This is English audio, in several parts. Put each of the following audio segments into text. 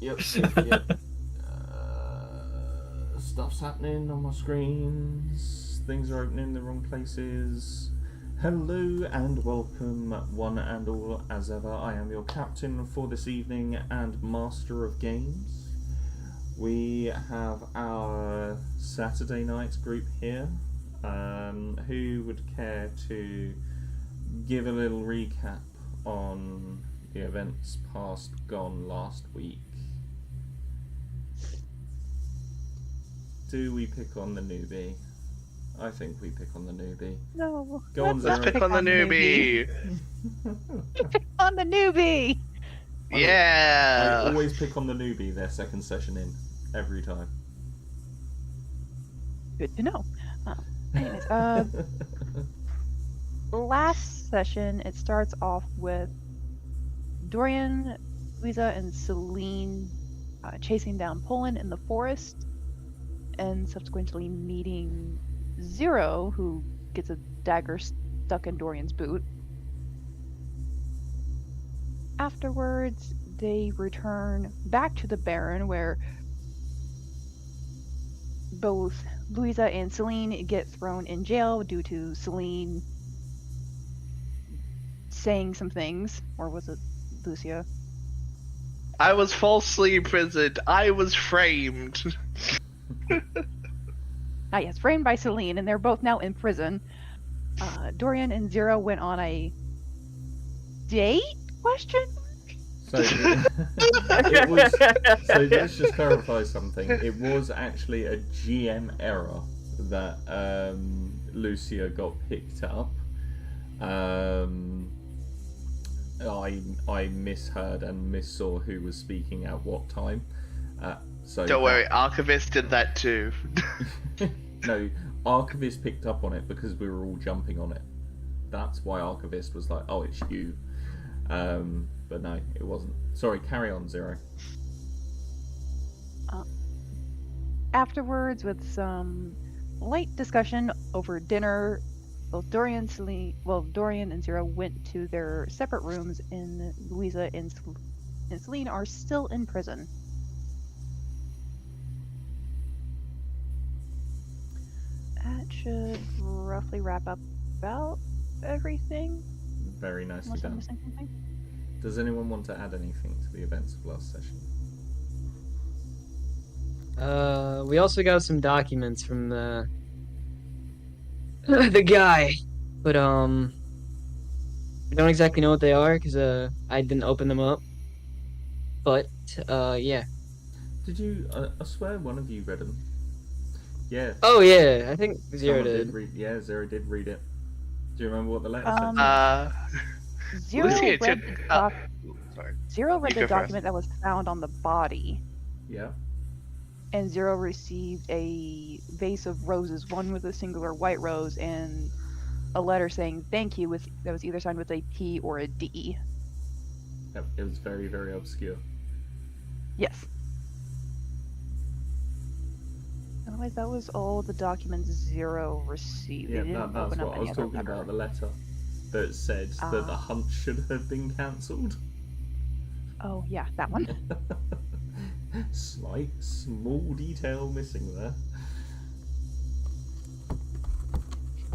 Yep. Stuff's happening on my screens. Things are opening in the wrong places. Hello and welcome, one and all, as ever. I am your captain for this evening and master of games. We have our Saturday night group here. Who would care to give a little recap on the events past gone last week? Do we pick on the newbie? I think we pick on the newbie. No. Go on, Let's Zero. pick on the newbie. Pick on the newbie. I Yeah. always pick on the newbie their second session in, every time. Good to know. Anyways, last session it starts off with Dorian, Louisa, and Celine chasing down Poland in the forest, and subsequently meeting Zero, who gets a dagger stuck in Dorian's boot. Afterwards, they return back to the Baron, where both Louisa and Celine get thrown in jail due to Celine saying some things. Or was it Lucia? I was falsely imprisoned. I was framed. Yes, framed by Celine, and they're both now in prison. Dorian and Zero went on a date? Question? So, it was, so let's just clarify something. It was actually a GM error that Lucia got picked up. I misheard and missaw who was speaking at what time. So Don't worry, Archivist did that too. No, Archivist picked up on it because we were all jumping on it. That's why Archivist was like, "Oh, it's you." But no, it wasn't. Sorry, carry on, Zero. Afterwards, with some light discussion over dinner, both Dorian and Zero went to their separate rooms, and Louisa and Celine are still in prison. That should roughly wrap up about everything. Very nicely Unless I'm done. missing something. Does anyone want to add anything to the events of last session? We also got some documents from the guy, but I don't exactly know what they are because I didn't open them up. But yeah. Did you? I swear one of you read them. Yeah. Oh yeah, I think Zero Someone did. read. Yeah, Zero did read it. Do you remember what the letter said? Zero Lucia read took. Sorry. Zero read You the go first. document that was found on the body, Yeah. and Zero received a vase of roses, one with a singular white rose, and a letter saying "thank you" that was either signed with a P or a D. Yep, it was very, very obscure. Yes. Otherwise, that was all the documents Zero received. Yeah, They didn't that's open what up I any was other talking letter. about. The letter that said that the hunt should have been cancelled. Oh yeah, that one. Slight, small detail missing there.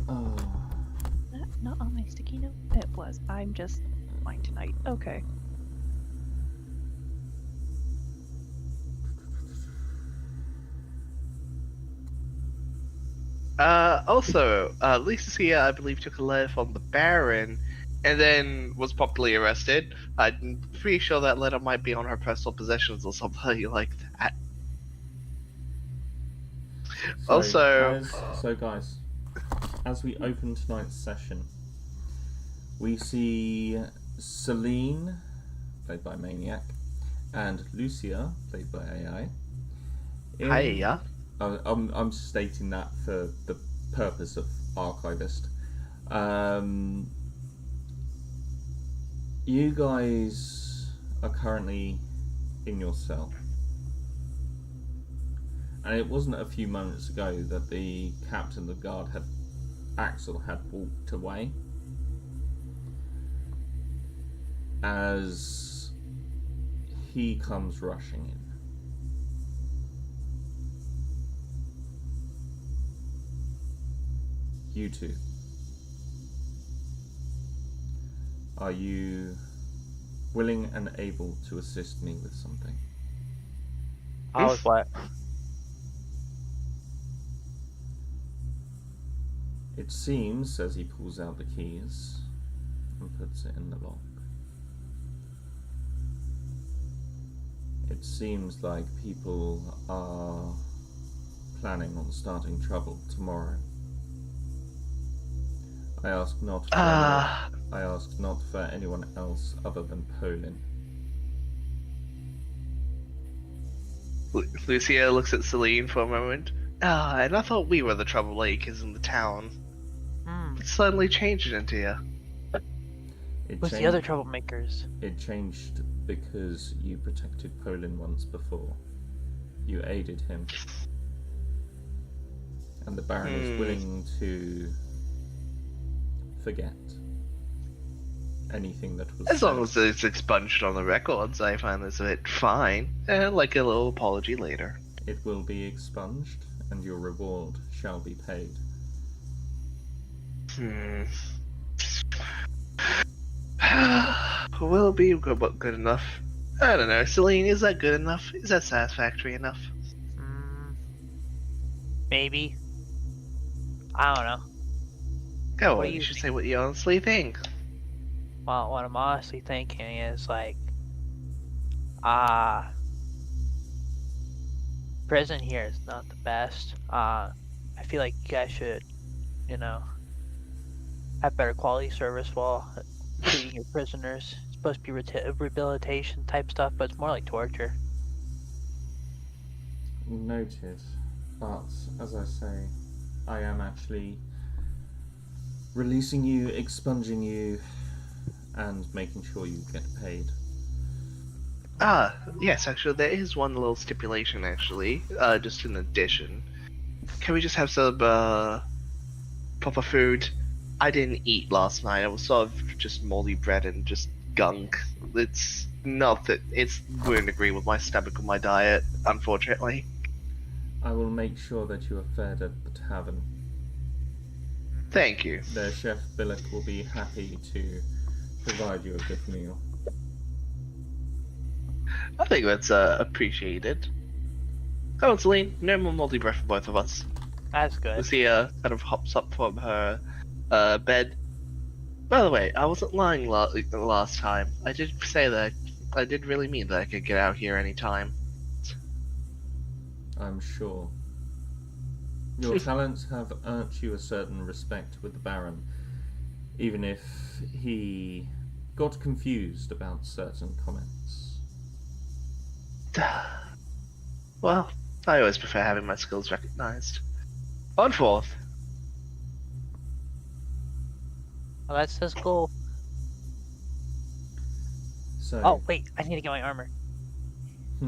Oh. Not on my sticky note. It was. I'm just fine tonight. Okay. Also, Lucia, I believe, took a letter from the Baron and then was promptly arrested. I'm pretty sure that letter might be on her personal possessions or something like that. So guys, as we open tonight's session, we see Celine, played by Maniac, and Lucia, played by AI. Hiya. I'm stating that for the purpose of Archivist. You guys are currently in your cell. And it wasn't a few moments ago that the captain of the guard, Axel, had walked away. As he comes rushing in. You two. Are you willing and able to assist me with something? With what? It seems, as he pulls out the keys and puts it in the lock, it seems like people are planning on starting trouble tomorrow. I ask not for anyone else other than Polin. Lucia looks at Celine for a moment. And I thought we were the troublemakers in the town. It suddenly changed into you. Who's the other troublemakers? It changed because you protected Polin once before. You aided him. And the Baron is willing to forget anything that was As long said. as it's expunged on the records, I find this a bit fine. Like a little apology later. It will be expunged, and your reward shall be paid. Will it be good enough? I don't know. Celine, is that good enough? Is that satisfactory enough? Maybe. I don't know. Go What on, do you you should think? say what you honestly think. Well, what I'm honestly thinking is like, prison here is not the best. I feel like you guys should, have better quality service while treating your prisoners. It's supposed to be rehabilitation type stuff, but it's more like torture. Noted. But, as I say, I am actually releasing you, expunging you, and making sure you get paid. Yes, actually, there is one little stipulation, actually. Just in addition. Can we just have some, proper food? I didn't eat last night. I was sort of just moldy bread and just gunk. It's not that it wouldn't agree with my stomach and my diet, unfortunately. I will make sure that you are fed at the tavern. Thank you. Their chef Billick will be happy to provide you a good meal. I think that's appreciated. Come on, Celine. No more moldy bread for both of us. That's good. Lucia kind of hops up from her bed. By the way, I wasn't lying the last time. I did say that. I did really mean that I could get out here anytime. I'm sure. Your talents have earned you a certain respect with the Baron, even if he got confused about certain comments. Well, I always prefer having my skills recognized. On forth. Well, that's cool. So, Oh, wait, I need to get my armor.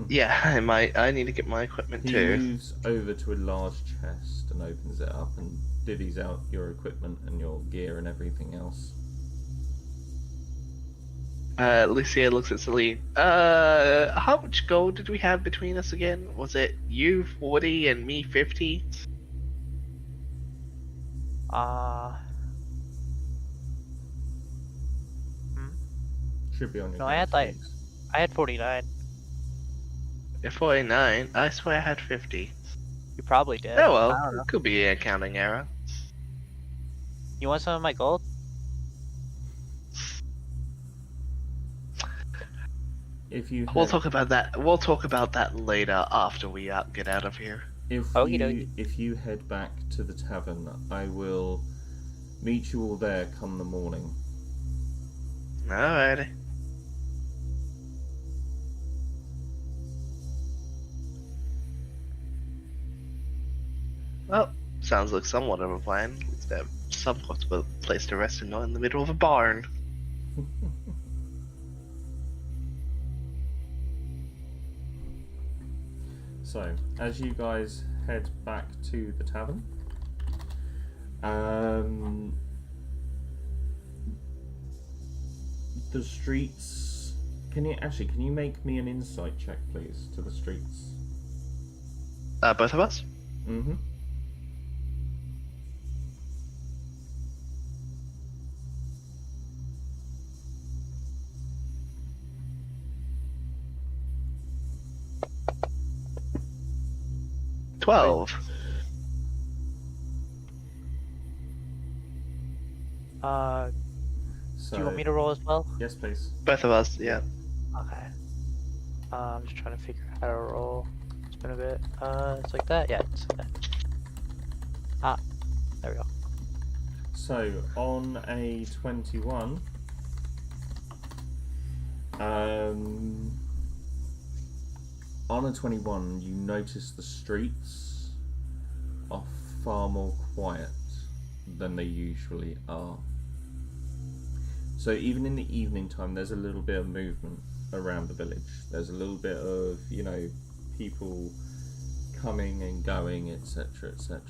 Yeah, I need to get my equipment he too. moves over to a large chest and opens it up and divvies out your equipment and your gear and everything else. Lucia looks at Celine. How much gold did we have between us again? Was it you 40 and me 50? Should be on your No, I had like, sheets. I had 49. You're 49. I swear I had 50. You probably did. Oh I don't well, know. it could be a counting error. You want some of my gold? If you We'll head- talk about that. We'll talk about that later after we get out of here. if you head back to the tavern, I will meet you all there come the morning. Alrighty. Well, sounds like somewhat of a plan. At least have somewhat of a place to rest and not in the middle of a barn. So, as you guys head back to the tavern, the streets Can you make me an insight check, please, to the streets? Both of us? Mm-hmm. $12. So, Do you want me to roll as well? Yes, please. Both of us, yeah. Okay. I'm just trying to figure out how to roll. It's been a bit. It's like that? Yeah, it's like that. Ah, there we go. So, on a 21, on a 21, you notice the streets are far more quiet than they usually are. So even in the evening time, there's a little bit of movement around the village. There's a little bit of, people coming and going, etc., etc.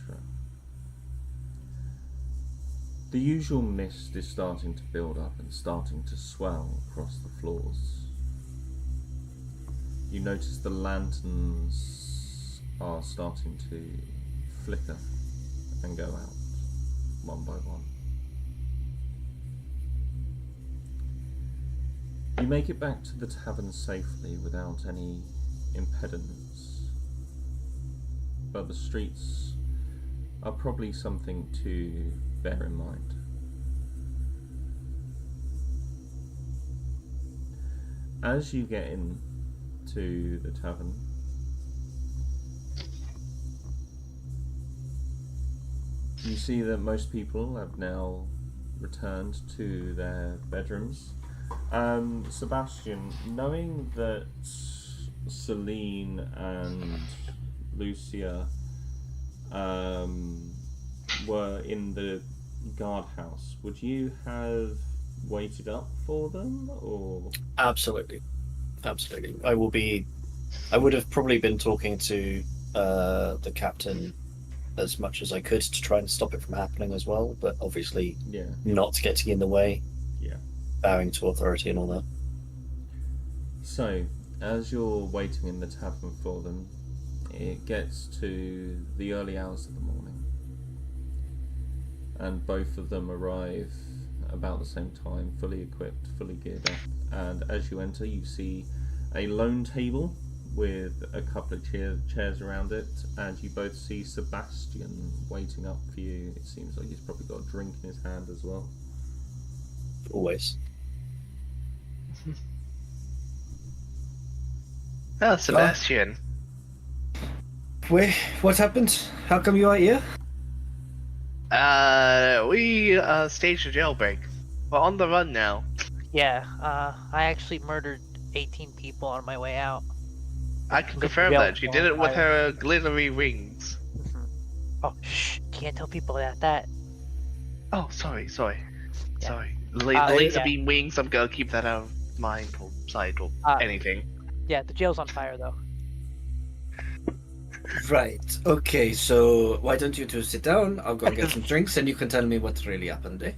The usual mist is starting to build up and starting to swell across the floors. You notice the lanterns are starting to flicker and go out one by one. You make it back to the tavern safely without any impediments, but the streets are probably something to bear in mind. As you get into the tavern, you see that most people have now returned to their bedrooms. Sebastian, knowing that Celine and Lucia were in the guardhouse, would you have waited up for them, or? Absolutely. I would have probably been talking to the captain as much as I could to try and stop it from happening as well, but obviously not getting in the way. Bowing to authority and all that. So, as you're waiting in the tavern for them, it gets to the early hours of the morning, and both of them arrive about the same time, fully equipped, fully geared up. And as you enter, you see a lone table with a couple of chairs around it, and you both see Sebastian waiting up for you. It seems like he's probably got a drink in his hand as well. Always. Oh, Sebastian. Wait, what happened? How come you are here? We staged a jailbreak. We're on the run now. Yeah, I actually murdered 18 people on my way out. I can Lit confirm the that. She jail did it on with fire. her glittery rings. Oh, shh! Can't tell people that. Oh, sorry. Yeah. Sorry. Laser yeah. beam wings, I'm gonna keep that out of mind or sight or anything. Yeah, the jail's on fire though. Right. Okay, so why don't you two sit down? I'll go and get some drinks and you can tell me what really happened, eh?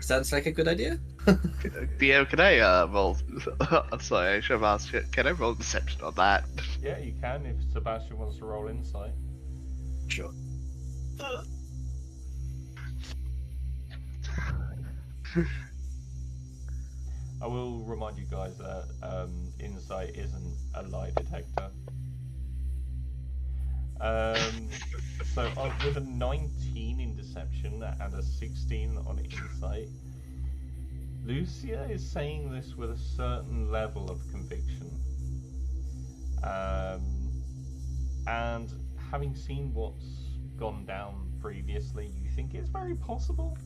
Sounds like a good idea? Yeah, can I roll? I'm sorry, I should have asked. Can I roll deception on that? Yeah, you can if Sebastian wants to roll insight. Sure. I will remind you guys that insight isn't a lie detector. So with a 19 in deception and a 16 on insight, Lucia is saying this with a certain level of conviction. And having seen what's gone down previously, you think it's very possible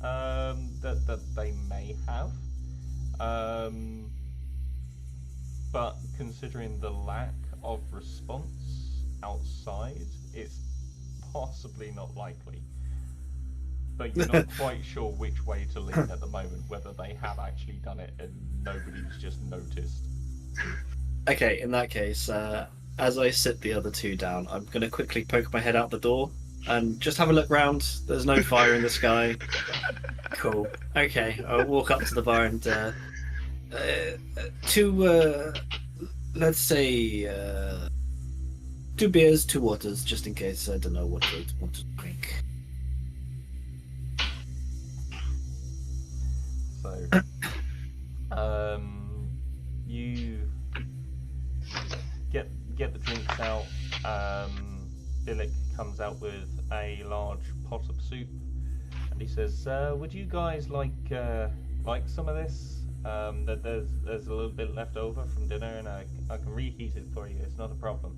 that they may have. But considering the lack of response outside, it's possibly not likely. But you're not quite sure which way to lean at the moment, whether they have actually done it and nobody's just noticed. Okay, in that case, as I sit the other two down, I'm going to quickly poke my head out the door and just have a look round. There's no fire in the sky. Cool. Okay, I'll walk up to the bar and let's say 2 beers, 2 waters, just in case I don't know what they want to drink. So, you get the drinks out. Billick comes out with a large pot of soup, and he says, "Would you guys like some of this? There's a little bit left over from dinner, and I can reheat it for you. It's not a problem."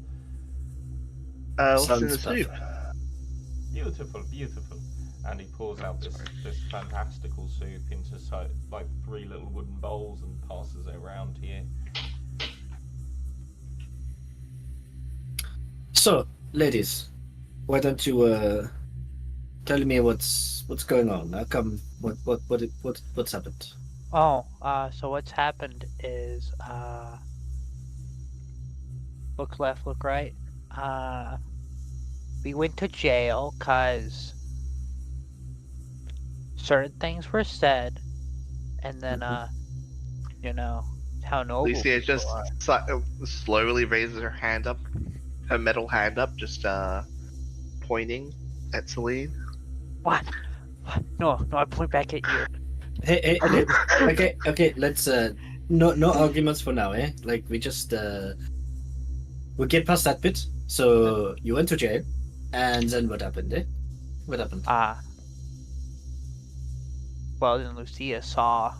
What's in the Sounds soup? perfect. Beautiful, beautiful. And he pours out this fantastical soup into like 3 little wooden bowls and passes it around to you. So, ladies, why don't you tell me what's going on? How come? What's happened? Oh, so what's happened is, look left, look right. We went to jail because certain things were said, and then, you know, how noble Lucia people just are. slowly raises her hand up, her metal hand up, just pointing at Celine. What? No, I point back at you. Hey, okay. Let's no arguments for now, eh? Like we just we get past that bit. So you went to jail, and then what happened, eh? What happened? Well, then Lucia saw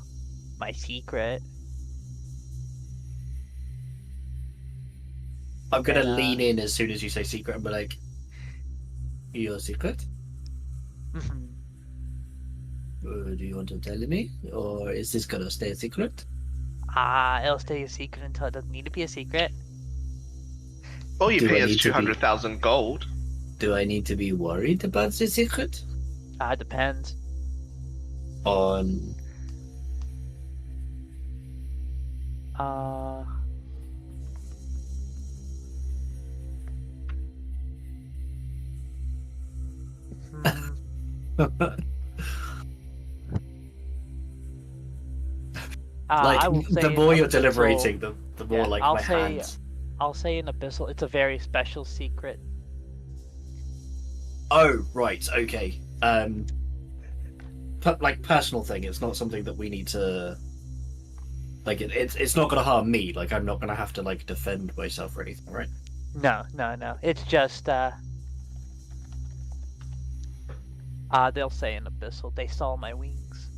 my secret. I'm gonna and, lean in as soon as you say secret and be like, your secret? Mhm. Do you want to tell me, or is this gonna stay a secret? It'll stay a secret until it doesn't need to be a secret. All you Do I pay is need to be- 200,000 gold. Do I need to be worried about the secret? Depends. On I will say the more you're abyssal- deliberating, the more yeah, like I'll my say- hands. I'll say an abyssal. It's a very special secret. Oh right, okay. Like personal thing. It's not something that we need to. Like it's not gonna harm me. Like I'm not gonna have to like defend myself or anything, right? No. It's just they'll say an abyssal. They saw my wings.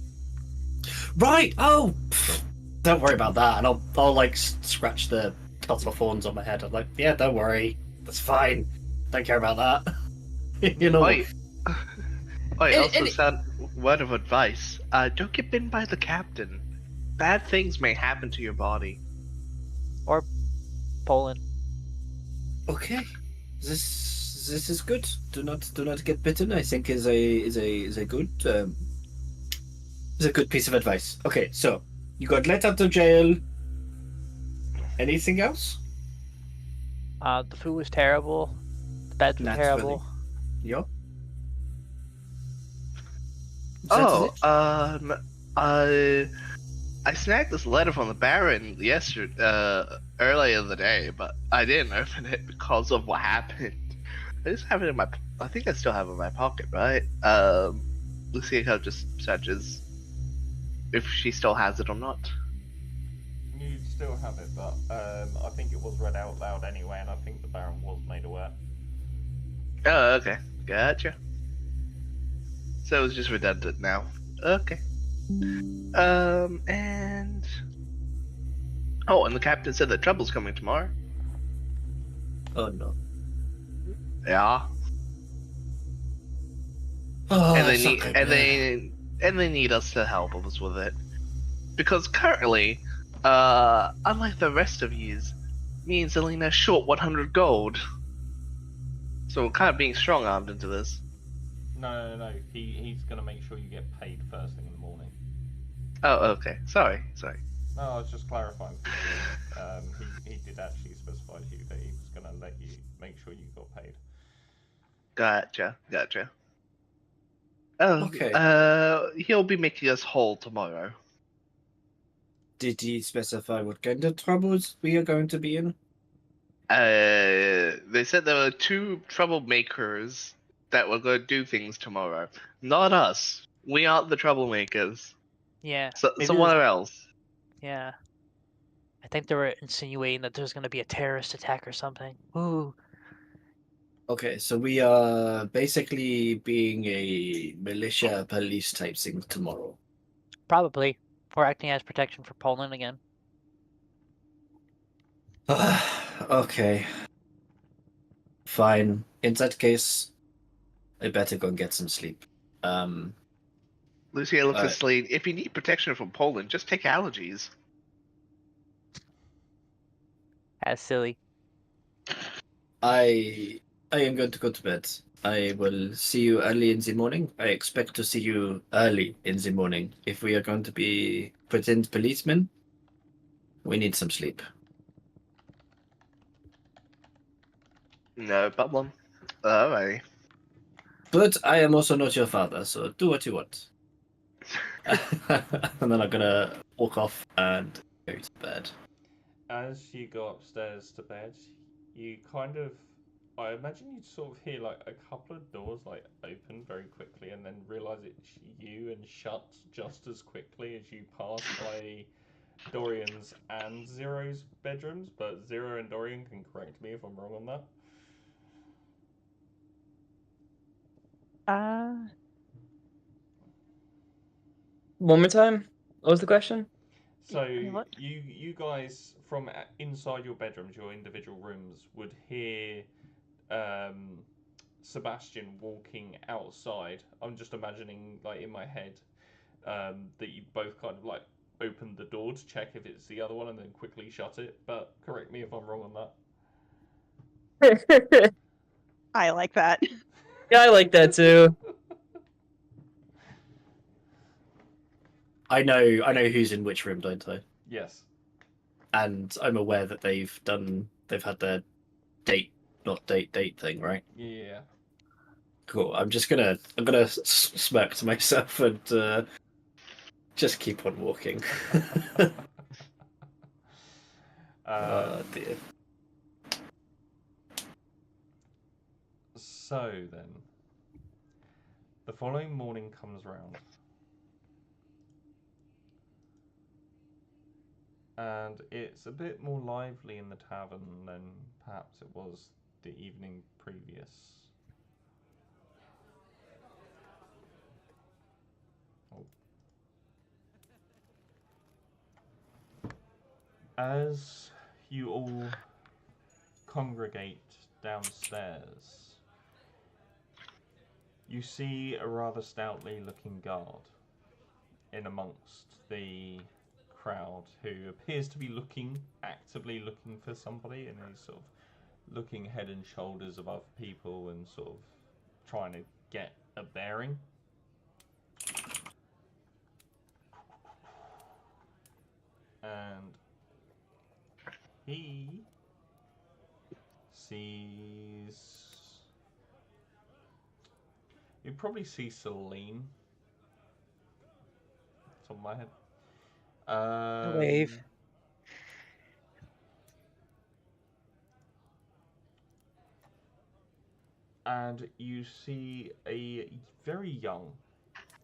Right. Oh, don't worry about that. And I'll like scratch the couple of horns on my head. I'm like, yeah, don't worry, that's fine. Don't care about that. You know. Wait. Wait, also and- sound word of advice. Don't get bitten by the captain. Bad things may happen to your body. Or Poland. Okay. This is good. Do not get bitten. I think is a good is a good piece of advice. Okay, so you got let out of jail. Anything else? The food was terrible. The beds were Naturally. terrible. Yeah. I snagged this letter from the Baron earlier in the day, but I didn't open it because of what happened. I just have it in my. I think I still have it in my pocket, right? Lucia just searches if she still has it or not. You still have it, but I think it was read out loud anyway, and I think the Baron was made aware. Oh, okay, gotcha. So it's just redundant now. Okay. And the captain said that trouble's coming tomorrow. Oh no. Yeah. Oh, and they that's not need good, man. they need us to help us with it, because currently, unlike the rest of yous, me and Zelina short 100 gold. So we're kind of being strong-armed into this. No. He's gonna make sure you get paid first thing in the morning. Oh, okay. Sorry. No, I was just clarifying for you. He did actually specify to you that he was gonna let you make sure you got paid. Gotcha. Oh, Okay. he'll be making us whole tomorrow. Did he specify what kind of troubles we are going to be in? They said there were 2 troublemakers that were going to do things tomorrow. Not us. We aren't the troublemakers. Yeah. So, maybe someone there's- else. Yeah. I think they were insinuating that there's gonna be a terrorist attack or something. Ooh. Okay, so we are basically being a militia police type thing tomorrow. Probably. Or acting as protection for Poland again. Okay. Fine. In that case, I better go and get some sleep. Lucia looks at Alright. Celine. If you need protection from Poland, just take allergies. As silly. I am going to go to bed. I will see you early in the morning. I expect to see you early in the morning. If we are going to be pretend policemen, we need some sleep. No problem. Alright. But I am also not your father, so do what you want. And then I'm gonna walk off and go to bed. As you go upstairs to bed, you kind of, I imagine you'd sort of hear like a couple of doors like open very quickly and then realise it's you and shut just as quickly as you pass by Dorian's and Zero's bedrooms, but Zero and Dorian can correct me if I'm wrong on that. One more time. What was the question? So what? you guys from inside your bedrooms, your individual rooms, would hear Sebastian walking outside. I'm just imagining, like in my head, that you both kind of like opened the door to check if it's the other one and then quickly shut it. But correct me if I'm wrong on that. I like that. Yeah, I like that too. I know who's in which room, don't I? Yes. And I'm aware that they've had their not date thing, right? Yeah. Cool. I'm gonna smirk to myself and just keep on walking. Oh dear. So then, the following morning comes round. And it's a bit more lively in the tavern than perhaps it was the evening previous. Oh. As you all congregate downstairs, you see a rather stoutly looking guard in amongst the crowd who appears to be actively looking for somebody, and he's sort of looking head and shoulders above people and sort of trying to get a bearing. And he sees... You probably see Celine. Top of my head. Wave. And you see a very young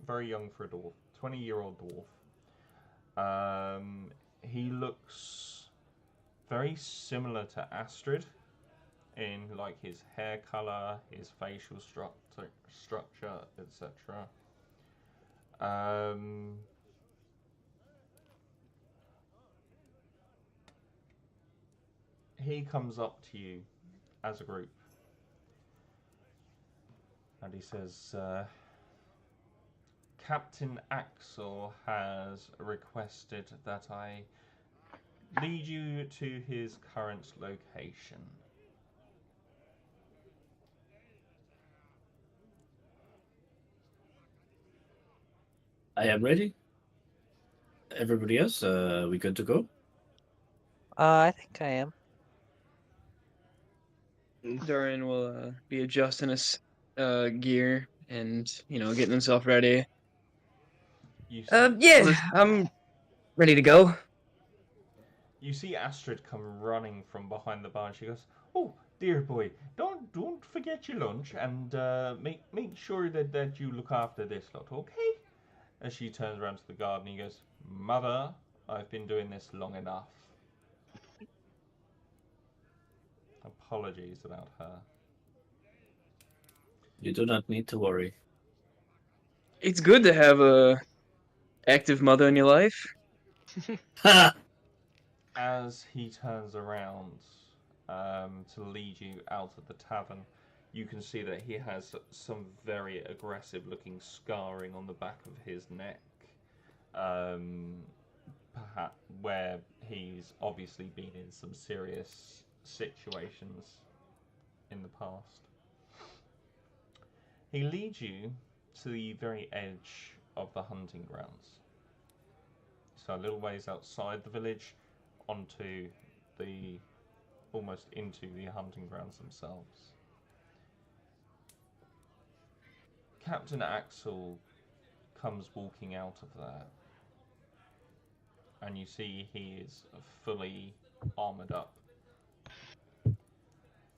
for a dwarf, 20-year-old dwarf. He looks very similar to Astrid in like his hair color, his facial structure, etc. He comes up to you as a group and he says, Captain Axel has requested that I lead you to his current location. I am ready. Everybody else, we good to go? I think I am. Dorian will be adjusting his gear and getting himself ready. You see, Yeah, I'm ready to go. you see Astrid come running from behind the bar, and she goes, "Oh, dear boy, don't forget your lunch, and make sure that you look after this lot, okay?" As she turns around to the guard, and he goes, "Mother, I've been doing this long enough. Apologies about her." You do not need to worry. It's good to have a active mother in your life. Ha! As he turns around to lead you out of the tavern, you can see that he has some very aggressive looking scarring on the back of his neck, perhaps where he's obviously been in some serious situations in the past. He leads you to the very edge of the hunting grounds. So a little ways outside the village, onto the almost into the hunting grounds themselves. Captain Axel comes walking out of there, and you see he is fully armoured up.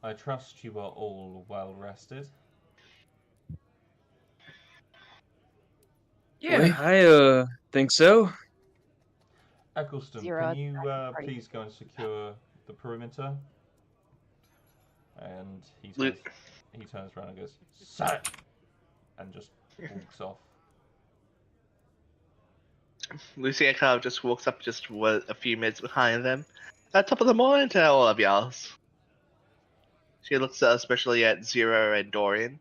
I trust you are all well rested. Yeah, I think so. Eccleston, Zero can you party. please go and secure the perimeter? And he turns around and goes, "Sir!" and just walks off. Lucia kind of just walks up just a few minutes behind them. At top of the morning to all of y'all. She looks especially at Zero and Dorian.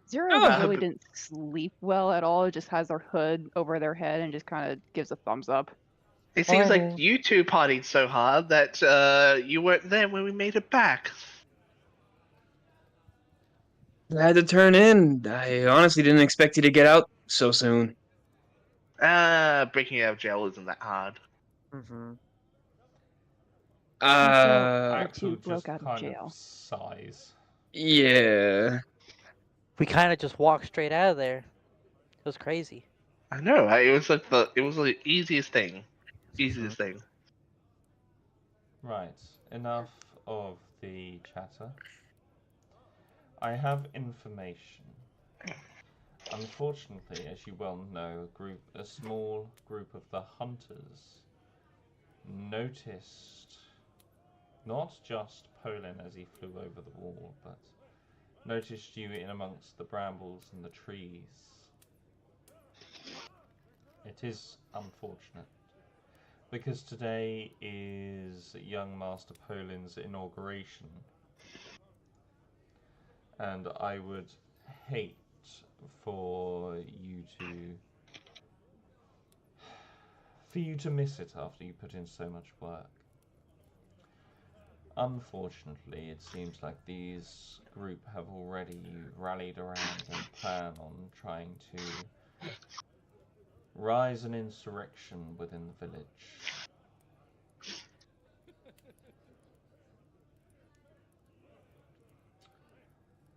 Zero Oh, really didn't sleep well at all. It just has their hood over their head and just kind of gives a thumbs up. It seems like Morning. you two partied so hard that you weren't there when we made it back. I had to turn in. I honestly didn't expect you to get out so soon. Breaking out of jail isn't that hard. Mm-hmm. Uh, Axel two just broke out of kind jail. of sighs. yeah. We kind of just walked straight out of there. It was crazy. I know, right? It was like the easiest thing. Easiest thing. Right, enough of the chatter. I have information. Unfortunately, as you well know, a small group of the hunters noticed not just Poland as he flew over the wall, but noticed you in amongst the brambles and the trees. It is unfortunate, because today is young Master Poland's inauguration, and I would hate for you to miss it after you put in so much work. Unfortunately, it seems like these group have already rallied around and plan on trying to rise an insurrection within the village.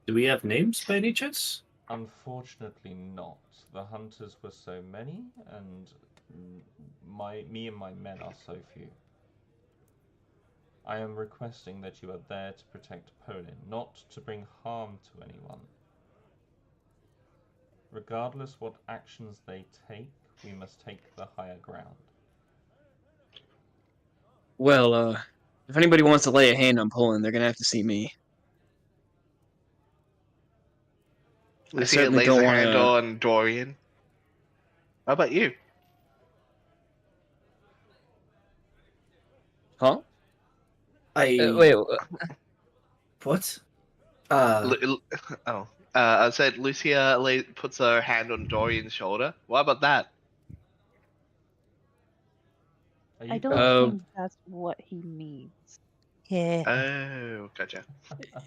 Do we have names by any chance? Unfortunately not. The hunters were so many, and me and my men are so few. I am requesting that you are there to protect Poland, not to bring harm to anyone. Regardless what actions they take, we must take the higher ground. Well, if anybody wants to lay a hand on Poland, they're gonna have to see me. Lucia certainly lays don't a hand wanna- on Dorian. How about you? Huh? I Wait. What? I said Lucia puts her hand on Dorian's shoulder. What about that? Are you I don't Oh. think that's what he means. Yeah. Oh, gotcha.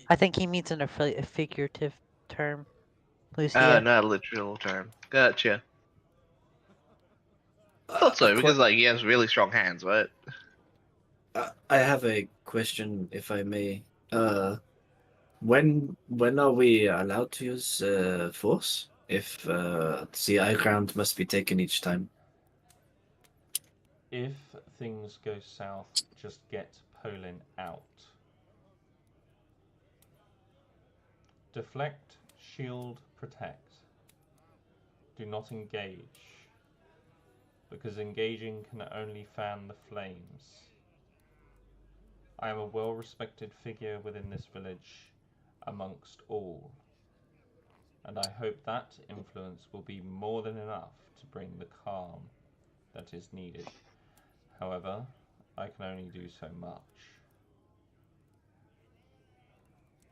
I think he means in a figurative term. Lucia. Not a literal term. Gotcha. Thought so, because like he has really strong hands, right? I have a question, if I may. When are we allowed to use force? If the high ground must be taken each time. If things go south, just get Polin out. Deflect, shield, protect. Do not engage, because engaging can only fan the flames. I am a well-respected figure within this village, amongst all, and I hope that influence will be more than enough to bring the calm that is needed. However, I can only do so much.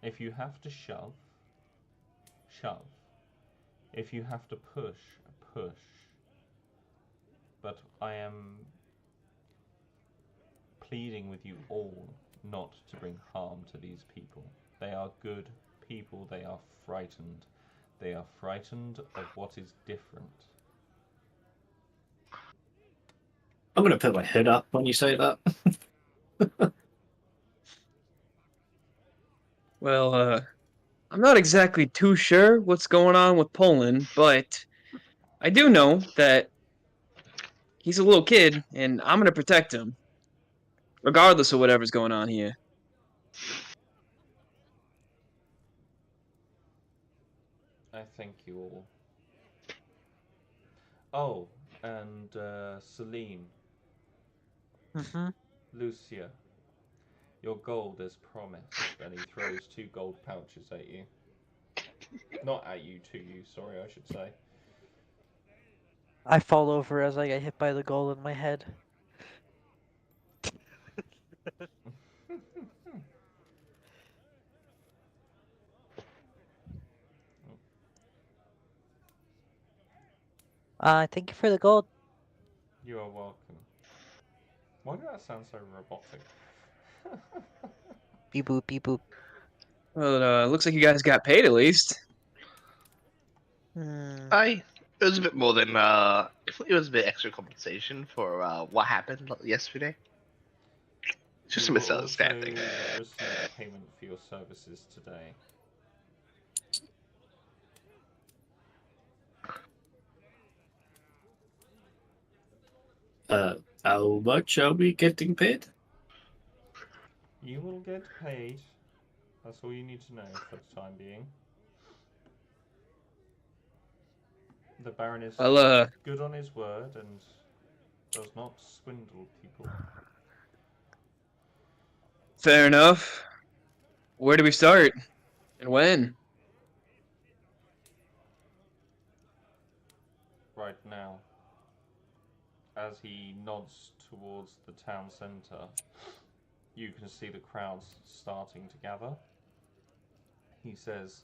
If you have to shove, shove. If you have to push, push. But I am pleading with you all not to bring harm to these people. They are good people, they are frightened. They are frightened of what is different. I'm gonna put my hood up when you say that. Well, I'm not exactly too sure what's going on with Poland, but I do know that he's a little kid, and I'm gonna protect him, regardless of whatever's going on here. I thank you all. Oh, and Celine, Mm-hmm. Lucia, your gold as promised. And he throws 2 gold pouches at you. Not at you, to you, sorry, I should say. I fall over as I get hit by the goal in my head. Thank you for the gold. You are welcome. Why did that sound so robotic? Beep boop, beep boop. Well, looks like you guys got paid at least. It was a bit more than it was a bit extra compensation for what happened yesterday. Just a You will misunderstanding. also receive payment for your services today. How much are we getting paid? You will get paid. That's all you need to know for the time being. The Baron is good on his word and does not swindle people. Fair enough. Where do we start? And when? Right now, as he nods towards the town centre, you can see the crowds starting to gather. He says,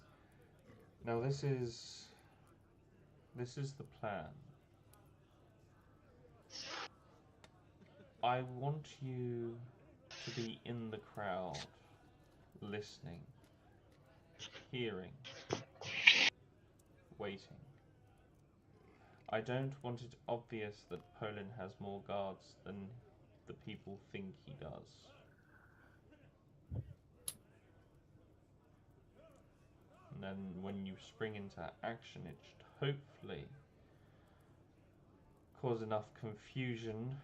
now this is the plan. I want you to be in the crowd, listening, hearing, waiting. I don't want it obvious that Poland has more guards than the people think he does. And then when you spring into action, it should hopefully cause enough confusion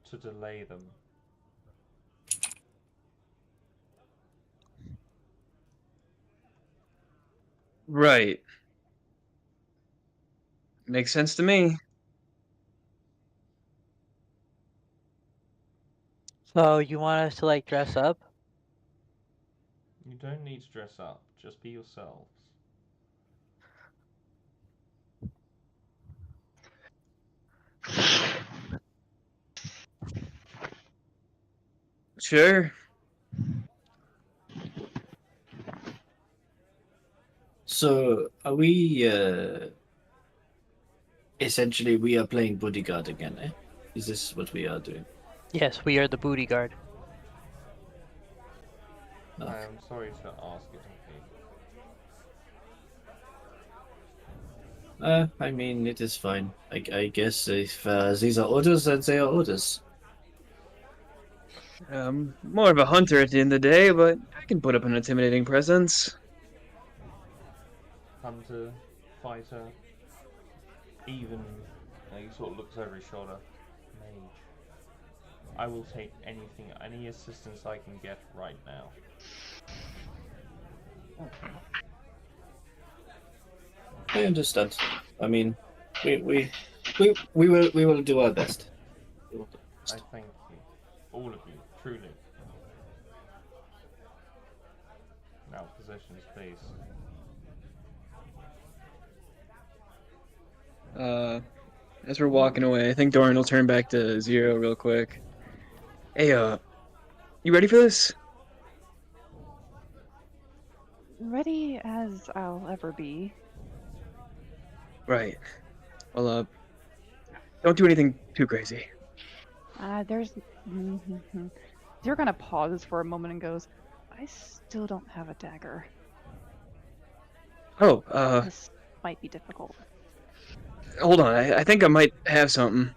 to delay them. Right. Makes sense to me. So you want us to like dress up? You don't need to dress up, just be yourselves. Sure. So are we essentially we are playing bodyguard again, eh? Is this what we are doing? Yes, we are the booty guard. Okay. I am sorry to ask it of you. I mean, it is fine. I guess if these are orders, then they are orders. More of a hunter at the end of the day, but I can put up an intimidating presence. hunter, fighter, even. He sort of looks over his shoulder. Mage. I will take anything, any assistance I can get right now. I understand. I mean, we will do our best. I thank you, all of you, truly. Now, possessions, please. As we're walking away, I think Dorian will turn back to Zero real quick. Hey, you ready for this? Ready as I'll ever be. Right. Well, don't do anything too crazy. There's. Zero kind of pauses for a moment and goes, I still don't have a dagger. Oh, This might be difficult. hold on. I think I might have something.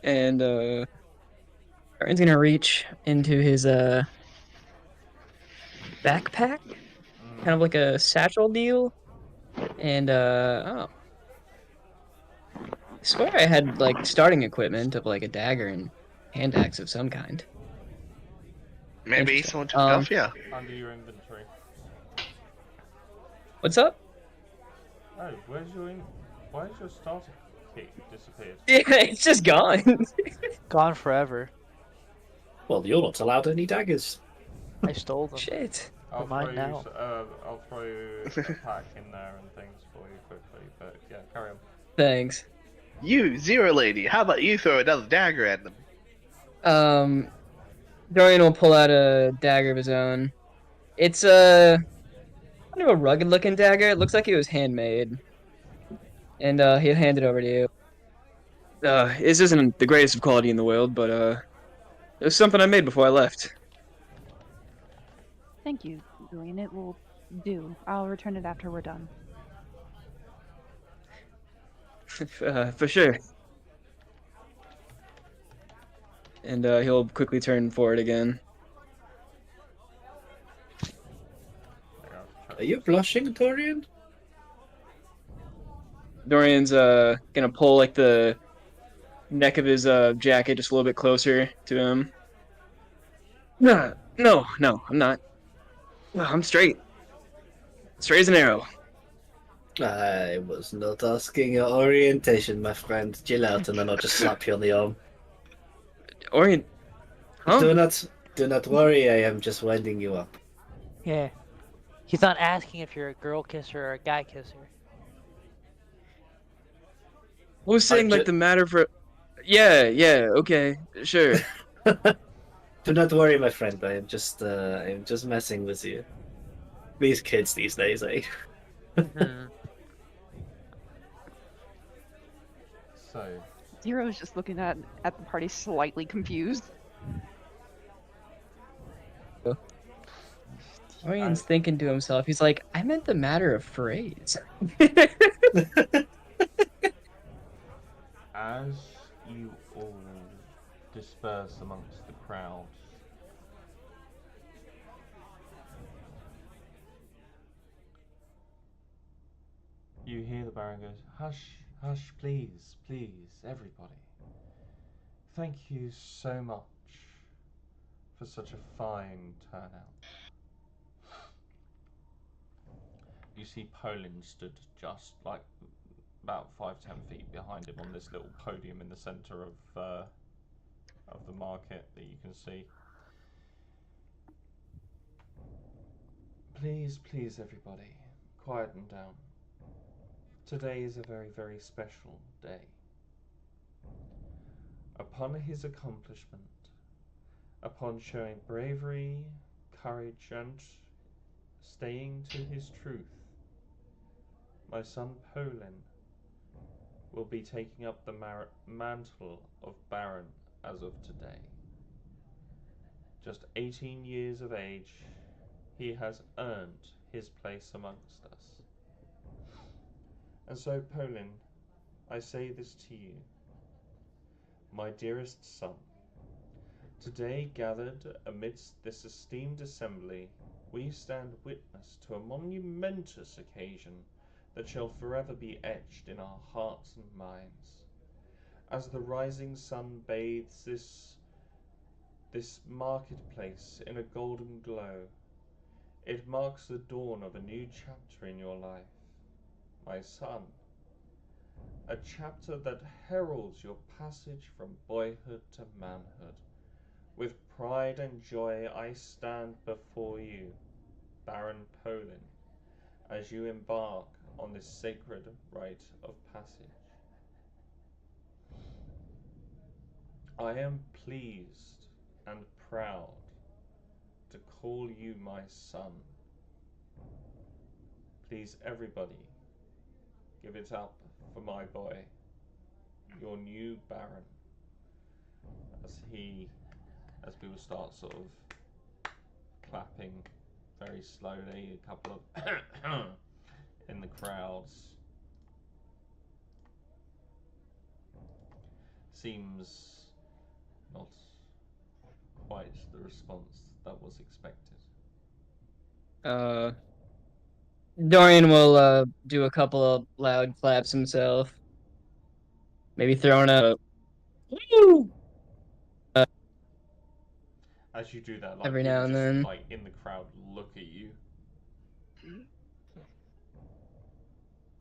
And, Dorian's gonna reach into his, backpack, kind of like a satchel deal. And, oh. I swear I had, like, starting equipment of, like, a dagger and hand axe of some kind. Maybe Interesting. someone took it off you. Under your inventory. What's up? Oh, why is your starter kit disappeared? Yeah, it's just gone. Gone forever. Well, you're not allowed any daggers. I stole them. Shit. I'll mine throw now. I'll throw a pack in there and things for you quickly, but yeah, carry on. Thanks. You, Zero Lady, how about you throw another dagger at them? Dorian will pull out a dagger of his own. It's kind of a rugged-looking dagger. It looks like it was handmade. And he'll hand it over to you. This isn't the greatest of quality in the world, but it was something I made before I left. Thank you, Julian. It will do. I'll return it after we're done. For sure. And he'll quickly turn forward again. Are you blushing, Dorian? Dorian's gonna pull like the neck of his jacket just a little bit closer to him. No, I'm not. No, I'm straight. Straight as an arrow. I was not asking your orientation, my friend. Chill out, and then I'll just slap you on the arm. Orient. Huh? Do not worry. I am just winding you up. Yeah. He's not asking if you're a girl kisser or a guy kisser. I was saying like the matter for. Yeah, okay, sure. Do not worry, my friend. I am just messing with you. These kids these days, eh? So, Zero's just looking at the party slightly confused. Dorian's thinking to himself, he's like, I meant the matter of phrase. as you all disperse amongst the crowd, you hear the Baron goes, hush, hush, please, everybody. Thank you so much for such a fine turnout. You see Poland stood just like about 5-10 feet behind him on this little podium in the centre of the market that you can see. Please, everybody, quieten down. Today is a very, very special day. Upon his accomplishment, upon showing bravery, courage, and staying to his truth, my son Poland will be taking up the mantle of Baron as of today. Just 18 years of age, he has earned his place amongst us. And so, Poland, I say this to you, my dearest son, today gathered amidst this esteemed assembly we stand witness to a monumentous occasion that shall forever be etched in our hearts and minds. As the rising sun bathes this marketplace in a golden glow, it marks the dawn of a new chapter in your life, my son. A chapter that heralds your passage from boyhood to manhood. With pride and joy I stand before you, Baron Polin, as you embark on this sacred rite of passage. I am pleased and proud to call you my son. Please, everybody, give it up for my boy, your new Baron. As people start sort of clapping very slowly, a couple of in the crowds. Seems not quite the response that was expected. Dorian will do a couple of loud claps himself. Maybe throw in a woo As you do that, like every people now and just then. like in the crowd look at you.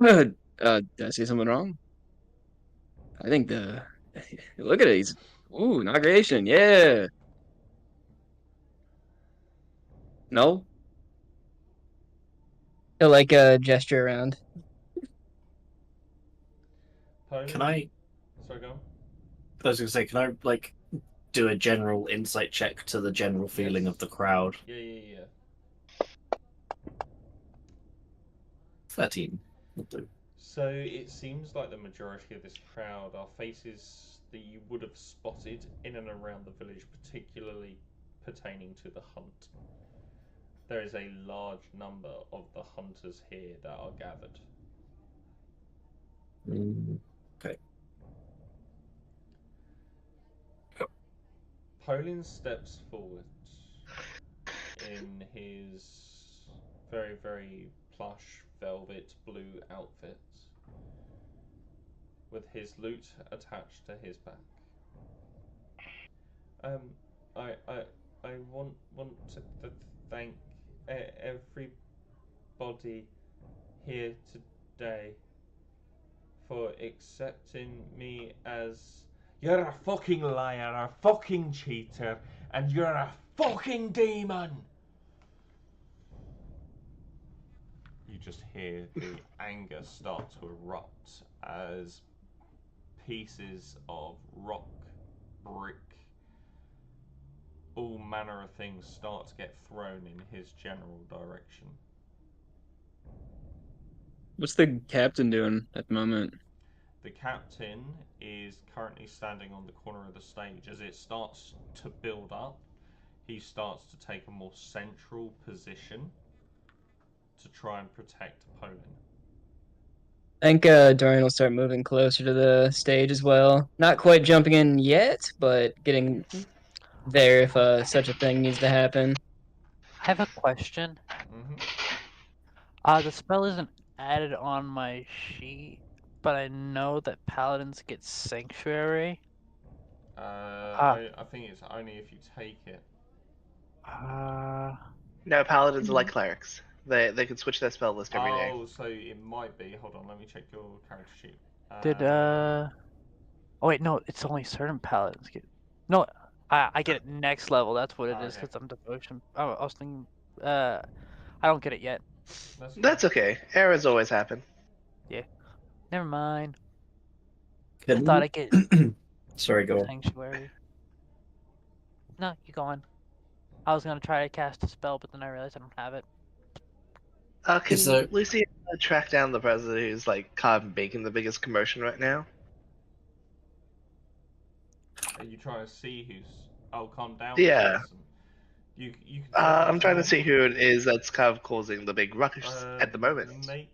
Did I say something wrong? I think look at it. He's inauguration. Yeah. No. He'll like gesture around. Can I? Sorry, go on. I was gonna say, can I like do a general insight check to the general feeling Yes. of the crowd? Yeah. 13. Will do. So it seems like the majority of this crowd are faces that you would have spotted in and around the village, particularly pertaining to the hunt. There is a large number of the hunters here that are gathered. Okay. Polin steps forward in his very, very plush velvet blue outfit with his lute attached to his back. I want to thank everybody here today for accepting me as... You're a fucking liar, a fucking cheater, and you're a fucking demon! You just hear the anger start to erupt as pieces of rock, brick, all manner of things start to get thrown in his general direction. What's the captain doing at the moment? The captain is currently standing on the corner of the stage. As it starts to build up, he starts to take a more central position to try and protect Polin. I think Dorian will start moving closer to the stage as well. Not quite jumping in yet, but getting there if such a thing needs to happen. I have a question. Mm-hmm. The spell isn't added on my sheet, but I know that paladins get sanctuary. I think it's only if you take it. No, paladins are like clerics. They can switch their spell list every day. Oh, so it might be. Hold on, let me check your character sheet. Oh wait, no, it's only certain paladins get. No, I get it next level. That's what it is Okay. because I'm devotion. Oh, I was thinking. I don't get it yet. That's okay. Errors always happen. Yeah. Never mind. Can... I thought I get Sorry, go on. sanctuary. No, you go on. I was gonna try to cast a spell, but then I realized I don't have it. Can Lucy track down the president who's like kind of making the biggest commotion right now? Are you trying to see who's... Oh, calm down. Yeah. Person. You can I'm trying to see who it is that's kind of causing the big ruckus at the moment. Make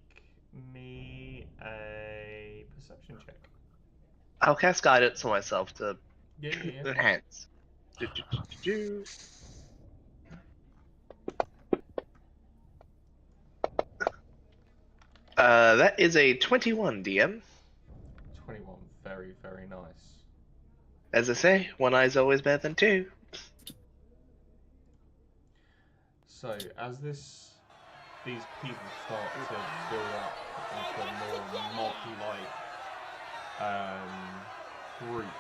me a perception check. I'll cast guidance on myself to enhance. That is a 21, DM. 21. Very, very nice. As I say, one eye's always better than two. So, as these people start to build up into a more mob-like group,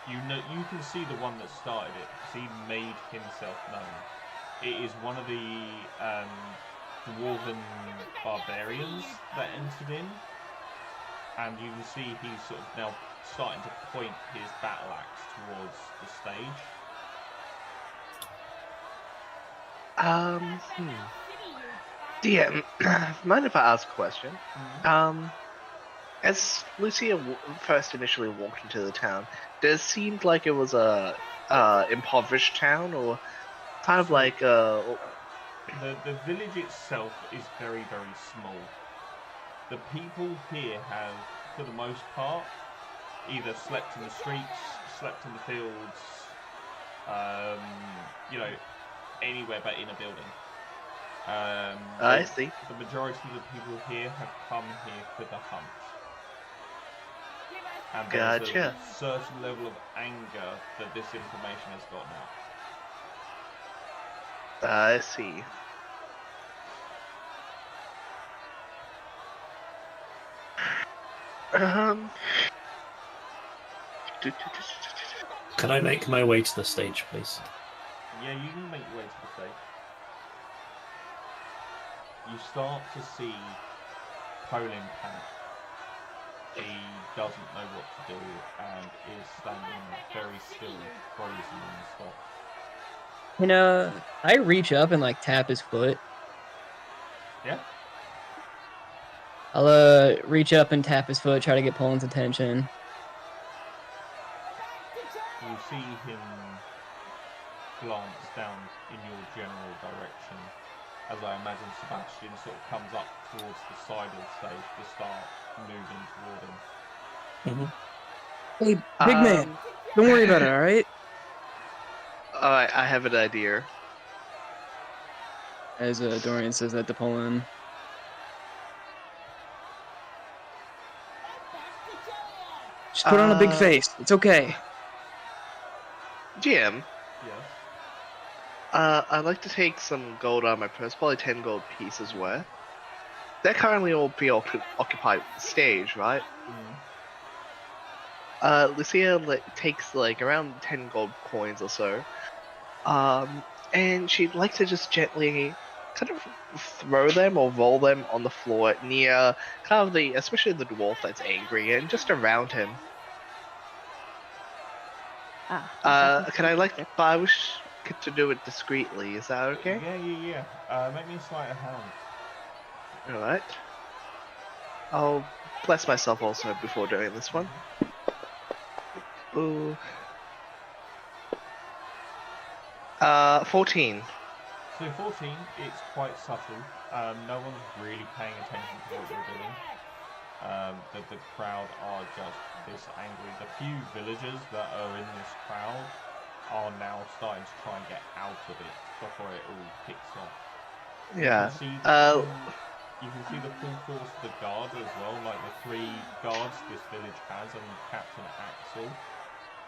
you can see the one that started it because he made himself known. It is one of the dwarven barbarians that entered in, and you can see he's sort of now starting to point his battle axe towards the stage. DM, mind if I ask a question? As Lucia first initially walked into the town, did it seem like it was a impoverished town, or kind of like The village itself is very, very small. The people here have, for the most part, either slept in the streets, slept in the fields, anywhere but in a building. I see. The majority of the people here have come here for the hunt. And there's Gotcha. a certain level of anger that this information has gotten out. I see. Can I make my way to the stage, please? Yeah, you can make your way to the stage. You start to see Colin panic. He doesn't know what to do and is standing very still, frozen on the spot. Can I reach up and like tap his foot? Yeah? I'll reach up and tap his foot, try to get Poland's attention. You see him glance down in your general direction, as I imagine Sebastian sort of comes up towards the side of the stage to start moving toward him. Hey, big man, don't worry about it, alright? Alright, I have an idea. As Dorian says that to Poland. Just put on a big face. It's okay. GM, Yes? I'd like to take some gold out of my purse, probably 10 gold pieces worth. They're currently all preoccupied with the stage, right? Lucia takes like around 10 gold coins or so. And she'd like to just gently kind of throw them or roll them on the floor near kind of especially the dwarf that's angry and just around him. Can I but I wish to do it discreetly, is that okay? Yeah. Make me a sleight of hand. Alright. I'll bless myself also before doing this one. Ooh. 14. So 14, it's quite subtle. No one's really paying attention to what you're doing. The crowd are just this angry. The few villagers that are in this crowd are now starting to try and get out of it before it all kicks off. Yeah. You can see the full force of the guards as well, like the 3 guards this village has and Captain Axel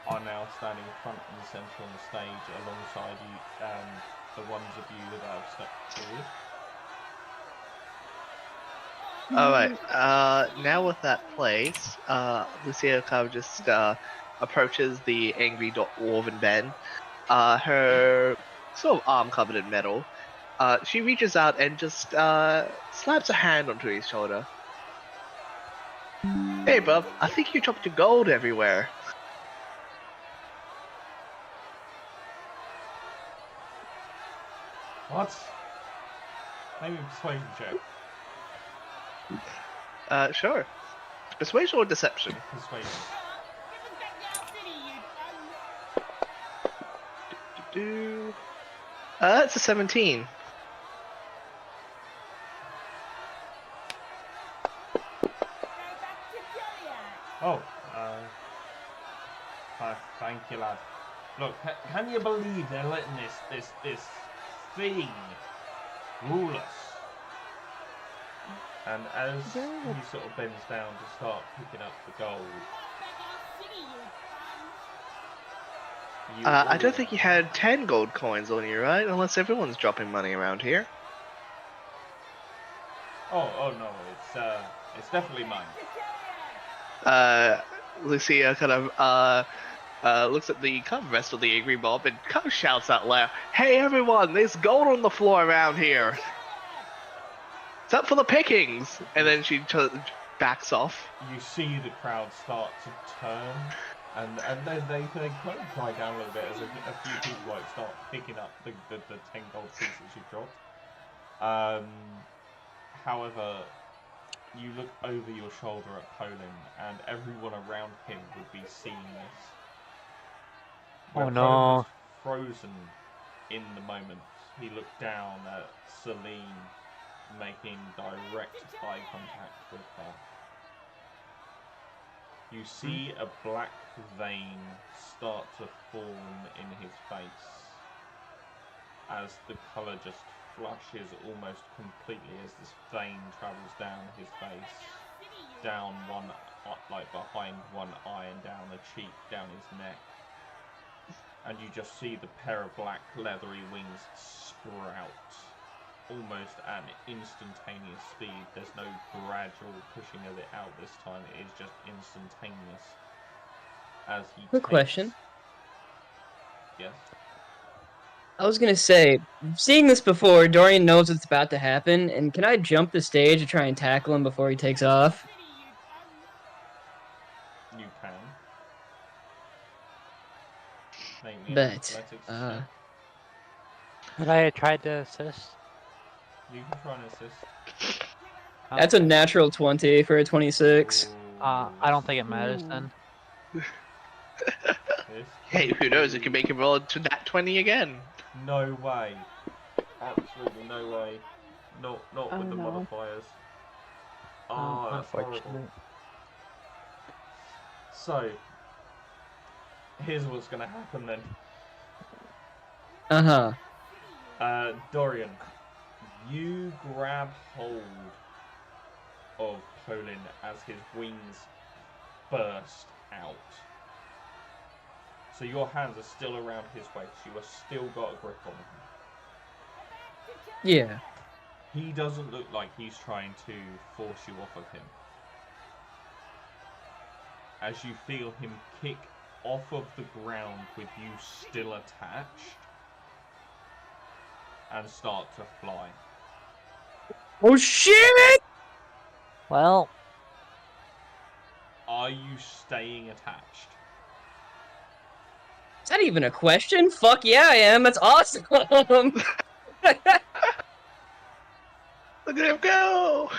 are now standing front and centre on the stage alongside you, the ones of you that have stepped forward. Alright, now with that place, Lucia kind of just approaches the angry dwarven Ben. Her sort of arm covered in metal. She reaches out and just slaps a hand onto his shoulder. Hey bub, I think you dropped your gold everywhere. What? Maybe a persuasion check. Sure. Persuasion or deception? Persuasion. That's a 17. Oh, thank you, lad. Look, can you believe they're letting this thing rule us? And as Is there a- he sort of bends down to start picking up the gold, I don't think you had 10 gold coins on you, right? Unless everyone's dropping money around here. Oh no, it's definitely mine. Lucia kind of looks at the kind of rest of the angry mob and kind of shouts out loud, "Hey everyone, there's gold on the floor around here! It's up for the pickings!" And then she backs off. You see the crowd start to turn, and then they kind of cry down a little bit as a few people like start picking up the 10 gold pieces you dropped. However, you look over your shoulder at Poland, and everyone around him would be seeing this. Oh, Where no. Poland was frozen in the moment. He looked down at Celine, making direct eye contact with her. You see a black vein start to form in his face as the colour just flushes almost completely as this vein travels down his face, down one, like behind one eye and down the cheek, down his neck. And you just see the pair of black leathery wings sprout almost at an instantaneous speed. There's no gradual pushing of it out this time, it is just instantaneous. As he Quick question. Yes? I was gonna say, seeing this before, Dorian knows what's about to happen, and can I jump the stage to try and tackle him before he takes off? You can. Make me an Bet. athletics check. But I tried to assist. You can try and assist. That's a natural 20 for a 26. I don't think it matters then. Hey, who knows? It can make him roll to that 20 again. No way. Absolutely no way. Not Oh, with the no. modifiers. Oh, that's horrible. Unfortunately. So, here's what's going to happen then. Uh-huh. Dorian, you grab hold of Poland as his wings burst out. So your hands are still around his waist. You have still got a grip on him. Yeah. He doesn't look like he's trying to force you off of him. As you feel him kick off of the ground with you still attached and start to fly. Oh shit! Well, Are you staying attached? Is that even a question? Fuck yeah, I am. That's awesome. Look at him go!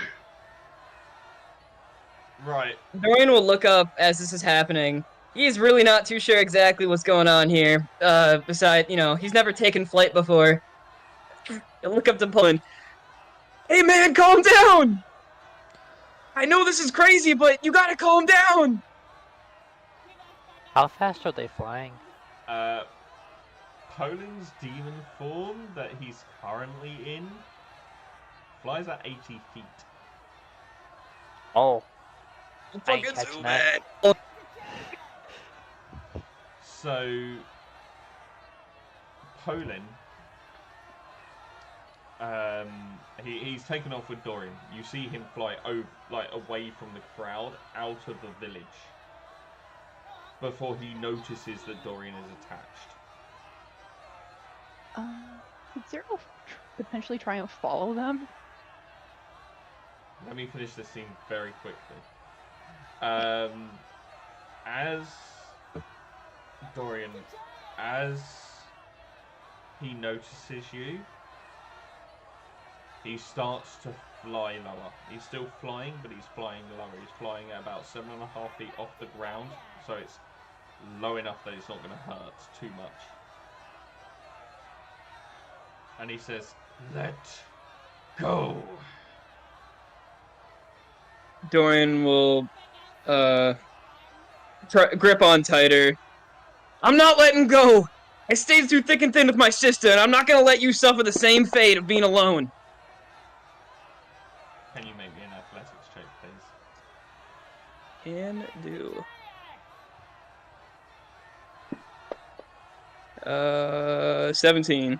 Right. Dorian will look up as this is happening. He's really not too sure exactly what's going on here. Besides, he's never taken flight before. He'll look up to Poland. Hey man, calm down! I know this is crazy, but you gotta calm down! how fast are they flying? Poland's demon form that he's currently in flies at 80 feet. Oh, I'm I ain't fucking catching zoom that. in. So, Poland, he's taken off with Dorian. You see him fly away from the crowd, out of the village, before he notices that Dorian is attached. Could Zero potentially try and follow them? Let me finish this scene very quickly. As Dorian, as he notices you, he starts to fly lower. He's still flying, but he's flying lower. He's flying at about 7.5 feet off the ground, so it's low enough that it's not going to hurt too much. And he says, "Let go." Dorian will, grip on tighter. I'm not letting go! I stayed through thick and thin with my sister, and I'm not gonna let you suffer the same fate of being alone. Can you make me an Can do. 17.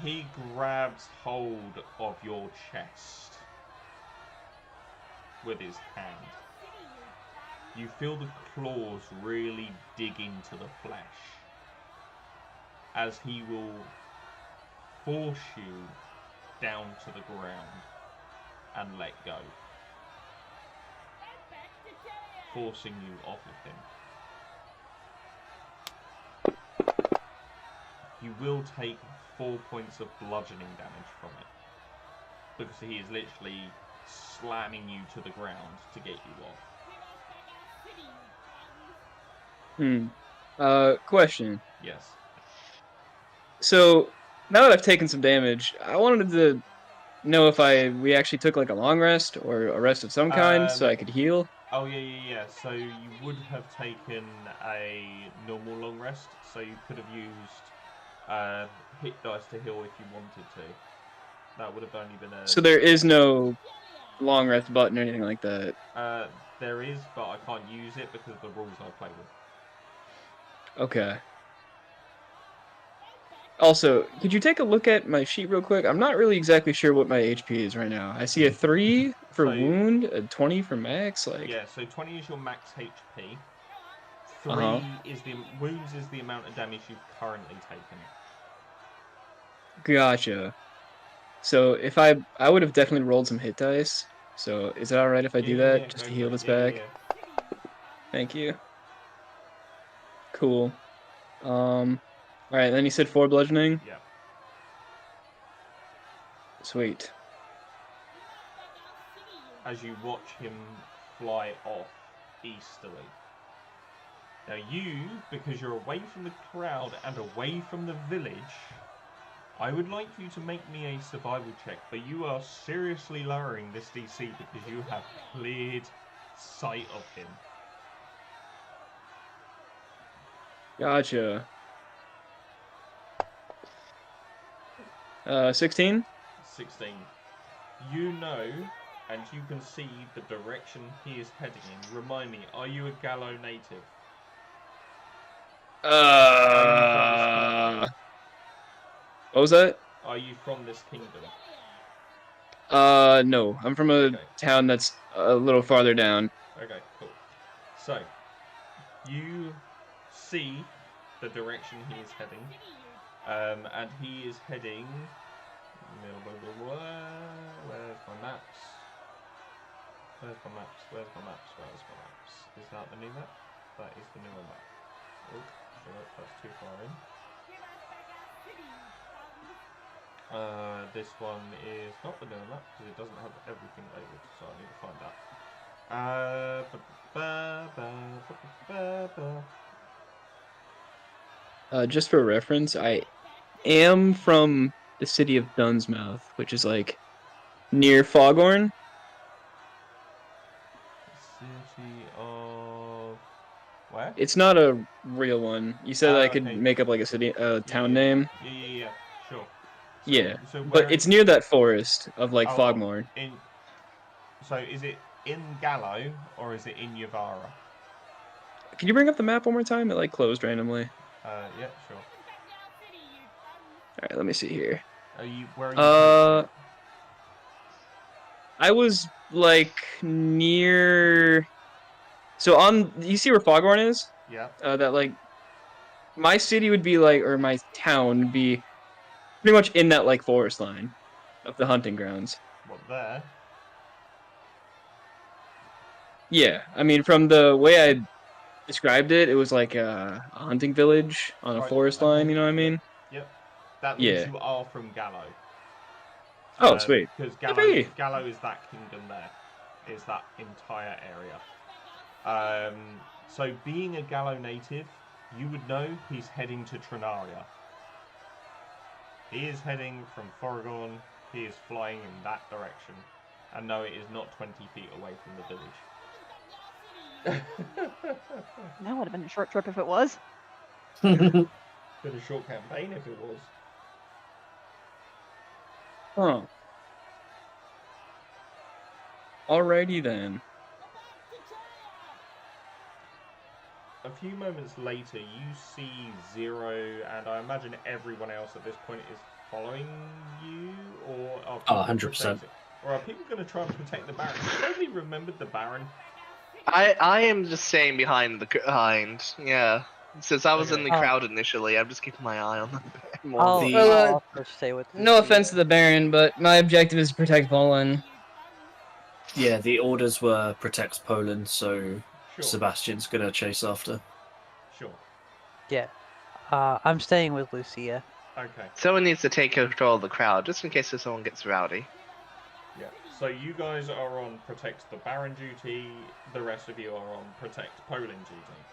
He grabs hold of your chest with his hand. You feel the claws really dig into the flesh as he will force you down to the ground and let go, forcing you off of him. You will take 4 points of bludgeoning damage from it, because he is literally slamming you to the ground to get you off. Question. Yes. So now that I've taken some damage, I wanted to know if we actually took like a long rest or a rest of some kind so I could heal. Oh yeah. So you would have taken a normal long rest, so you could have used hit dice to heal if you wanted to. That would have only been a... So there is no long rest button or anything like that? There is, but I can't use it because of the rules I play with. Okay. Also, could you take a look at my sheet real quick? I'm not really exactly sure what my HP is right now. I see a 3 for wound, a 20 for max. Yeah, so 20 is your max HP. 3 is the... Wounds is the amount of damage you've currently taken. Gotcha. So if I would have definitely rolled some hit dice. So is it alright if I do that just to heal this back? Yeah. Thank you. Cool. Alright, then you said 4 bludgeoning? Yeah. Sweet. As you watch him fly off easterly. Now you, because you're away from the crowd and away from the village, I would like you to make me a survival check, but you are seriously lowering this DC because you have cleared sight of him. Gotcha. 16? 16. You know, and you can see the direction he is heading in. Remind me, are you a Gallo native? What was that? Are you from this kingdom? No. I'm from a town that's a little farther down. Okay, cool. So, you see the direction he is heading, and he is heading... Where's my maps? Where's my maps? Is that the new map? That is the newer map. Oh, sure, that's too far in. This one is not the newer map because it doesn't have everything labeled, so I need to find that. Just for reference, I am from the city of Dunsmouth, which is like near Foghorn. City of... Where? It's not a real one. You said I could make up like a city, town name. Yeah, sure. So but it's near that forest of like Fogmore. So is it in Gallo or is it in Yavara? Can you bring up the map one more time? It like closed randomly. Yeah, sure. Alright, let me see here. Where are you? I was like near... So you see where Foghorn is? Yeah. That like... My city would be like, or my town would be pretty much in that like forest line of the hunting grounds. What, there? Yeah, I mean from the way I described it, it was like a hunting village on a forest line, you know what I mean? Yep. That means you are from Gallo. Oh, sweet. Because Gallo is that kingdom there. Is that entire area. So being a Gallo native, you would know he's heading to Trinaria. He is heading from Foghorn. He is flying in that direction. And no, it is not 20 feet away from the village. That would have been a short trip if it was. Been a short campaign if it was. Huh. Alrighty then. A few moments later, you see Zero, and I imagine everyone else at this point is following you, or are people 100%. protecting? Or are people going to try and protect the Baron? Nobody remembered the Baron. I am just staying behind. Yeah. Since I was in the Okay. crowd initially, I'm just keeping my eye on them. more. I'll, The- I'll also stay with No Lucia. offense to the Baron, but my objective is to protect Poland. Yeah, the orders were protect Poland, so Sure. Sebastian's gonna chase after. Sure. Yeah. I'm staying with Lucia. Okay. Someone needs to take control of the crowd, just in case if someone gets rowdy. Yeah. So you guys are on protect the Baron duty. The rest of you are on protect Poland duty.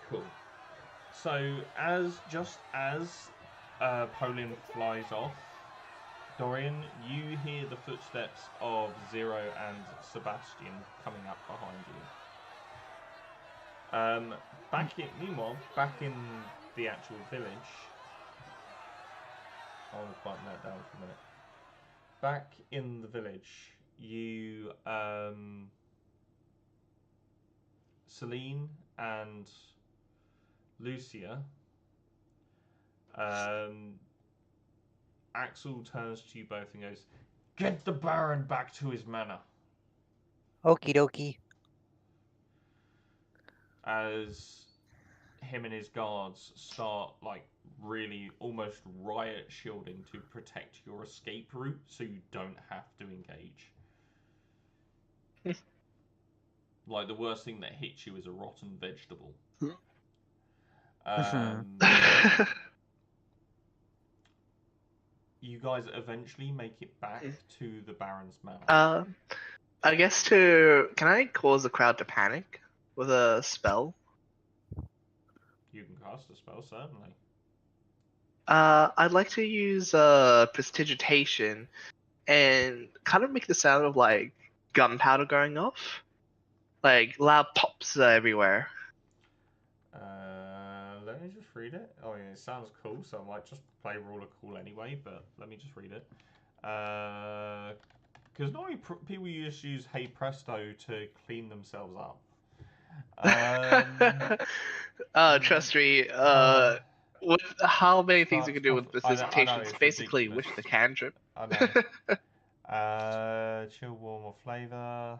Cool. So just as Poland flies off, Dorian, you hear the footsteps of Zero and Sebastian coming up behind you. Meanwhile, back in the actual village, I'll button that down for a minute. Back in the village, you, Celine and Lucia, Axel turns to you both and goes, "Get the Baron back to his manor." Okie dokie. As him and his guards start, like, really almost riot shielding to protect your escape route so you don't have to engage. Like, the worst thing that hits you is a rotten vegetable. You guys eventually make it back to the Baron's manor. I guess can I cause the crowd to panic with a spell? You can cast a spell, certainly. I'd like to use prestidigitation and kind of make the sound of like gunpowder going off, like loud pops everywhere. Let me just read it. Oh, yeah, it sounds cool, so I might just play Rule of Cool anyway, but let me just read it. Because normally people just use Hey Presto to clean themselves up. Trust me, with how many things you can do with prestidigitation, it's basically ridiculous. wish the cantrip. I know. Chill, warm, or flavor.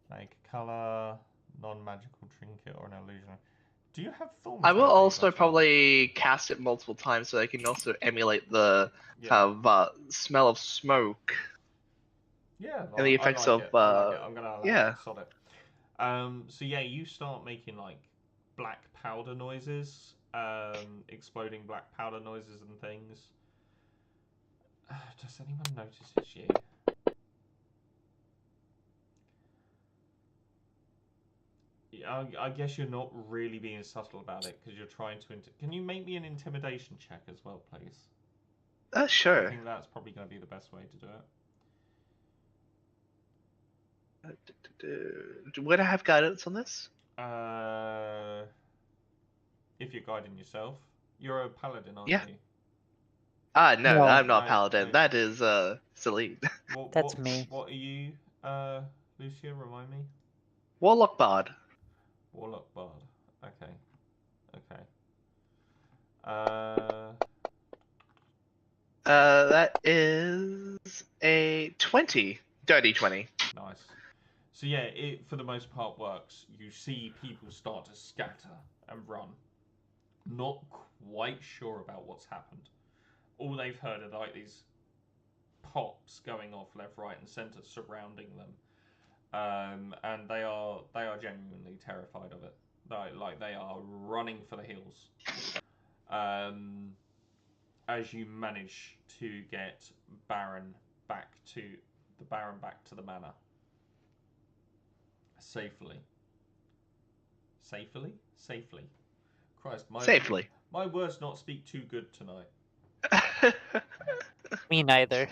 Make a color. Non-magical trinket or an illusion. Do you have thorn? I will also probably cast it multiple times so I can also emulate the smell of smoke. Yeah, And the effects of I'm gonna allow yeah. it. Sod it. So yeah, you start making like black powder noises, exploding black powder noises and things. Does anyone notice it's you? I guess you're not really being subtle about it because you're trying to. Can you make me an intimidation check as well, please? Sure. I think that's probably going to be the best way to do it. Would I have guidance on this? If you're guiding yourself, you're a paladin, aren't Yeah. you? No, No. I'm not No, paladin. no. That is Celine. That's me. What are you, Lucia? Remind me. Warlock Bard. Warlock Bard. Okay. That is a 20. Dirty 20. Nice. So yeah, it for the most part works. You see people start to scatter and run. Not quite sure about what's happened. All they've heard are like these pops going off left, right, and centre surrounding them, and they are genuinely terrified of it. Like they are running for the hills. As you manage to get Baron back to the manor safely. Christ, Safely. My words not speak too good tonight. Me neither.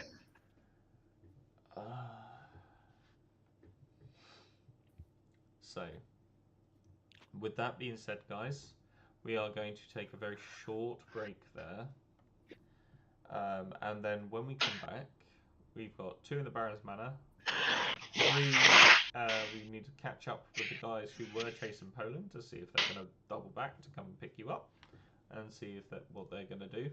So, with that being said, guys, we are going to take a very short break there. And then when we come back, we've got 2 in the Baron's Manor, We need to catch up with the guys who were chasing Poland to see if they're going to double back to come and pick you up, and see if what they're going to do.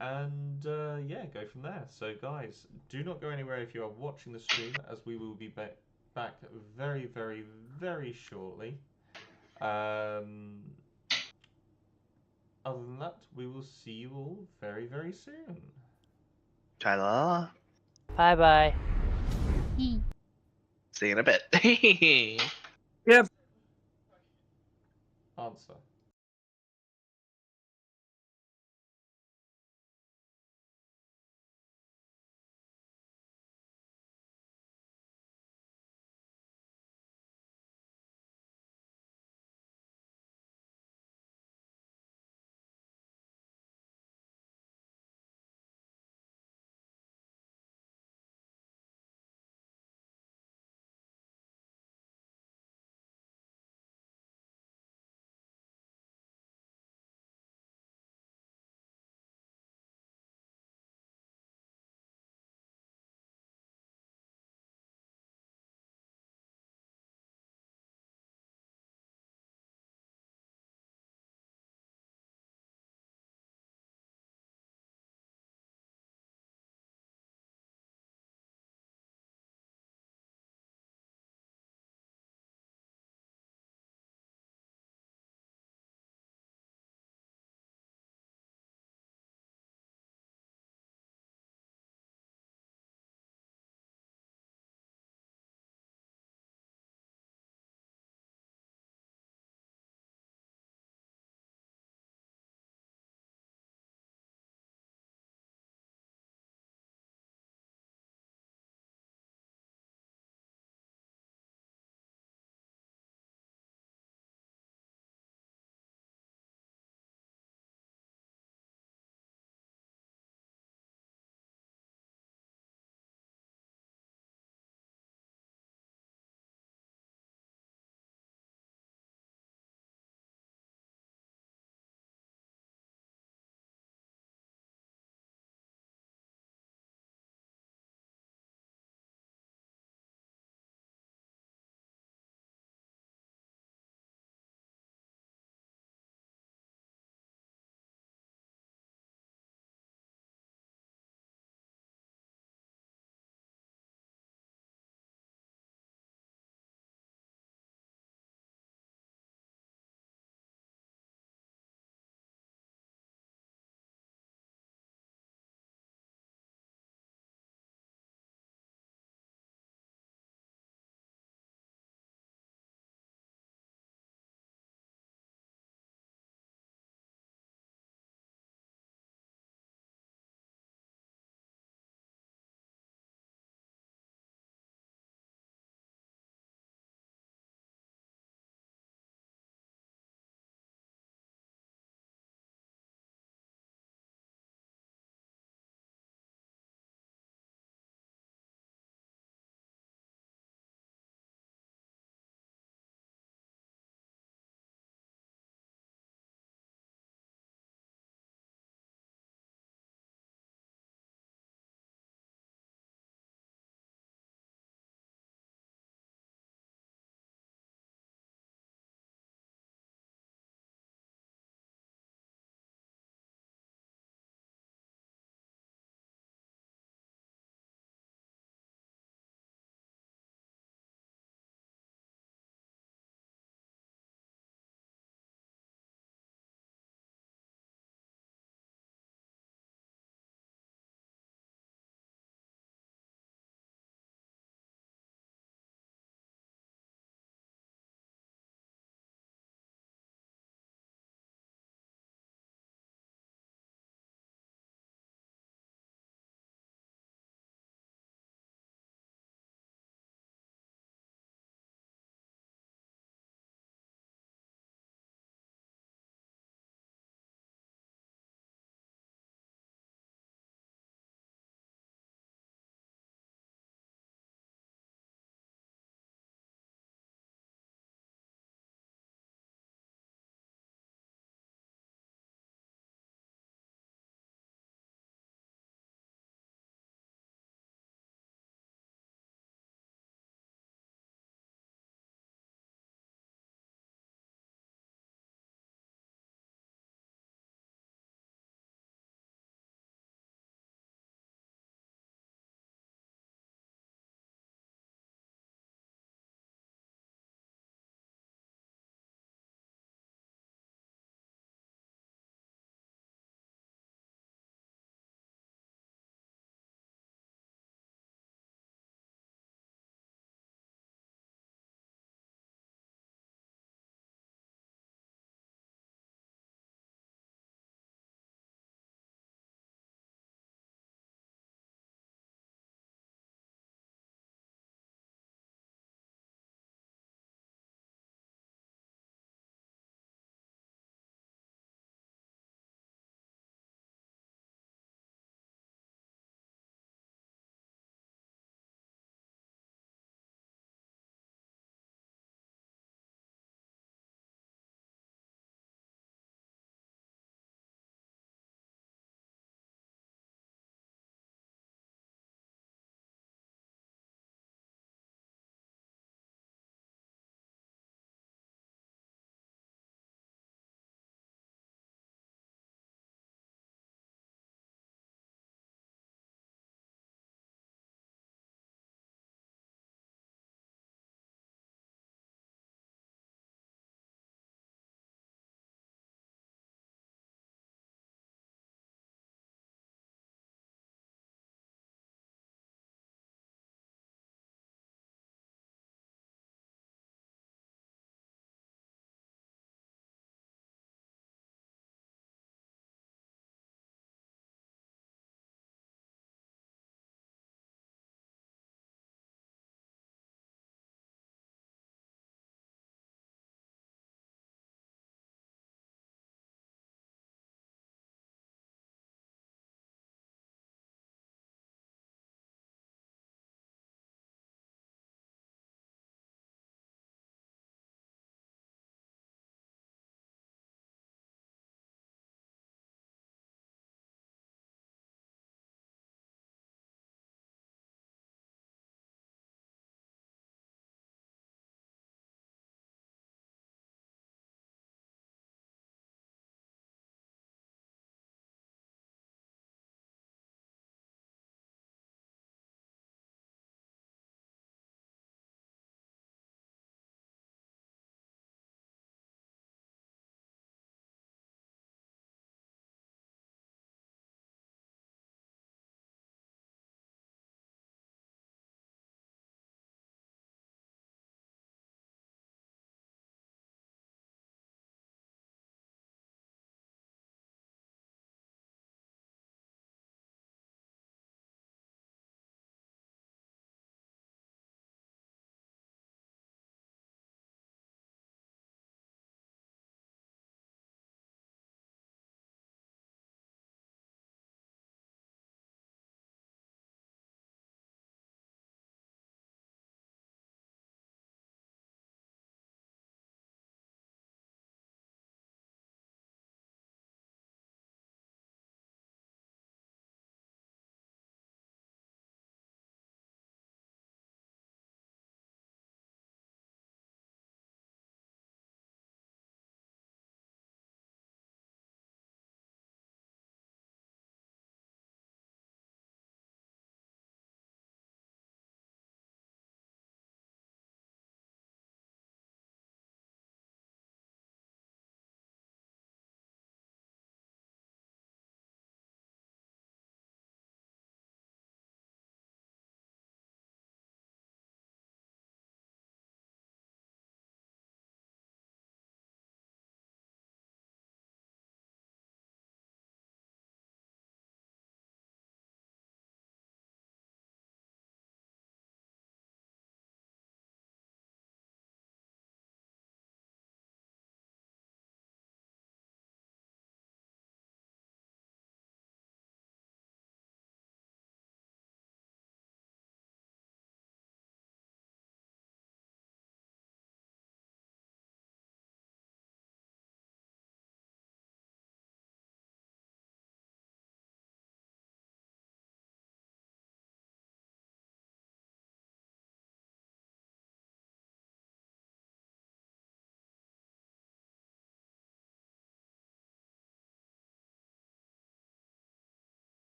And yeah, go from there. So guys, do not go anywhere if you are watching the stream, as we will be back very, very, very shortly. Other than that, we will see you all very, very soon. Ta-da. Bye bye. Yee. See you in a bit. Yeah. Answer.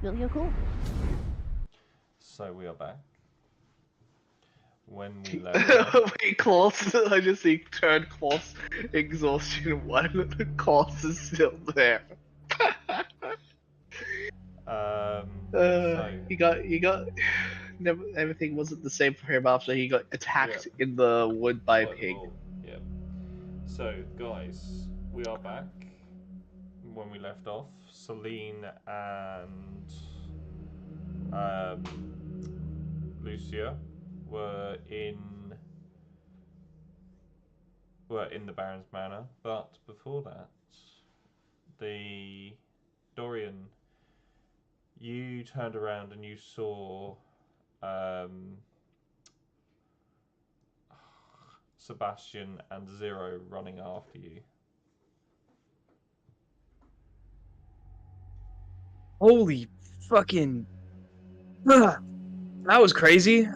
Really cool. So we are back. When we left off, Wait, Klaus, I just see turn Klaus exhaustion 1. Klaus is still there. so He got. Never, everything wasn't the same for him after he got attacked in the wood by a pig. Yeah. So guys, we are back. When we left off, Celine and Lucia were in the Baron's Manor, but before that, Dorian, you turned around and you saw Sebastian and Zero running after you. Holy fucking... That was crazy.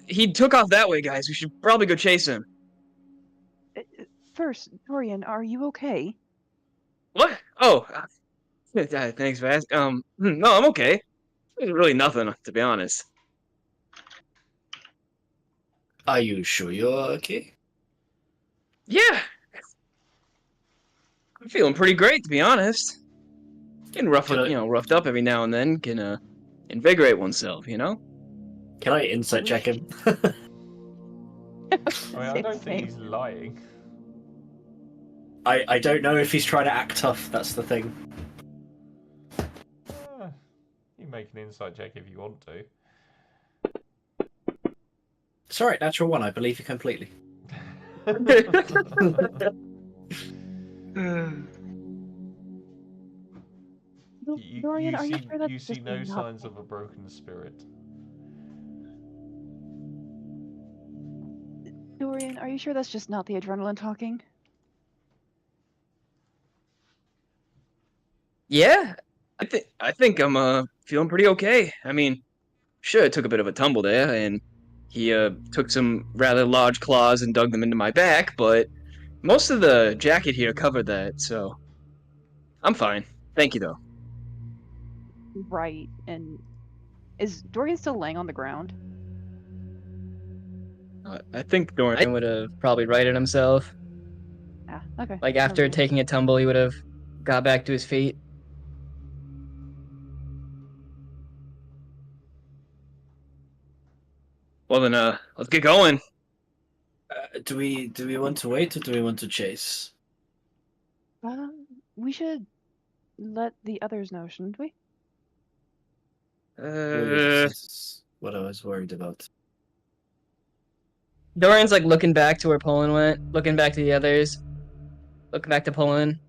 He took off that way, guys. We should probably go chase him. First, Dorian, are you okay? What? Oh, thanks for asking. No, I'm okay. There's really nothing, to be honest. Are you sure you're okay? Yeah. I'm feeling pretty great, to be honest. Getting roughed up every now and then can invigorate oneself, you know? Can I insight check him? I don't think he's lying. I don't know if he's trying to act tough, that's the thing. You make an insight check if you want to. It's alright, natural 1, I believe you completely. Dorian, are you sure that's you see just no not... signs of a broken spirit. Dorian, are you sure that's just not the adrenaline talking? Yeah, I think I'm feeling pretty okay. I mean, sure, it took a bit of a tumble there, and he took some rather large claws and dug them into my back, but most of the jacket here covered that, so I'm fine. Thank you, though. Right, and is Dorian still laying on the ground? I think Dorian would have probably righted himself. Ah, okay. Like after taking a tumble, he would have got back to his feet. Well then, let's get going. Do we want to wait or do we want to chase? We should let the others know, shouldn't we? That's what I was worried about. Dorian's like looking back to where Poland went, looking back to the others, looking back to Poland.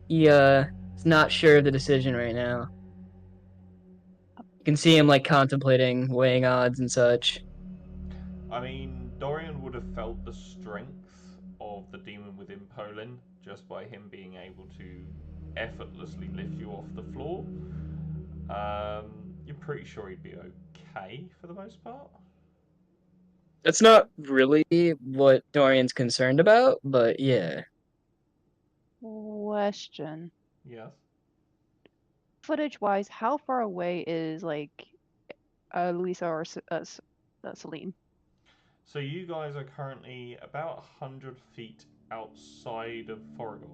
He is not sure of the decision right now. You can see him like contemplating, weighing odds and such. I mean, Dorian would have felt the strength of the demon within Poland just by him being able to effortlessly lift you off the floor. You're pretty sure he'd be okay for the most part. That's not really what Dorian's concerned about, but yeah. Question. Yes. Footage-wise, how far away is like Luisa or Celine? So you guys are currently about 100 feet outside of Foregon.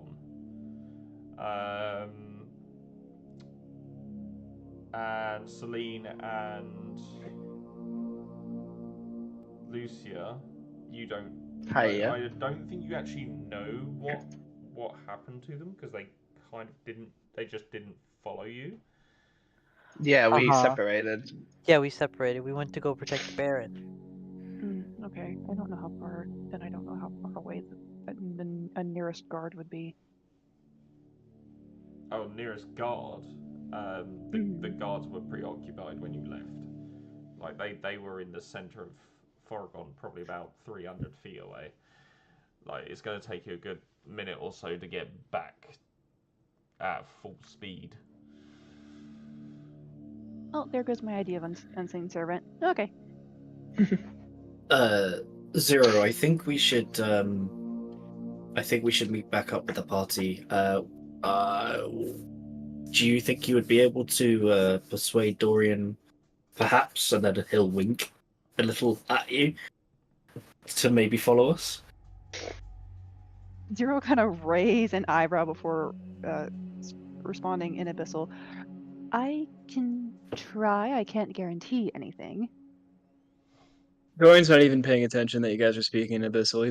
And Celine and Lucia, you don't. I don't think you actually know what happened to them because they kind of didn't. They just didn't follow you. Yeah, we separated. Yeah, we separated. We went to go protect the Baron. Okay, I don't know how far. Then I don't know how far away the nearest guard would be. Oh, nearest guard. The guards were preoccupied when you left. Like they were in the center of Foregon, probably about 300 feet away. Like it's going to take you a good minute or so to get back at full speed. Oh, there goes my idea of unseen servant. Okay. Zero, I think we should meet back up with the party. do you think you would be able to persuade Dorian, perhaps, and then he'll wink a little at you to maybe follow us? Zero kind of raise an eyebrow before responding in Abyssal. I can try. I can't guarantee anything. Dorian's not even paying attention that you guys are speaking in Abyssal.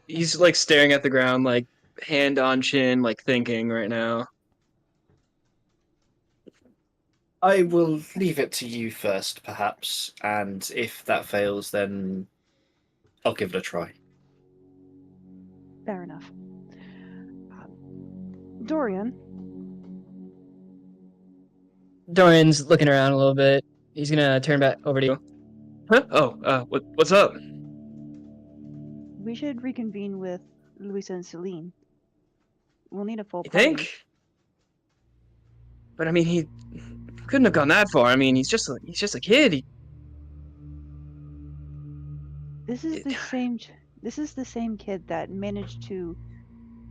He's like staring at the ground, like hand on chin, like thinking right now. I will leave it to you first, perhaps, and if that fails, then I'll give it a try. Fair enough. Dorian, Dorian's looking around a little bit. He's gonna turn back over to you. Huh? Oh, what's up? we should reconvene with Luisa and Celine. We'll need a full You party. think? But I mean, he couldn't have gone that far. I mean, he's just a kid. This is the same. This is the same kid that managed to.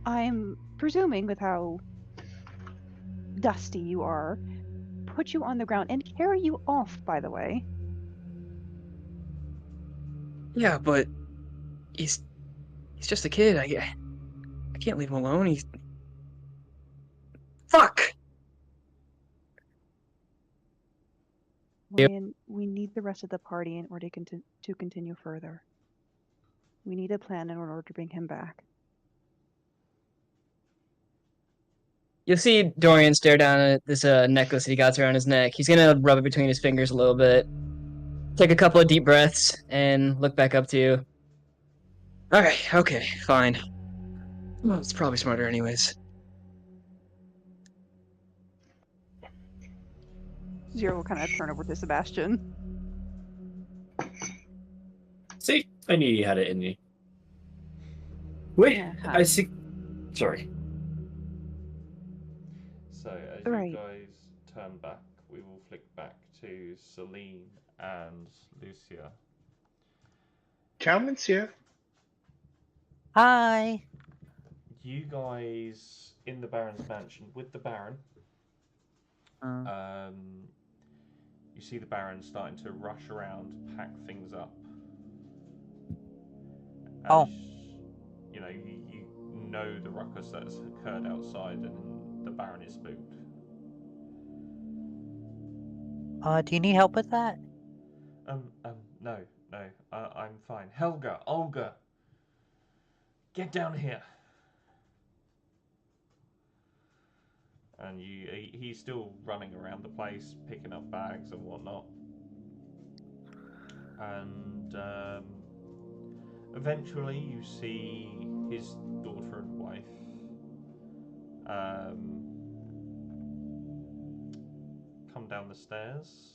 I'm presuming, with how dusty you are, put you on the ground and carry you off. By the way. Yeah, but he's just a kid. I can't leave him alone. He's fuck. Ryan, we need the rest of the party in order to continue further. We need a plan in order to bring him back. You'll see Dorian stare down at this necklace that he got around his neck. He's gonna rub it between his fingers a little bit, take a couple of deep breaths, and look back up to you. Okay, fine. Well, it's probably smarter anyways. Zero will kind of turn over to Sebastian. See, I knew you had it in you. Wait, Yeah, I see. Sorry. So as Right. you guys turn back, we will flick back to Celine and Lucia. Ciao, monsieur. Hi. You guys in the Baron's mansion with the Baron. You see the Baron starting to rush around, pack things up. Oh. As, you know the ruckus that's occurred outside, and the Baron is spooked. Do you need help with that? No, I'm fine. Helga, Olga, get down here. And he's still running around the place, picking up bags and whatnot. And eventually you see his daughter and wife come down the stairs.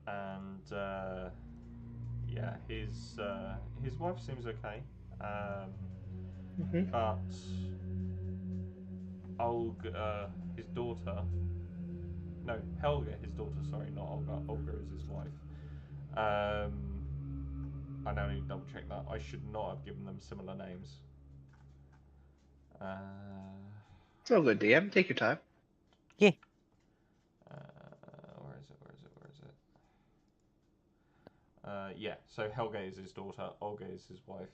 And yeah, his wife seems okay, but Olga, his daughter, no, Helga, his daughter, sorry, not Olga. Olga is his wife. I now need to double check that. I should not have given them similar names. It's all good, DM. Take your time. Yeah. Where is it? Yeah, so Helga is his daughter, Olga is his wife.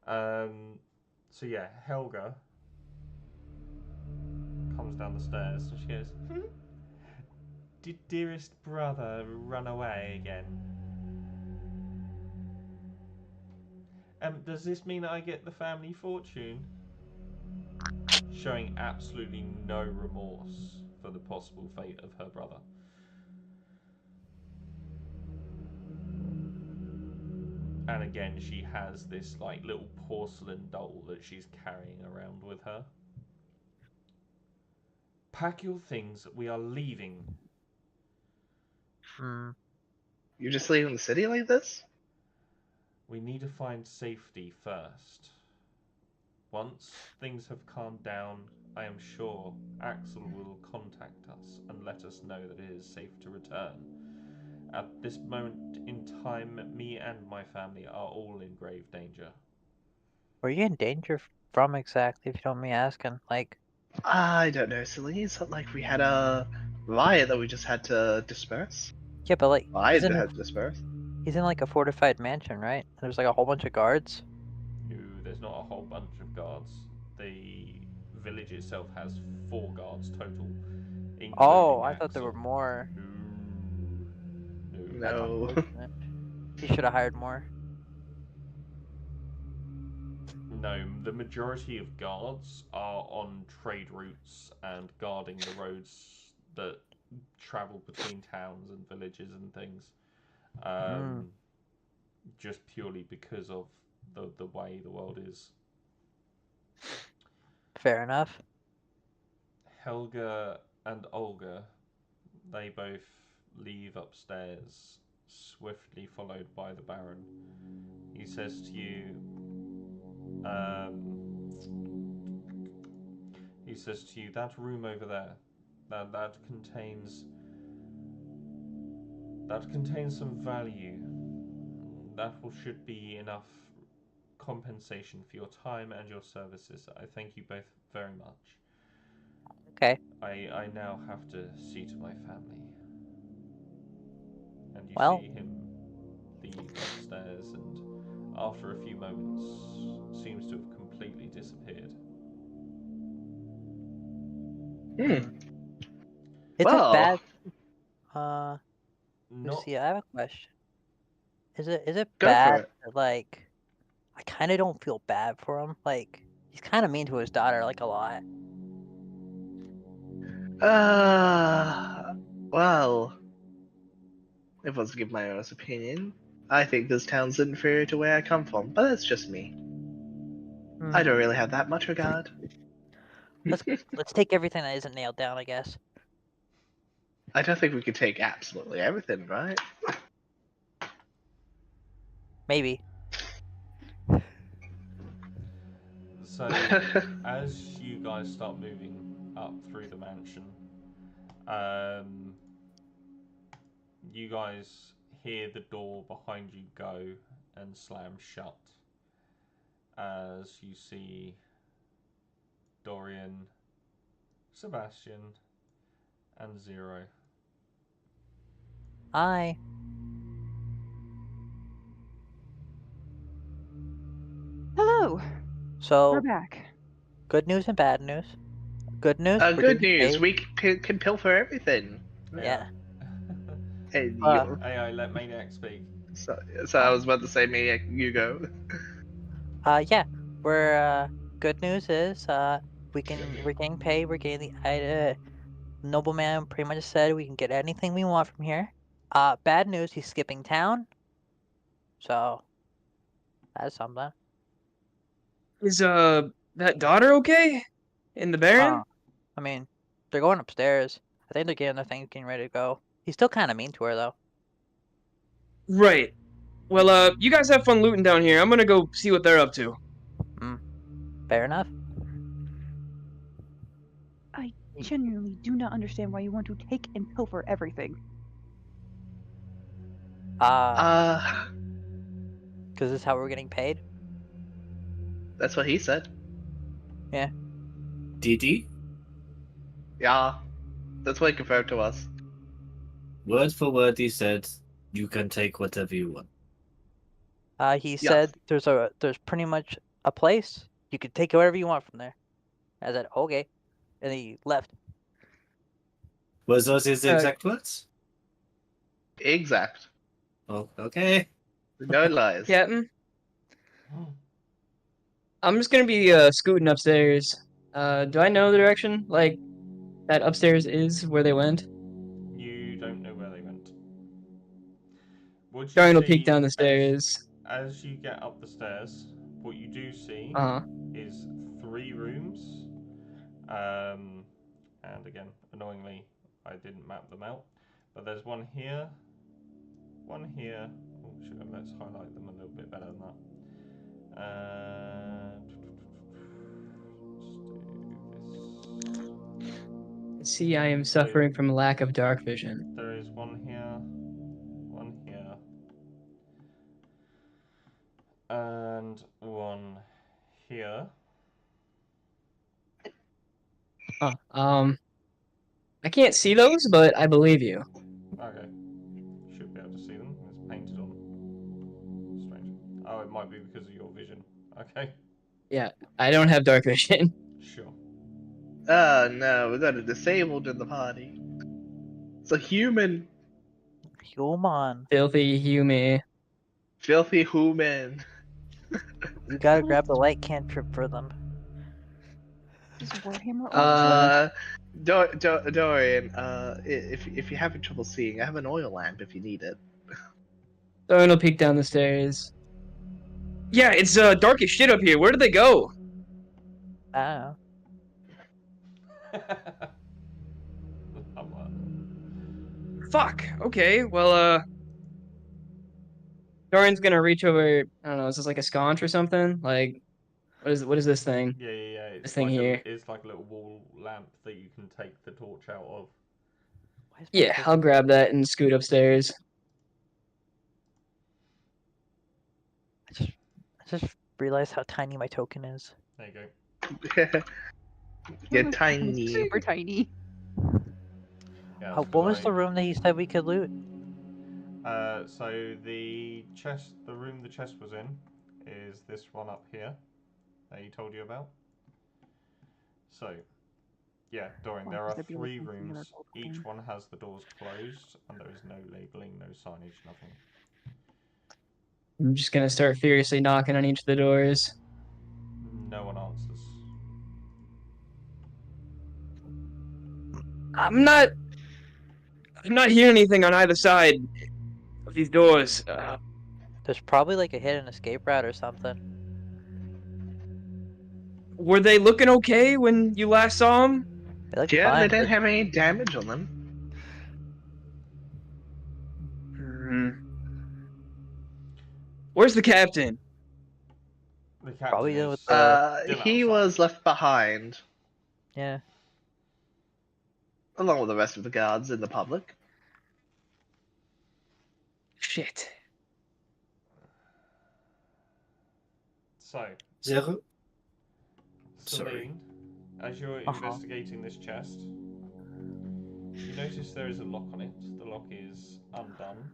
So yeah, Helga comes down the stairs and she goes, "Did dearest brother run away again? Does this mean I get the family fortune?" Showing absolutely no remorse for the possible fate of her brother. And again, she has this like little porcelain doll that she's carrying around with her. "Pack your things, we are leaving." You're just leaving the city like this? "We need to find safety first. Once things have calmed down, I am sure Axel will contact us and let us know that it is safe to return. At this moment in time, me and my family are all in grave danger. Were you in danger from exactly, if you don't mind me asking? Like, I don't know, Celine. It's not like we had a riot that we just had to disperse. yeah, but like, I had to disperse. he's in like a fortified mansion, right? There's like a whole bunch of guards. No, there's not a whole bunch of guards. The village itself has 4 guards total, including Oh, I thought there Axel. were more. No. That's No. unfortunate. He should have hired more. No, the majority of guards are on trade routes and guarding the roads that travel between towns and villages and things. Just purely because of the way the world is. Fair enough. Helga and Olga, they both leave upstairs, swiftly followed by the Baron. He says to you, that room over there, that contains some value. That should be enough compensation for your time and your services. I thank you both very much. Okay. I now have to see to my family. And you Well, see him leave upstairs, and after a few moments, seems to have completely disappeared. is Well, it bad? Not Lucy, I have a question. Is it go for bad it. that, like, I kind of don't feel bad for him? Like, he's kind of mean to his daughter, like, a lot. Well, if I was to give my honest opinion, I think this town's inferior to where I come from, but that's just me. I don't really have that much regard. Let's take everything that isn't nailed down, I guess. I don't think we could take absolutely everything, right? Maybe. so. As you guys start moving up through the mansion, you guys hear the door behind you go and slam shut as you see Dorian, Sebastian, and Zero. Hi. Hello. So, We're back. good news and bad news. Good news. we're Good getting news, paid. we can pilfer everything. Yeah. And AI, let Maniac speak. so I was about to say, Maniac, you go. Yeah. We're good news is we're getting paid. We're getting the nobleman pretty much said we can get anything we want from here. Bad news, he's skipping town. So that's something. Is that daughter okay? In the Baron? I mean, they're going upstairs. I think they're getting their things getting ready to go. He's still kind of mean to her though. Right. Well, you guys have fun looting down here. I'm gonna go see what they're up to. Fair enough. I genuinely do not understand why you want to take and pilfer everything. Because this is how we're getting paid. That's what he said. Yeah. Did he? Yeah, that's what he confirmed to us. Word for word, he said, "You can take whatever you want." He said there's pretty much a place you could take whatever you want from there. I said okay, and he left. Was those his exact words? Exact. Oh, okay. No lies. Captain? I'm just gonna be scooting upstairs. Do I know the direction? Like, that upstairs is where they went? You don't know where they went. Dorian will peek down the stairs. As you get up the stairs, what you do see is 3 rooms. And again, annoyingly, I didn't map them out. But there's one here, one here. Oh, let's highlight them a little bit better than that. See, I am suffering from lack of dark vision. There is one here, and one here. Oh, I can't see those, but I believe you. Okay. Should be able to see them. It's painted on. Strange. Oh, it might be because of your vision. Okay. Yeah, I don't have dark vision. Sure. Oh no, we got a disabled in the party. It's a human. Human. Filthy human. Filthy human. You gotta grab the light cantrip for them. Is Warhammer Ultra? Dorian, if you're having trouble seeing, I have an oil lamp if you need it. Someone will peek down the stairs. Yeah, it's dark as shit up here. Where did they go? I don't know. Fuck. Okay. Well, Dorian's gonna reach over. I don't know. Is this like a sconce or something? Like, what is this thing? Yeah. It's This thing like here. It's like a little wall lamp that you can take the torch out of. Why is my Yeah, I'll token- grab that and scoot upstairs. I just realized how tiny my token is. There you go. You're tiny. Super tiny. Yeah, What was the room that he said we could loot? So the room the chest was in, is this one up here that he told you about. So, yeah, Dorian, there are 3 rooms. Each one has the doors closed, and there is no labeling, no signage, nothing. I'm just gonna start furiously knocking on each of the doors. No one answers. I'm not hearing anything on either side of these doors. There's probably like a hidden escape route or something. Were they looking okay when you last saw them? They look Yeah, fine. they didn't have any damage on them. Where's the captain? The captain Probably is with still He outside. was left behind, Yeah. along with the rest of the guards in the public. Shit. So, Zero. Celine, as you're investigating this chest, you notice there is a lock on it. The lock is undone.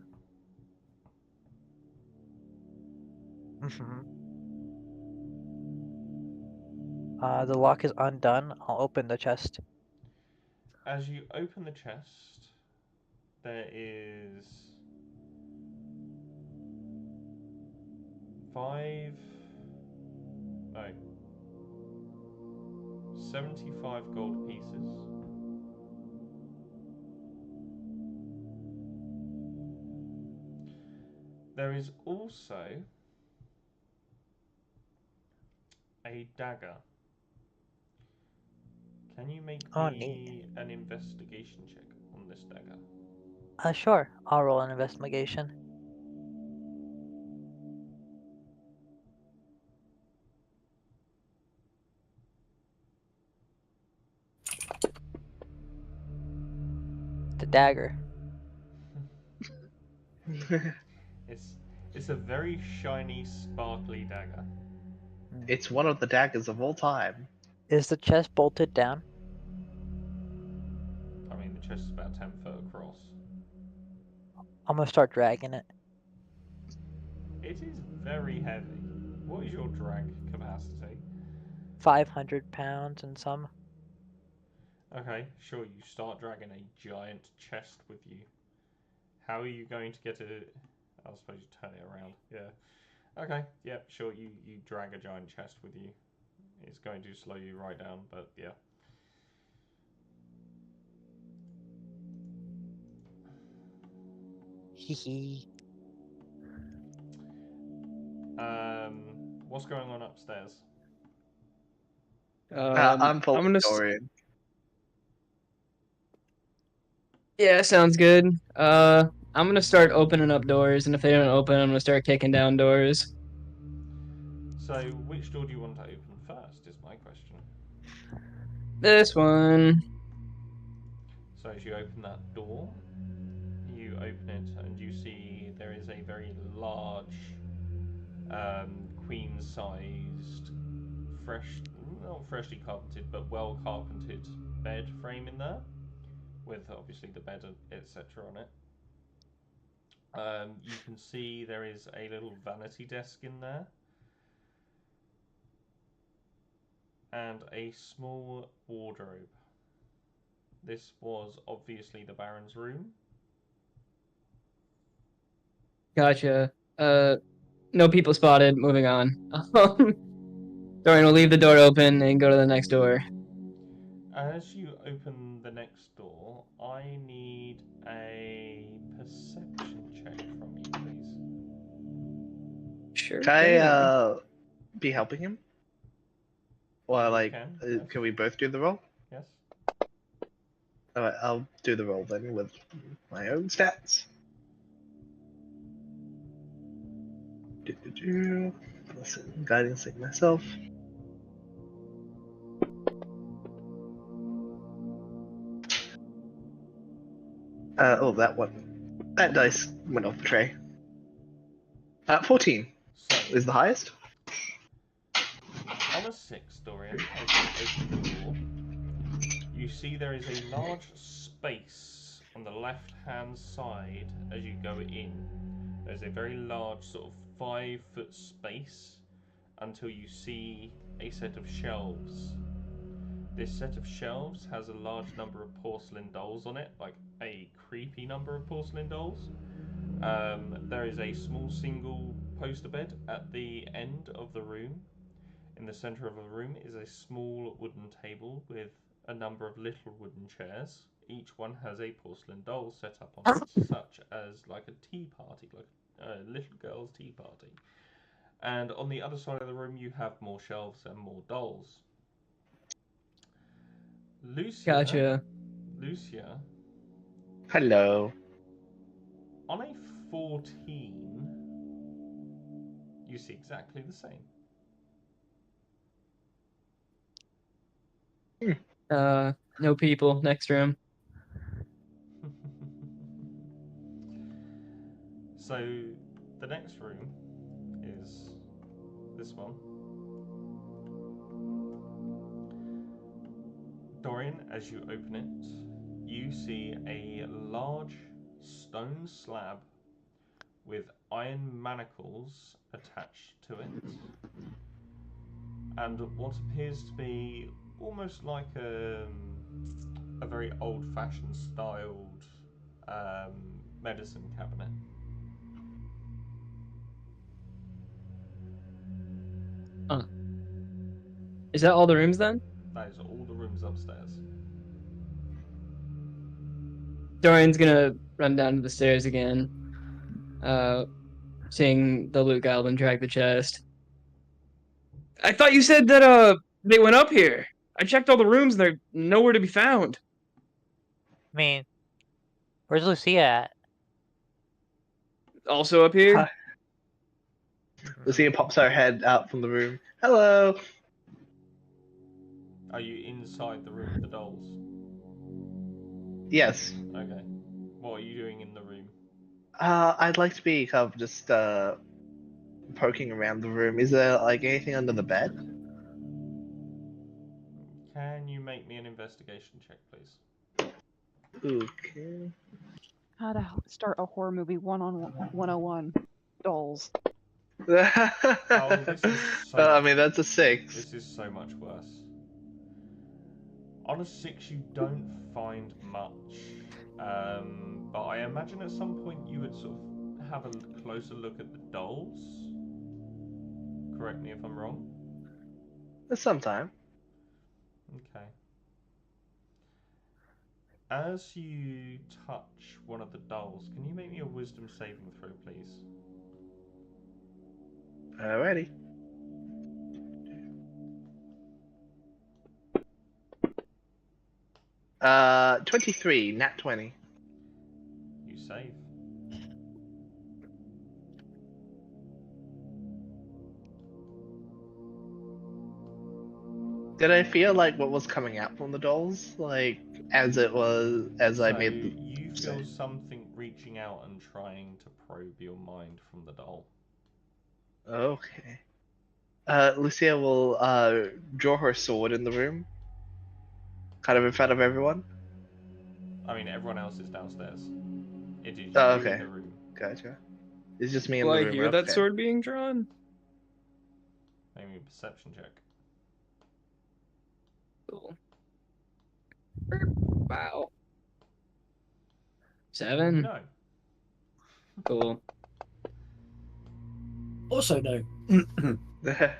The lock is undone. I'll open the chest. As you open the chest, there is 75 gold pieces. There is also a dagger. Can you make me an investigation check on this dagger? Sure. I'll roll an investigation. The dagger. It's a very shiny, sparkly dagger. It's one of the daggers of all time. Is the chest bolted down? I mean, the chest is about 10 foot across. I'm gonna start dragging it. It is very heavy. What is your drag capacity? 500 pounds and some. Okay, sure, you start dragging a giant chest with you. How are you going to get it? I suppose you turn it around. Yeah. Okay, yeah, sure, you drag a giant chest with you. It's going to slow you right down, but yeah. Hehe. What's going on upstairs? I'm I'm full gonna. Dorian. Yeah, sounds good. I'm gonna start opening up doors, and if they don't open, I'm gonna start kicking down doors. So, which door do you want to open first, is my question. This one. So as you open that door, you open it and you see there is a very large, queen-sized, not freshly carpeted, but well carpeted bed frame in there, with obviously the bed etc. on it. You can see there is a little vanity desk in there, and a small wardrobe. This was obviously the Baron's room. Gotcha. No people spotted. Moving on. Dorian will leave the door open and go to the next door. As you open the next door, I need a perception check from you, please. Sure. Can I be helping him? Or You can, yes. can we both do the roll? Yes. Alright, I'll do the roll then with my own stats. Listen, guiding sync myself. That one. That dice went off the tray. 14 So, is the highest. on a 6, Dorian, as you open the door, you see there is a large space on the left-hand side as you go in. There's a very large, sort of 5-foot space until you see a set of shelves. This set of shelves has a large number of porcelain dolls on it, like a creepy number of porcelain dolls. There is a small single poster bed at the end of the room. In the centre of the room is a small wooden table with a number of little wooden chairs. Each one has a porcelain doll set up on it, such as like a tea party, like a little girl's tea party. And on the other side of the room you have more shelves and more dolls. Gotcha. Lucia, Hello. on a 14, you see exactly the same. No people. Next room. So, the next room is this one. Dorian, as you open it, you see a large stone slab with iron manacles attached to it, and what appears to be almost like a very old-fashioned styled medicine cabinet. Is that all the rooms then? That is all the rooms upstairs. Dorian's gonna run down to the stairs again, seeing the loot goblin drag the chest. I thought you said that they went up here. I checked all the rooms and they're nowhere to be found. I mean, where's Lucia at? Also up here? Hi. Lucia pops her head out from the room. Hello. Are you inside the room with the dolls? Yes. Okay. What are you doing in the room? I'd like to be kind of just poking around the room. Is there like anything under the bed? Can you make me an investigation check, please? Okay. How to start a horror movie 101 dolls. Oh, this is so I mean, that's a 6. This is so much worse. On a 6, you don't find much, but I imagine at some point you would sort of have a closer look at the dolls. Correct me if I'm wrong. Sometime. Okay. As you touch one of the dolls, can you make me a wisdom saving throw, please? Alrighty. 23, nat 20. You save. Did I feel like what was coming out from the dolls, like as I So made the you feel something reaching out and trying to probe your mind from the doll. Okay. Lucia will draw her sword in the room, kind of in front of everyone. I mean, everyone else is downstairs. It is Oh, you okay. in the room. Gotcha. It's just me in Will the I room. hear that okay. sword being drawn? Maybe a perception check. Cool. Wow. 7. No. Cool. Also, no.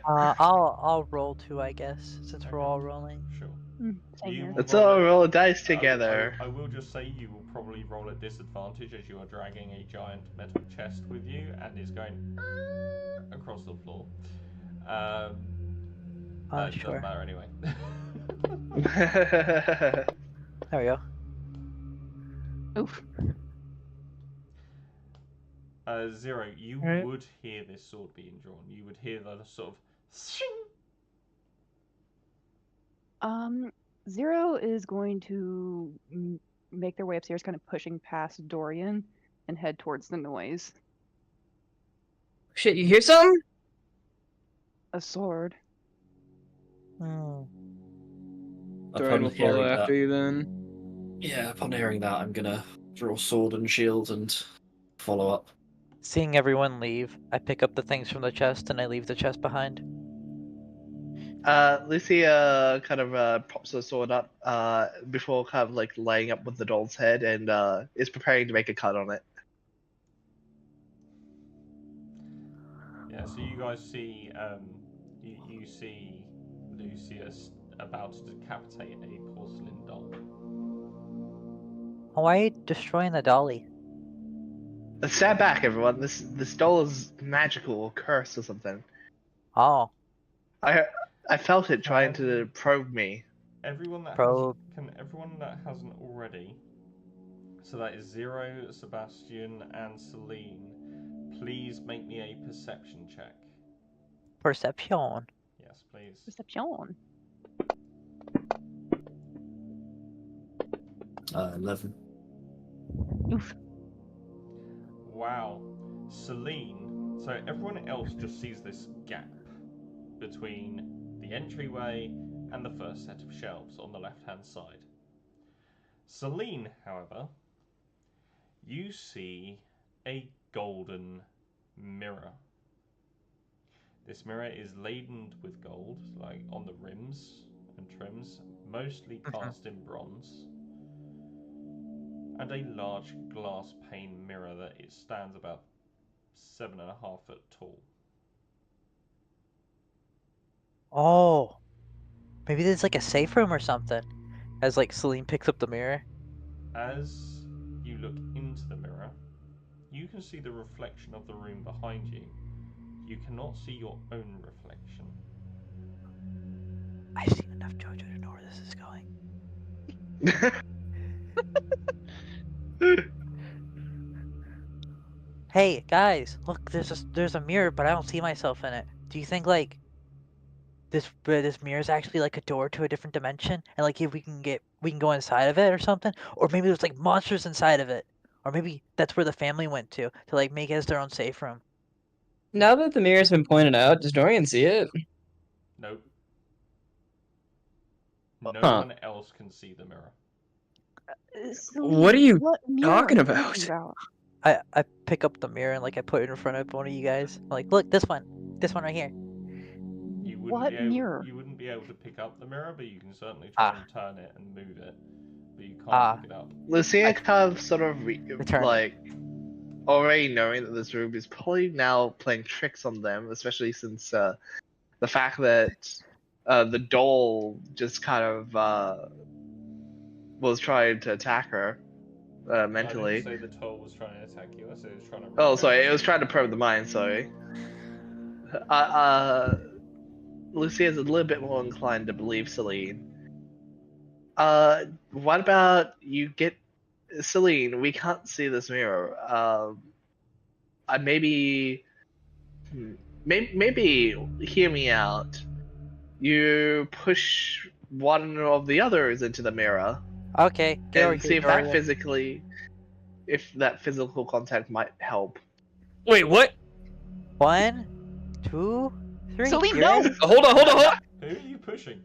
I'll roll 2, I guess, since we're Okay. all rolling. Sure. Same You here. will Let's all it- roll dice together. I will just say you will probably roll at disadvantage as you are dragging a giant metal chest with you and is going across the floor. It Sure. doesn't matter anyway. There we go. Oof. Zero, you Right. would hear this sword being drawn. You would hear the sort of Zero is going to make their way upstairs, kind of pushing past Dorian and head towards the noise. Shit, you hear something? A sword. Hmm. Dorian will Upon follow hearing after that, you then. yeah, upon hearing that, I'm gonna draw sword and shield and follow up. Seeing everyone leave, I pick up the things from the chest and I leave the chest behind. Lucia kind of props her sword up before kind of like laying up with the doll's head and is preparing to make a cut on it. yeah. So you guys see, you see Lucius about to decapitate a porcelain doll. Why are you destroying the dolly? Stand back, everyone. This doll is magical or cursed or something. Oh, I felt it trying to probe me. Everyone that Probe. everyone that hasn't already. So that is Zero, Sebastian, and Celine. Please make me a perception check. Perception. Yes, please. Perception. 11. Oof. Wow. Celine. So everyone else just sees this gap between the entryway and the first set of shelves on the left-hand side. Celine, however, you see a golden mirror. This mirror is laden with gold, like on the rims and trims, mostly cast in bronze, and a large glass pane mirror that it stands about 7.5 foot tall. Oh, maybe there's like a safe room or something. As like Celine picks up the mirror. As you look into the mirror, you can see the reflection of the room behind you. You cannot see your own reflection. I've seen enough JoJo to know where this is going. Hey guys, look, there's a mirror, but I don't see myself in it. Do you think like this mirror is actually like a door to a different dimension, and like if we can go inside of it or something, or maybe there's like monsters inside of it, or maybe that's where the family went to like make it as their own safe room. Now that the mirror's been pointed out, does Dorian see it? Nope. No Huh. one else can see the mirror. What are you mirror talking are you about? I pick up the mirror and like I put it in front of one of you guys. I'm like, look, this one right here. What mirror? You wouldn't be able to pick up the mirror, but you can certainly try and turn it and move it. But you can't pick it up. Lucia kind of sort of Return like already knowing that this room is probably now playing tricks on them, especially since the fact that the doll just kind of was trying to attack her mentally. I didn't say the doll was trying to attack you. I said it was trying to. Oh, sorry, it was trying to probe the mind. Sorry. Lucia is a little bit more inclined to believe Celine. What about you get Celine? We can't see this mirror. Maybe hear me out. you push one of the others into the mirror Okay, get over and here, see Dorian. if that physical contact might help. Wait, what? 1, 2, 3. Celine, You no! ready? Hold on, hold on, hold on. Who are you pushing?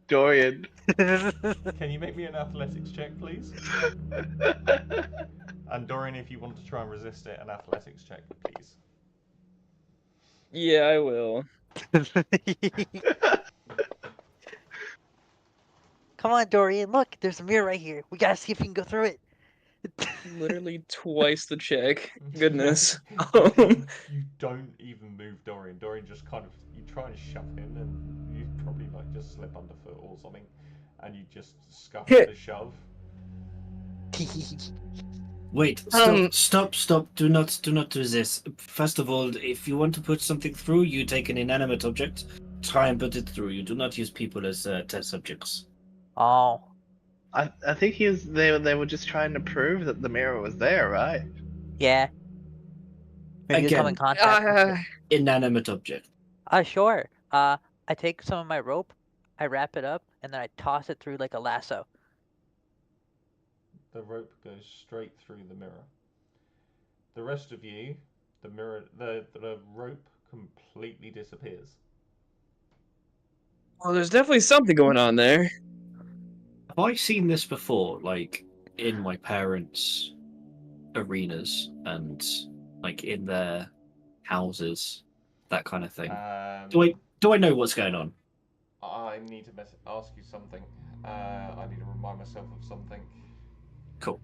Dorian. Can you make me an athletics check, please? And Dorian, if you want to try and resist it, an athletics check, please. Yeah, I will. Come on, Dorian. Look, there's a mirror right here. We gotta see if we can go through it. Literally twice the check. Goodness. You don't even move Dorian. Dorian just kind of, you try and shove him and you probably like just slip underfoot or something and you just scuff the shove. Wait, stop. Do not do this. First of all, if you want to put something through, you take an inanimate object, try and put it through. You do not use people as test subjects. Oh. I think they were just trying to prove that the mirror was there, right? Yeah. Maybe you come in Again, contact with it. Inanimate object. Sure. I take some of my rope, I wrap it up, and then I toss it through like a lasso. The rope goes straight through the mirror. The rest of you, the rope completely disappears. Well, there's definitely something going on there. Have I seen this before, like in my parents' arenas and like in their houses, that kind of thing? Do I know what's going on? I need to ask you something. I need to remind myself of something. Cool.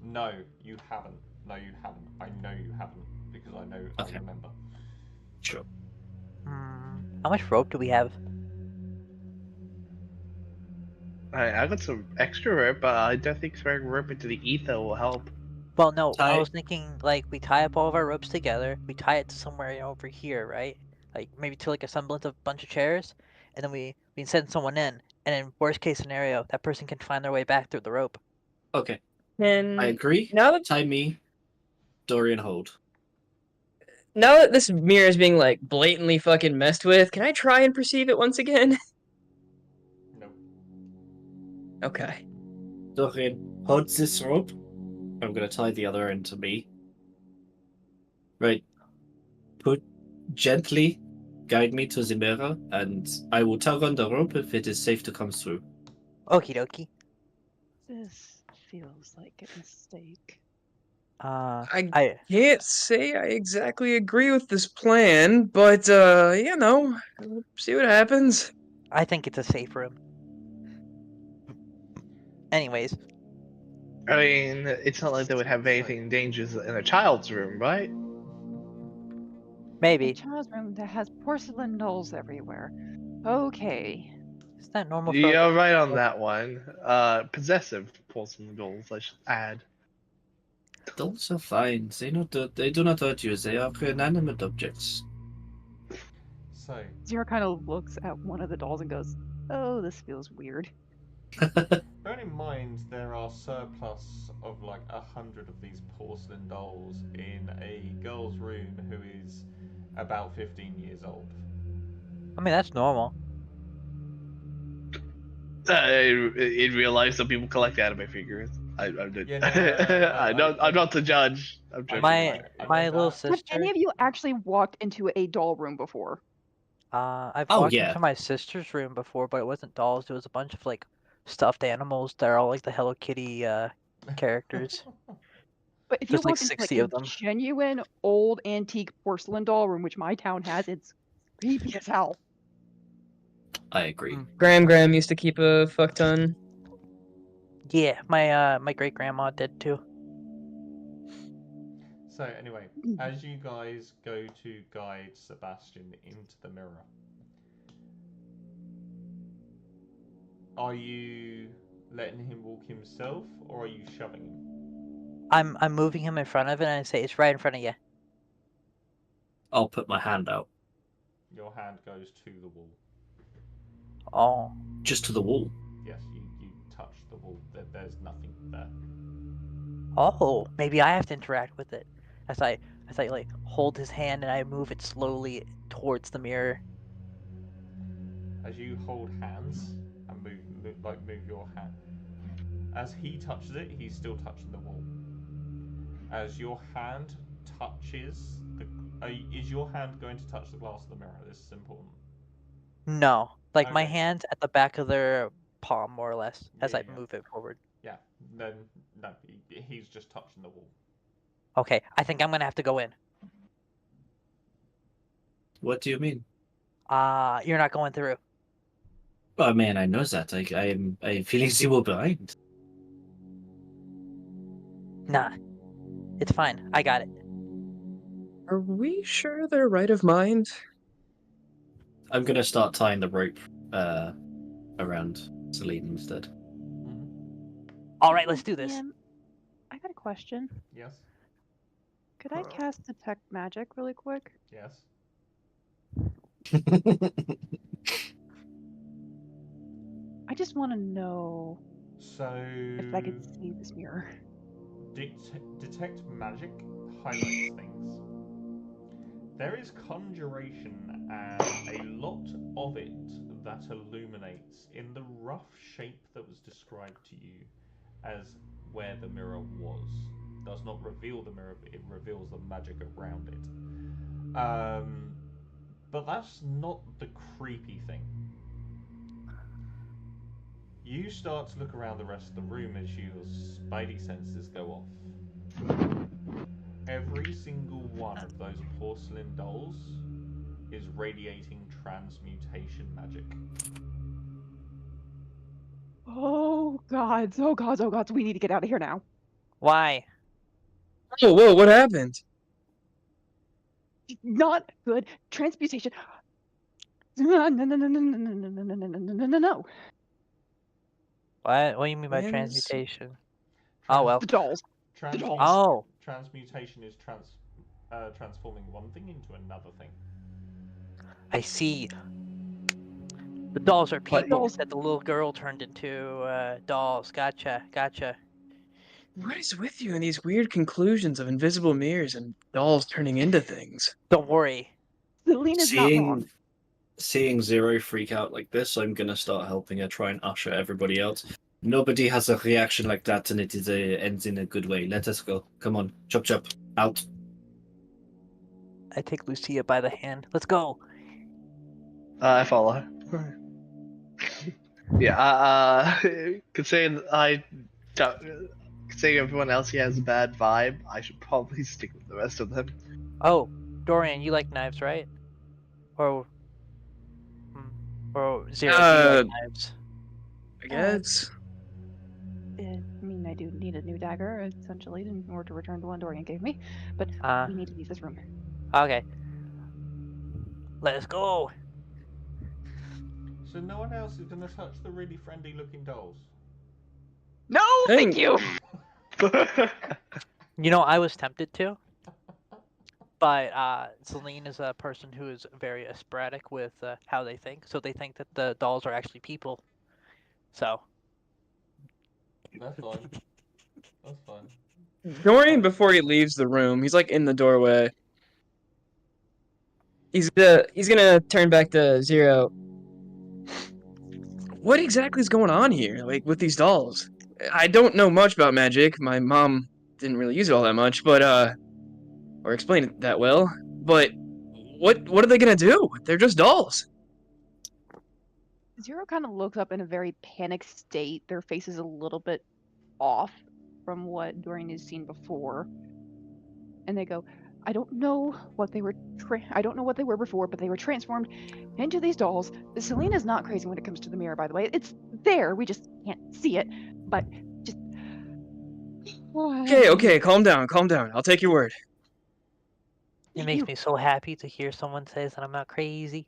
No, you haven't. No, you haven't. I know you haven't because I know. Okay. I remember. Sure. How much rope do we have? I got some extra rope, but I don't think throwing rope into the ether will help. Well, no, I Tie- was thinking like we tie up all of our ropes together, we tie it to somewhere over here, right? Like maybe to like a semblance of a bunch of chairs, and then we send someone in, and in worst case scenario, that person can find their way back through the rope. Okay. And I agree. now that Tie me, Dorian hold. this mirror is being like blatantly fucking messed with, can I try and perceive it once again? No. Okay. Dorian, hold this rope. I'm gonna tie the other end to me. Right. Gently guide me to the mirror, and I will tug on the rope if it is safe to come through. Okie dokie. This feels like a mistake. I Can't say I exactly agree with this plan, but we'll see what happens. I think it's a safe room. Anyways, I mean, it's not like they would have anything dangerous in a child's room, right? A maybe. child's room that has porcelain dolls everywhere. Okay. Is that normal for You're right on that one. Possessive porcelain dolls, I should add. Dolls are fine. They do not hurt you. They are inanimate objects. So, Zero kind of looks at one of the dolls and goes, "Oh, this feels weird." bear in mind there are surplus of like 100 of these porcelain dolls in a girl's room who is about 15 years old. I mean, that's normal. In real life, some people collect anime figures. I'm not the judge. I'm joking. My little Have sister. any of you actually walked into a doll room before? I've Oh, walked yeah. into my sister's room before, but it wasn't dolls. It was a bunch of like stuffed animals that are all like the Hello Kitty characters. But if you There's like walk into 60 like of a them. genuine old antique porcelain doll room, which my town has, it's creepy as hell. I agree. Graham used to keep a fuck ton. Yeah, my great grandma did too. So anyway, as you guys go to guide Sebastian into the mirror, are you letting him walk himself or are you shoving him? I'm moving him in front of it and I say it's right in front of you. I'll put my hand out. Your hand goes to the wall. Oh. Just to the wall. Yes, you touch the wall. There's nothing there. Oh, maybe I have to interact with it. As I as I like hold his hand and I move it slowly towards the mirror. As you hold hands and move your hand, as he touches it, he's still touching the wall. As your hand touches the, is your hand going to touch the glass of the mirror? This is important. No, like my Okay. hand's at the back of their palm, more or less, as Yeah, I yeah. move it forward. Yeah. Then no, he's just touching the wall. Okay, I think I'm gonna have to go in. What do you mean? You're not going through. Oh man, I know that. I am feeling zero behind. Nah, it's fine. I got it. Are we sure they're right of mind? I'm gonna start tying the rope around Celine instead. All right, let's do this. I got a question. Yes. Could I cast detect magic really quick? Yes. I just want to know So if I could see this mirror. detect magic highlights things. There is conjuration and a lot of it that illuminates in the rough shape that was described to you as where the mirror was. Does not reveal the mirror, but it reveals the magic around it. But that's not the creepy thing. You start to look around the rest of the room as your spidey senses go off. Every single one of those porcelain dolls is radiating transmutation magic. Oh gods, oh gods, oh gods, we need to get out of here now. Why? Oh, whoa, what happened? Not good. Transmutation. No, no, no, no, no, no, no, no, no, no, no, no, no. What do you mean by Yes. transmutation? Oh well. The dolls. Oh. Transmutation is transforming one thing into another thing. I see. The dolls are What? people that the little girl turned into dolls. Gotcha. What is with you and these weird conclusions of invisible mirrors and dolls turning into things? Don't worry. Selena's not wrong. Seeing Zero freak out like this, I'm gonna start helping her try and usher everybody out. Nobody has a reaction like that, and it ends in a good way. Let us go. Come on, chop chop, out. I take Lucia by the hand. Let's go. I follow her. Yeah, considering considering everyone else here has a bad vibe, I should probably stick with the rest of them. Oh, Dorian, you like knives, right? Or Zero, do you like knives? I guess. I mean, I do need a new dagger, essentially, in order to return the one Dorian gave me. But we need to leave this room. Okay. Let's go. So no one else is going to touch the really friendly looking dolls? No, thank you! You know, I was tempted to. But Celine is a person who is very sporadic with how they think. So they think that the dolls are actually people. So. That's fine. That's fine. Dorian, before he leaves the room, he's like in the doorway. He's gonna turn back to Zero. What exactly is going on here, like with these dolls? I don't know much about magic. My mom didn't really use it all that much, but or explain it that well. But what are they gonna do? They're just dolls. Zero kind of looks up in a very panicked state. Their face is a little bit off from what Dorian has seen before. And they go, I don't know what they were before, but they were transformed into these dolls. Selena's not crazy when it comes to the mirror, by the way. It's there. We just can't see it. But just Okay, calm down. I'll take your word. It makes me so happy to hear someone say that I'm not crazy.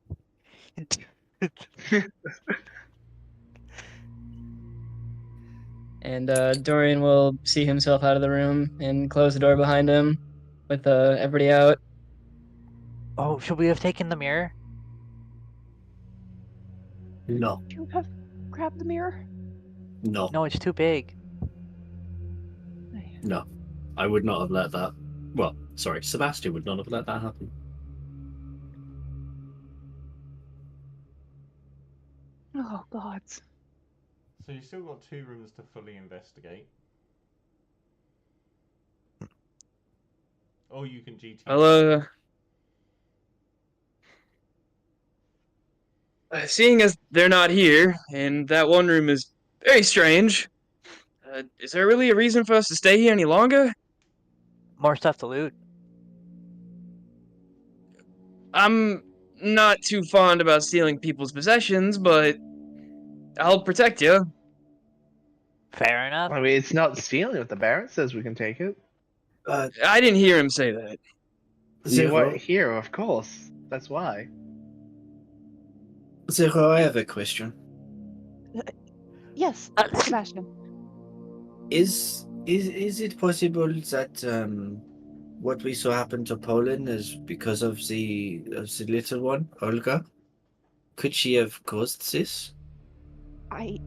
And Dorian will see himself out of the room and close the door behind him with everybody out. Oh, should we have taken the mirror? No. Would you have grabbed the mirror? No. No, it's too big. No. I would not have let that. Well, Sorry, Sebastian would not have let that happen. Oh, gods. So you've still got 2 rooms to fully investigate. Or you can GT. Seeing as they're not here, and that one room is very strange, is there really a reason for us to stay here any longer? More stuff to loot. I'm not too fond about stealing people's possessions, but I'll protect you. Fair enough. I mean, it's not stealing if the Baron says we can take it. I didn't hear him say that. You weren't Zero, here, of course. That's why. Zero, I have a question. Yes, Sebastian. Is it possible that what we saw happen to Poland is because of the little one, Olga? Could she have caused this? I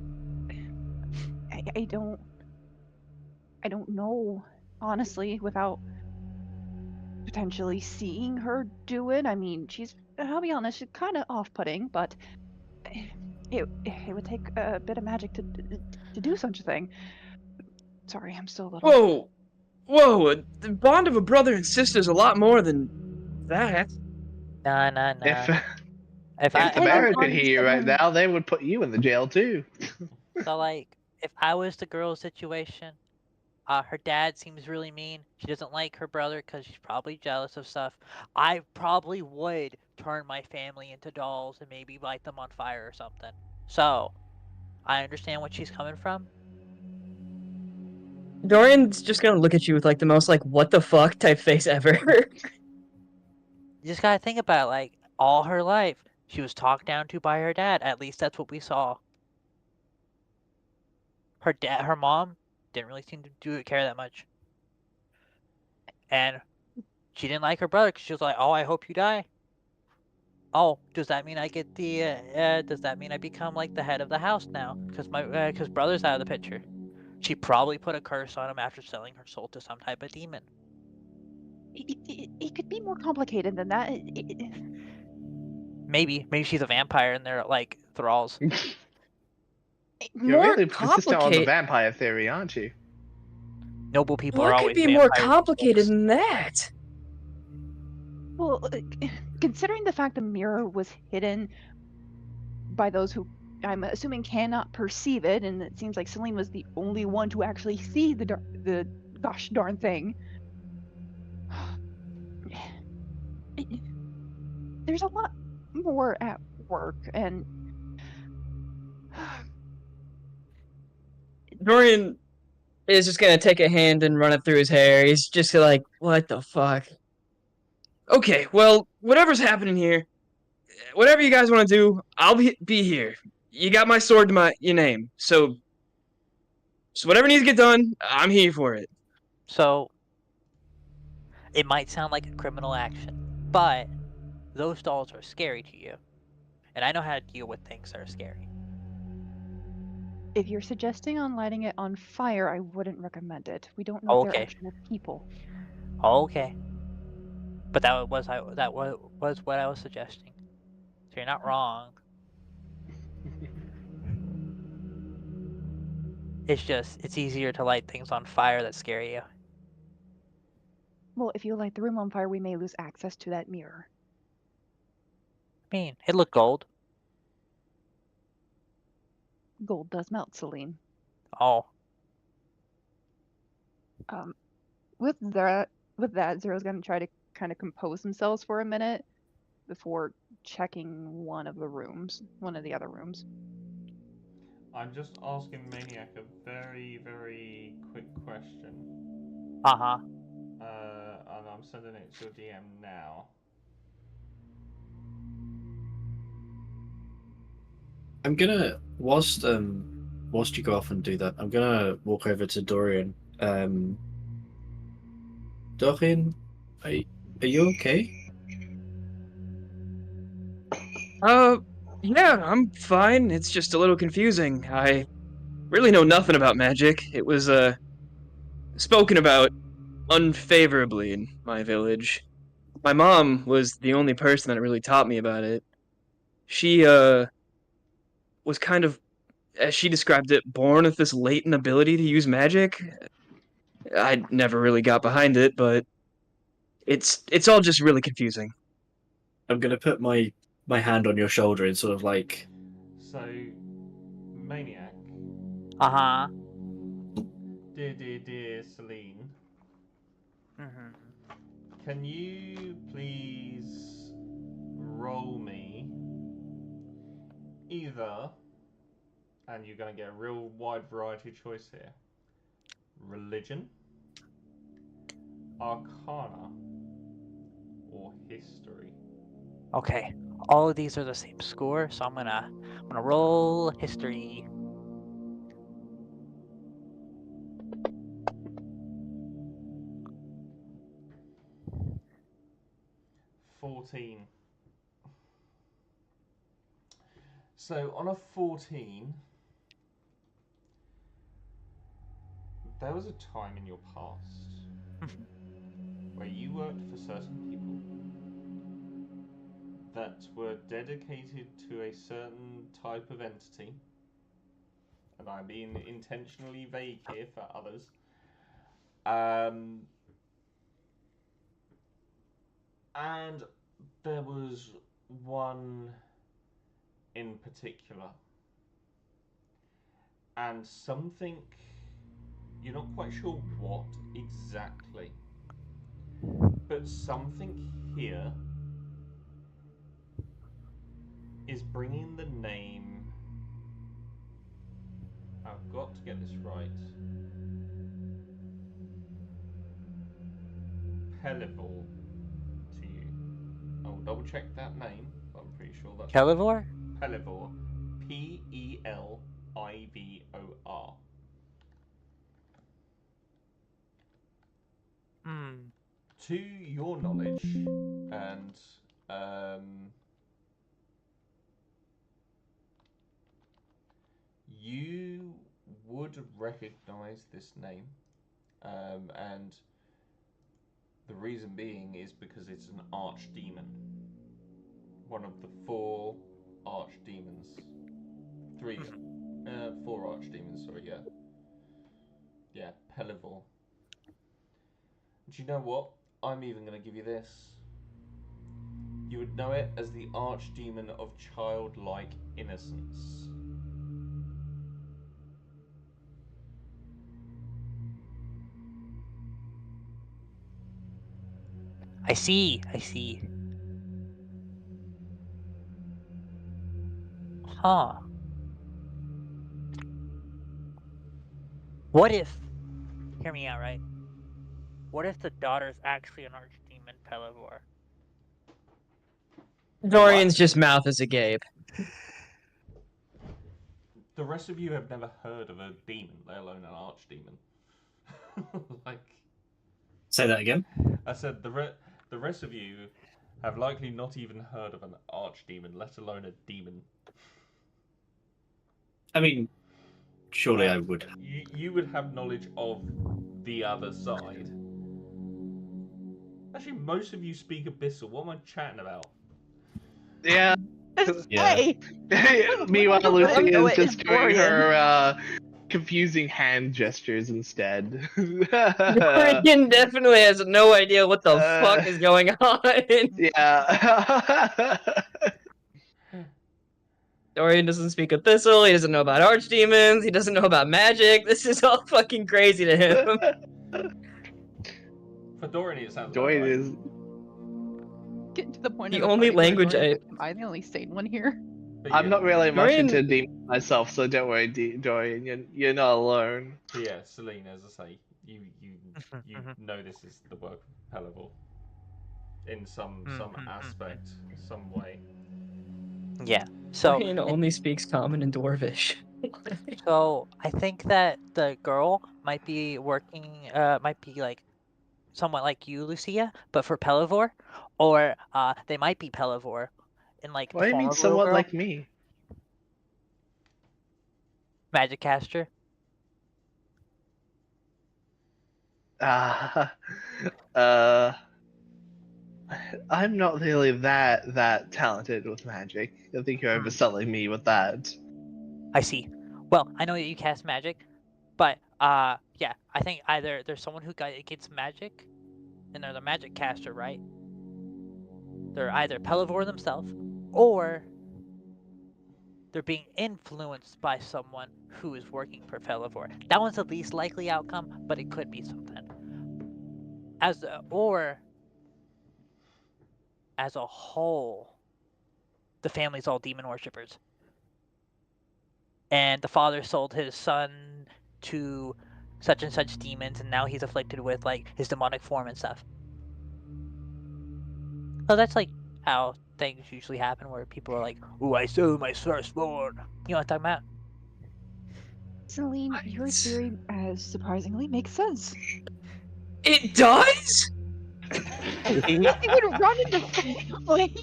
don't know, honestly, without potentially seeing her do it. I mean, I'll be honest, she's kind of off-putting, but it would take a bit of magic to do such a thing. Sorry, I'm still a little... Whoa, the bond of a brother and sister is a lot more than that. Nah. If I the Baron could on hear you right someone- now, they would put you in the jail too. So, like, if I was the girl's situation, her dad seems really mean. She doesn't like her brother because she's probably jealous of stuff. I probably would turn my family into dolls and maybe light them on fire or something. So, I understand what she's coming from. Dorian's just gonna look at you with like the most like what the fuck type face ever. You just gotta think about it, like, all her life, she was talked down to by her dad. At least that's what we saw. Her mom didn't really seem to care that much. And she didn't like her brother because she was like, oh, I hope you die. Oh, does that mean I get the, does that mean I become like the head of the house now? Because brother's out of the picture. She probably put a curse on him after selling her soul to some type of demon. It could be more complicated than that. Maybe she's a vampire and they're like thralls. You're More really persistent on the complicated. vampire theory, aren't you? Noble people are What always could be more vampires. complicated than that? Well, considering the fact the mirror was hidden by those who, I'm assuming, cannot perceive it, and it seems like Celine was the only one to actually see the gosh darn thing. There's a lot more at work, and Dorian is just gonna take a hand and run it through his hair. He's just like, what the fuck? Okay, well, whatever's happening here, whatever you guys want to do, I'll be here. You got my sword to your name, so whatever needs to get done, I'm here for it. So, it might sound like a criminal action, but those dolls are scary to you. And I know how to deal with things that are scary. if you're suggesting on lighting it on fire, I wouldn't recommend it. We don't know if they're Okay. actual people. Okay. But that was what I was suggesting. So you're not wrong. It's easier to light things on fire that scare you. Well, if you light the room on fire, we may lose access to that mirror. I mean, it looked gold. Gold does melt, Celine. Oh. With that, Zero's gonna try to kind of compose themselves for a minute before checking one of the other rooms. I'm just asking Maniac a very, very quick question. Uh-huh. And I'm sending it to your DM now. I'm gonna whilst you go off and do that, I'm gonna walk over to Dorian. Dorian, are you okay? Yeah, I'm fine. It's just a little confusing. I really know nothing about magic. It was spoken about unfavorably in my village. My mom was the only person that really taught me about it. She was kind of, as she described it, born with this latent ability to use magic. I never really got behind it, but it's all just really confusing. I'm gonna put my hand on your shoulder and sort of like, So, Maniac, Uh-huh. dear Celine, Mm-hmm. can you please roll me either, and you're going to get a real wide variety of choice here, religion, arcana, or history? Okay. All of these are the same score, so I'm gonna roll history. $14. So on a 14, there was a time in your past where you worked for certain people that were dedicated to a certain type of entity, and I'm being intentionally vague here for others. And there was one in particular, and something, you're not quite sure what exactly, but something here is bringing the name, I've got to get this right, Pelivor, to you. I'll double check that name, but I'm pretty sure that's Pelivor? Pelivor. Pelivor. Hmm. To your knowledge, and you would recognize this name, and the reason being is because it's an archdemon. One of the 4 archdemons. 4 archdemons, sorry, yeah. Yeah, Pelivor. Do you know what? I'm even going to give you this. You would know it as the archdemon of childlike innocence. I see. I see. Huh. What if, hear me out, right? What if the daughter's actually an archdemon Pelivor? Dorian's just mouth is agape. The rest of you have never heard of a demon, let alone an archdemon. Like, say that again. I said, the rest of you have likely not even heard of an archdemon, let alone a demon. I mean, surely I would. You would have knowledge of the other side. Actually, most of you speak Abyssal. What am I chatting about? Yeah. Yeah. Meanwhile, Let me Lucy know is it just in doing Dorian. her confusing hand gestures instead. Dorian definitely has no idea what the fuck is going on. Yeah. Dorian doesn't speak Abyssal, he doesn't know about archdemons, he doesn't know about magic. This is all fucking crazy to him. For Dorian, it sounds about Dorian right. is. Getting to the point The of the only party where language Dorian's like, am I the only sane one here? But I'm yeah, not really much Dorian- into demons myself, so don't worry, Dorian. You're not alone. but yeah, Celine, as I say, you know this is the work of Pelivor. In some aspect, some way. Yeah. So Dorian only speaks Common and Dwarvish. So I think that the girl might be working, might be like somewhat like you, Lucia, but for Pelivor, or they might be Pelivor in like What the do you form mean, of a little somewhat girl, like me? magic caster. I'm not really that talented with magic. I think you're overselling me with that. I see. Well, I know that you cast magic, but yeah, I think either there's someone who gets magic, and they're the magic caster, right? They're either Pelivore themselves, or they're being influenced by someone who is working for Pelivore. That one's the least likely outcome, but it could be something. Or as a whole, the family's all demon worshippers. And the father sold his son to such and such demons, and now he's afflicted with like his demonic form and stuff. So that's like how things usually happen, where people are like, "Ooh, I sold my firstborn." You know what I'm talking about? Celine, your theory surprisingly makes sense. It does? It would run in the family.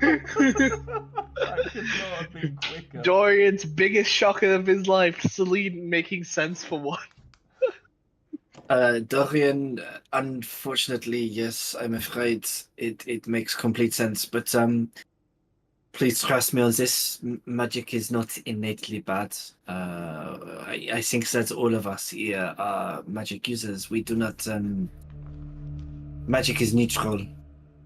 I could not have been quicker. Dorian's biggest shock of his life, Celine making sense for one. Dorian, unfortunately, yes, I'm afraid it makes complete sense. But please trust me on this. Magic is not innately bad. I think that all of us here are magic users. We do not. Magic is neutral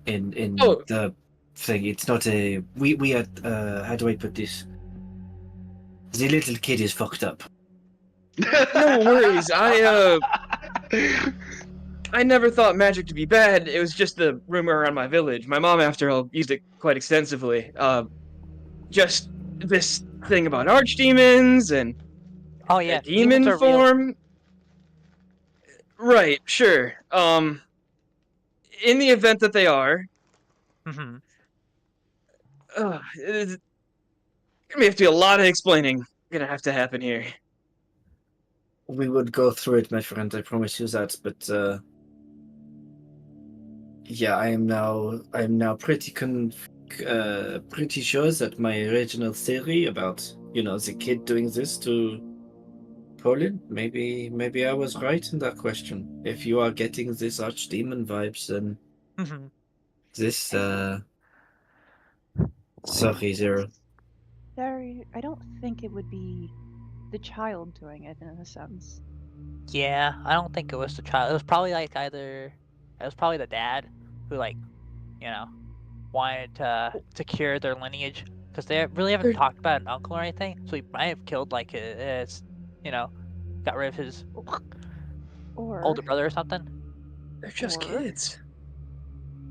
in the thing. It's not a. We are. How do I put this? The little kid is fucked up. No worries. I never thought magic to be bad. It was just the rumor around my village. My mom, after all, used it quite extensively. Just this thing about archdemons and Oh yeah, a demon demons are form. Right, sure. In the event that they are, real. Mm-hmm. it's gonna have to be a lot of explaining gonna have to happen here. We would go through it, my friend. I promise you that. But yeah, I am now pretty sure that my original theory about the kid doing this to Poland, maybe I was right in that question. If you are getting this archdemon vibes, then Mm-hmm. this sorry, Zero. Sorry, I don't think it would be the child doing it in a sense. Yeah, I don't think it was the child. It was probably like it was probably the dad who wanted to cure their lineage, because they really haven't talked about an uncle or anything. So he might have killed like his got rid of his Or older brother or something. They're just Or- kids.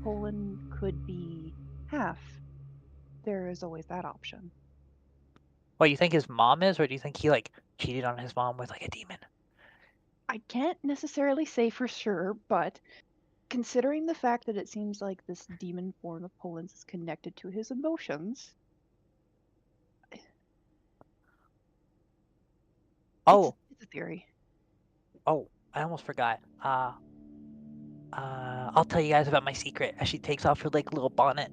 Poland could be half. There is always that option. What, you think his mom is, or do you think he like cheated on his mom with like a demon? I can't necessarily say for sure, but considering the fact that it seems like this demon form of Poland's is connected to his emotions. Oh, It's a theory. oh, I almost forgot. I'll tell you guys about my secret. As she takes off her like little bonnet,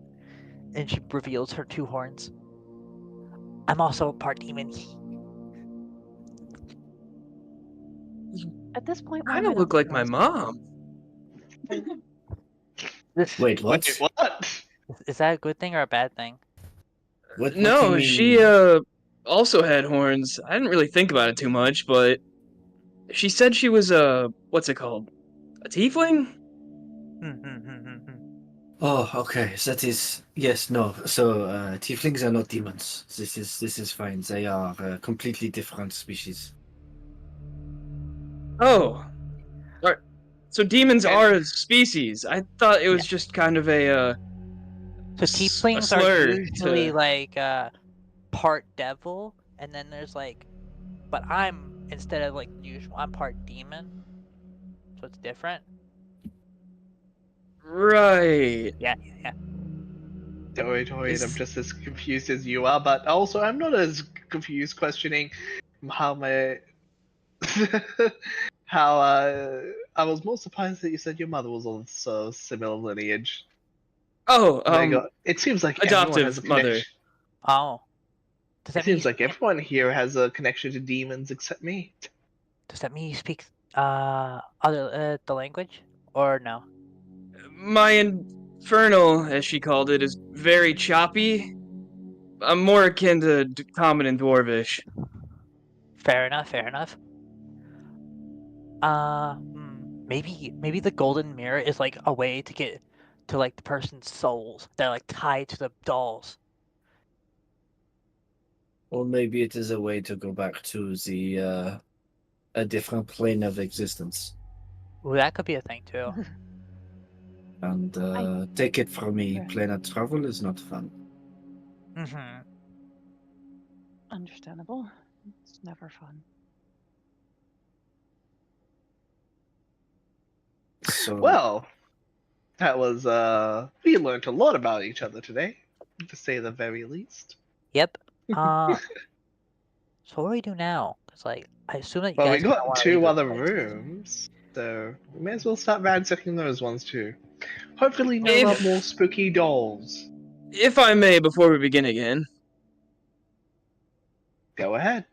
and she reveals her two horns. I'm also part demon. At this point, Kind of look like my mom. Wait, what? Wait, what? Is that a good thing or a bad thing? What do No, you mean? she also had horns. I didn't really think about it too much, but she said she was what's it called? A tiefling? Oh, okay. That is yes, no. So tieflings are not demons. This is fine. They are completely different species. Oh. So demons are a species. I thought it was just kind of a So tieflings are slur usually to- like part devil, and then there's like, but I'm, instead of like usual, I'm part demon, so it's different. Right. Yeah. Don't worry, It's- I'm just as confused as you are, but also I'm not as confused questioning how how I was more surprised that you said your mother was also similar lineage. Oh, It seems like everyone has a adoptive mother. connection. Oh. Does that It mean seems like everyone here has a connection to demons except me. Does that mean you speak the language, or no? My infernal, as she called it, is very choppy. I'm more akin to common and dwarvish. Fair enough. Fair enough. Maybe the golden mirror is like a way to get to like the person's souls. They're like tied to the dolls. Or maybe it is a way to go back to the a different plane of existence. Ooh, that could be a thing too. And take it from me, planet travel is not fun. Mm-hmm. Understandable. It's never fun. So Well, that was we learned a lot about each other today, to say the very least. Yep. So what do we do now? Cause like I assume that you Well, we guys kinda got wanna leave two this other place. rooms, so we may as well start ransacking those ones too. Hopefully, no If- more spooky dolls. If I may, before we begin again. Go ahead.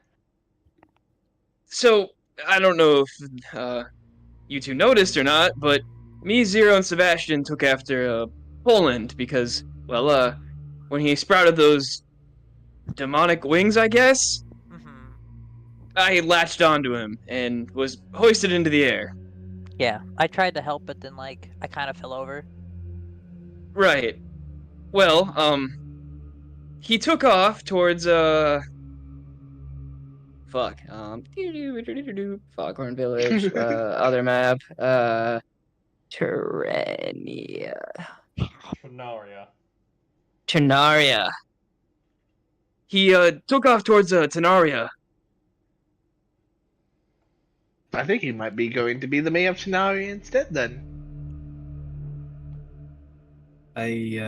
So, I don't know if you two noticed or not, but me, Zero, and Sebastian took after Poland because, well, when he sprouted those demonic wings, I guess, Mm-hmm. I latched onto him and was hoisted into the air. Yeah, I tried to help, but then like I kind of fell over. Right. Well, he took off towards Foghorn Village, other map, Terrania. Ternaria. Ternaria. He took off towards Tenaria. I think he might be going to be the mayor of Tenari instead then. I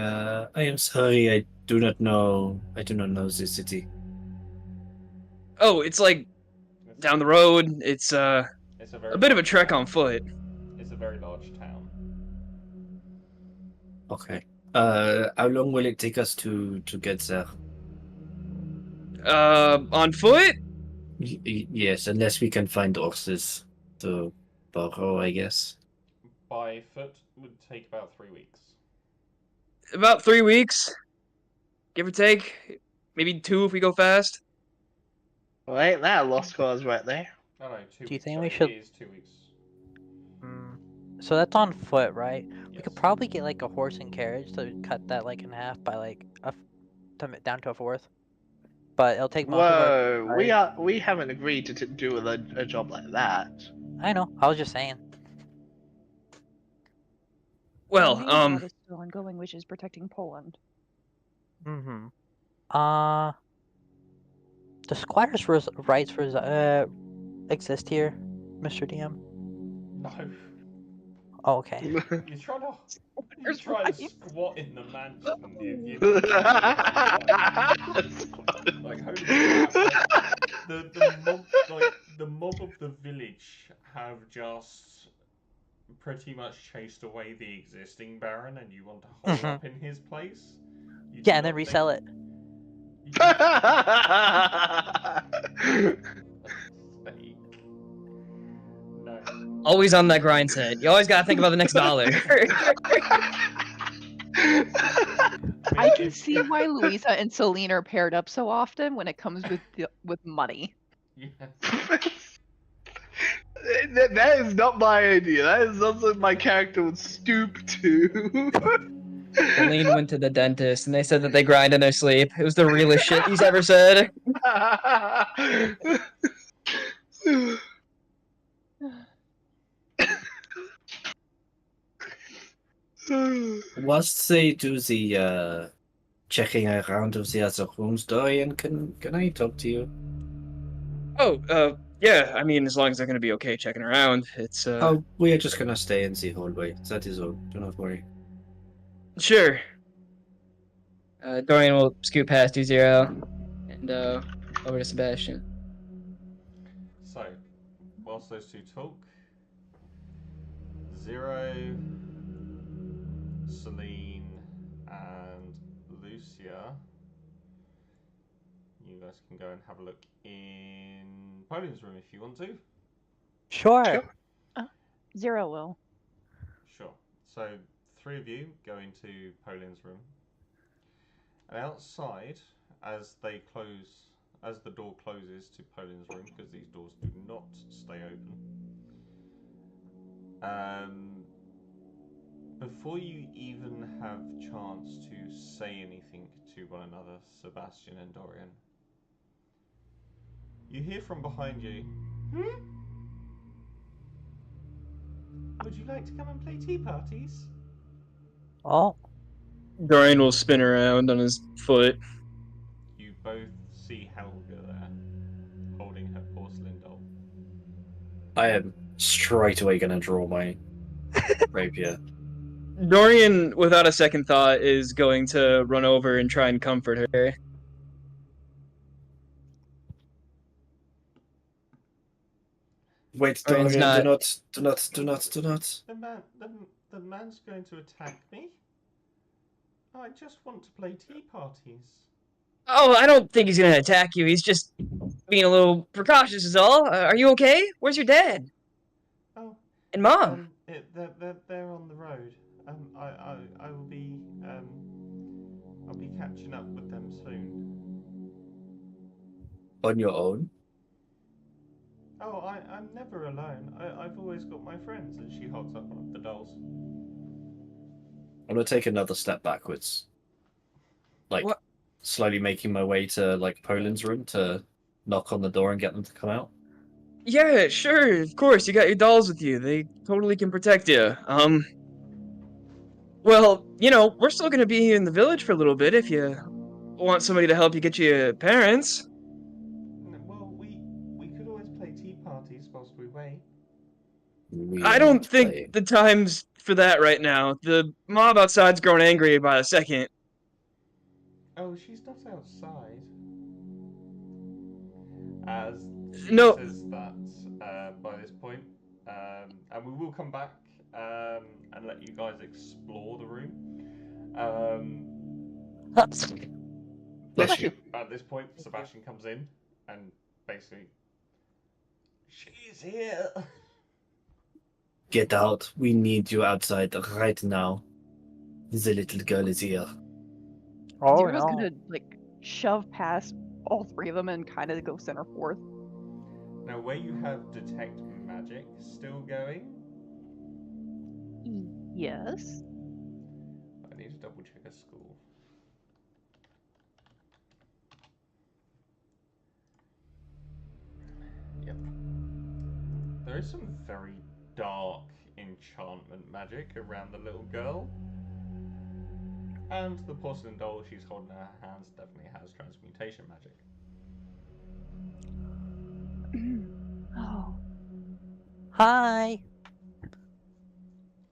am sorry, I do not know this city. Oh, it's like down the road. It's It's a very a bit of a large trek town. on foot. It's a very large town. Okay. How long will it take us to get there? On foot? Yes, unless we can find horses to borrow, I guess. By foot would take about 3 weeks. About 3 weeks, give or take. Maybe 2 if we go fast. Well, ain't that a lost cause right there? No, 2 Do you weeks. think Sorry, we should- It is 2 weeks. So that's on foot, right? We Yes. could probably get like a horse and carriage to cut that like in half by like down to a fourth. But it'll take most of our. Whoa, we haven't agreed to do a job like that. I know. I was just saying. Well, Our main job is still ongoing, which is protecting Poland. Mm-hmm. The squatters' rights exist here, Mr. DM. No. Oh, okay. You're trying to squat in the mansion. Like, holy crap. The mob of the village have just pretty much chased away the existing baron, and you want to hold up in his place? Yeah, and then resell it. No. always on that grind set. You always gotta think about the next dollar. I can see why Louisa and Celine are paired up so often when it comes with money. Yes. That is not my idea. That is something my character would stoop to. Celine went to the dentist and they said that they grind in their sleep. It was the realest shit he's ever said. Whilst they do the checking around of the other rooms, Dorian, can I talk to you? Oh, yeah, I mean, as long as they're gonna be okay checking around, it's, Oh, we are just gonna stay in the hallway. That is all. Do not worry. Sure. Dorian will scoot past you, Zero, and, over to Sebastian. So, whilst those two talk, Zero, Celine, and Lucia, you guys can go and have a look in Napoleon's room if you want to. Sure. Zero will. Sure. So, 3 of you go into Poland's room. And outside, as the door closes to Poland's room, because these doors do not stay open, before you even have chance to say anything to one another, Sebastian and Dorian, you hear from behind you, Would you like to come and play tea parties? Oh, Dorian will spin around on his foot. You both see Helga there, holding her porcelain doll. I am straight away going to draw my rapier. Dorian, without a second thought, is going to run over and try and comfort her. Wait, Dorian's Dorian, not- do not. The man's going to attack me. I just want to play tea parties. Oh, I don't think he's gonna attack you. He's just being a little precautious is all. Are you okay? Where's your dad? Oh, And mom? they're on the road. I will be I'll be catching up with them soon. On your own? Oh, I'm never alone. I've always got my friends. And she holds up one of the dolls. I'm going to take another step backwards. Like, What? slowly making my way to, like, Poland's room to knock on the door and get them to come out. Yeah, sure, of course. You got your dolls with you. They totally can protect you. Well, we're still gonna be in the village for a little bit if you want somebody to help you get your parents. Well, we could always play tea parties whilst we wait. We I are don't not think playing. the time's for that right now. The mob outside's growing angry by the second. Oh, she's not outside. As she No. says that by this point, and we will come back and let you guys explore the room. Bless you. At this point, Sebastian comes in and basically, she's here. Get out. We need you outside right now. The little girl is here. oh Zero's no. gonna shove past all 3 of them and kind of go center forth. Now, where you have detect magic still going, Yes. I need to double check a school. Yep. There is some very dark enchantment magic around the little girl. And the porcelain doll she's holding in her hands definitely has transmutation magic. Oh, Hi.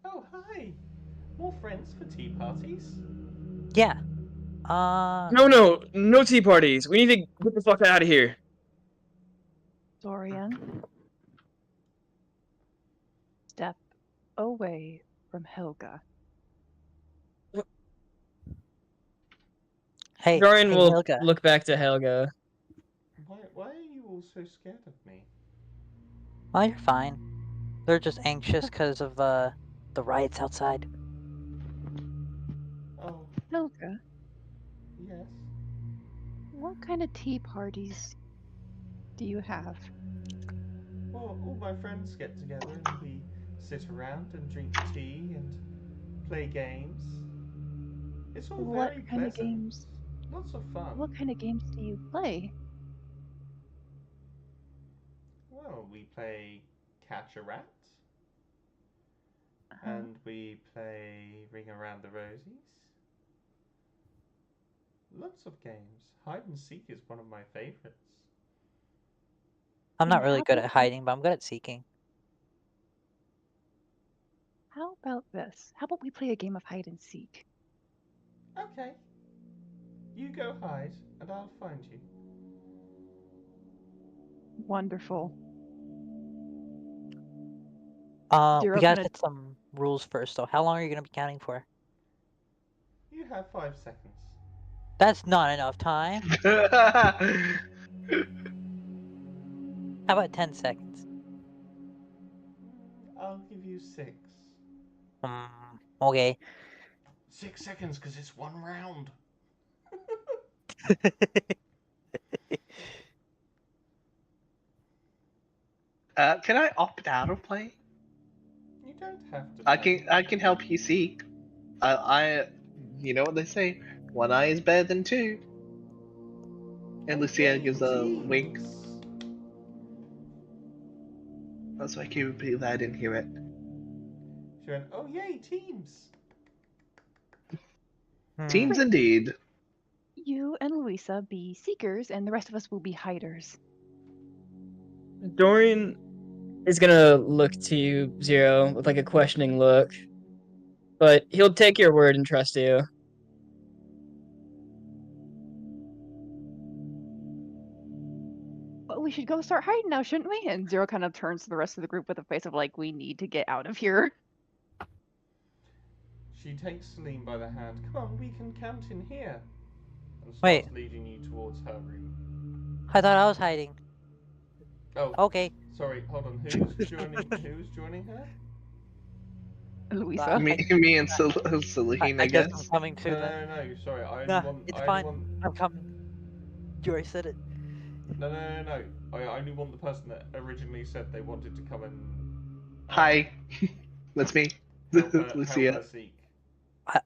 Oh, hi! More friends for tea parties? Yeah. No tea parties. We need to get the fuck out of here. Dorian. Step away from Helga. Hey, Dorian will Helga. look back to Helga. Why are you all so scared of me? Oh, you're fine. They're just anxious because of the riots outside. Oh, Helga, yes. what kind of tea parties do you have? Well, all my friends get together and we sit around and drink tea and play games. It's all What very kind of pleasant. games? Lots of fun. What kind of games do you play? Well, we play catch a rat. And we play Ring Around the Rosies. Lots of games. Hide and seek is one of my favourites. I'm not really How good about at hiding, but I'm good at seeking. How about this? How about we play a game of hide and seek? Okay. You go hide and I'll find you. Wonderful. We Zero's gotta gonna- set some rules first, though. How long are you gonna be counting for? You have 5 seconds. That's not enough time. How about 10 seconds? I'll give you 6. Okay. 6 seconds, because it's 1 round. Can I opt out of playing? You don't have to. I can help you seek. You know what they say, one eye is better than two. And Lucia gives a wink. That's why I can repeat that I didn't hear it. She went, oh yay, teams! Teams indeed. You and Louisa be seekers, and the rest of us will be hiders. Dorian is gonna look to you, Zero, with like a questioning look. But he'll take your word and trust you. But we should go start hiding now, shouldn't we? And Zero kind of turns to the rest of the group with a face of like, we need to get out of here. She takes Celine by the hand. Come on, we can count in here. And starts Wait. leading you towards her room. I thought I was hiding. Oh, Okay. sorry, hold on. Who's joining her? Louisa. Me and Celine, I guess guess. I'm coming too then. No, sorry. It's fine. I'm coming. You already said it. No. I only want the person that originally said they wanted to come and Hi, that's me, help her Lucia. seek.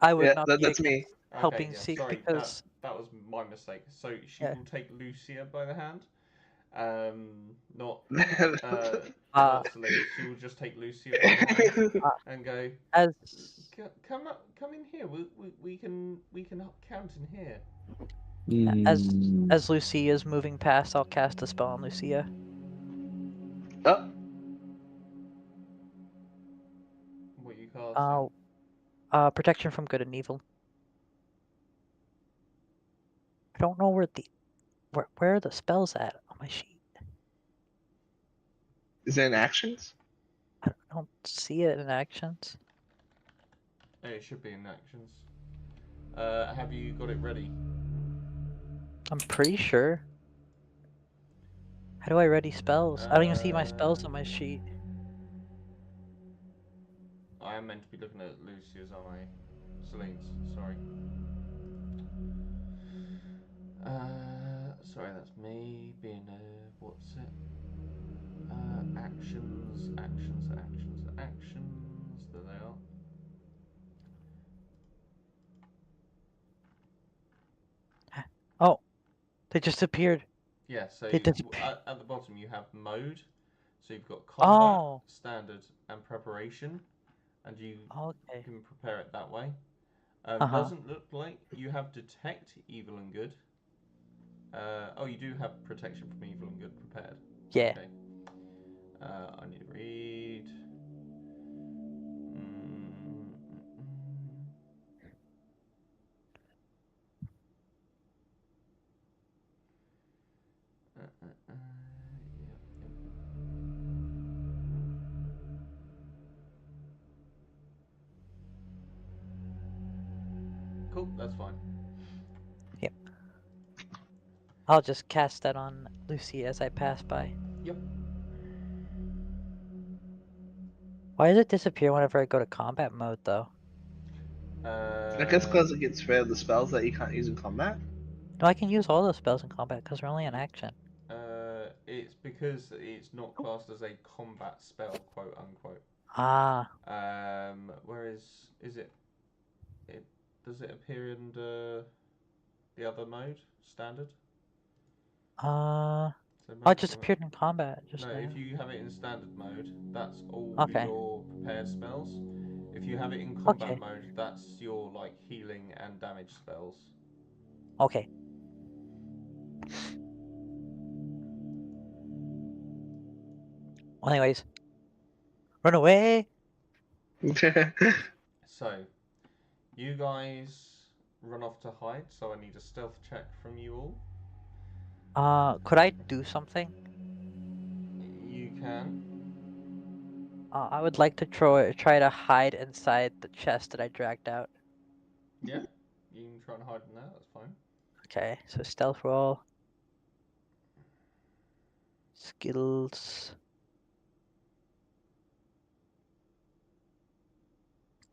I would Yeah, not be that's against me. helping Okay, yeah, seek sorry, because that was my mistake. So she Yeah. will take Lucia by the hand, not Celine. She will just take Lucia by the hand and go. as Come up, come in here. We can count in here. as Lucia's moving past, I'll cast a spell on Lucia. What you casting? Protection from good and evil. I don't know where are the spells at on my sheet. Is it in actions? I don't see it in actions. It should be in actions. Have you got it ready? I'm pretty sure. How do I ready spells? I don't even see my spells on my sheet. I am meant to be looking at Lucia's, aren't I? Celine's, sorry. Sorry, that's me being what's it? Actions. There they are. Oh, they just appeared. Yeah, so They at the bottom you have mode. So you've got combat, Oh. standard, and preparation, and you Okay. can prepare it that way. Doesn't look like you have detect evil and good. Oh, you do have protection from evil and good prepared. Yeah. Okay. I need to read. Cool, that's fine. Yep. I'll just cast that on Lucy as I pass by. Yep. Why does it disappear whenever I go to combat mode, though? I guess because it gets rid of the spells that you can't use in combat. No, I can use all those spells in combat because they're only in action. It's because it's not classed as a combat spell, quote unquote. Ah. Where is it? Does it appear in the other mode, standard? Oh, it just appeared in combat just now. If you have it in standard mode, that's all Okay. your prepared spells. If you have it in combat mode, that's your like healing and damage spells. Okay. Well, anyways, run away. So, you guys run off to hide. So I need a stealth check from you all. Could I do something? You can. I would like to try to hide inside the chest that I dragged out. Yeah, you can try and hide in there. That's fine. Okay, so stealth roll. Skills.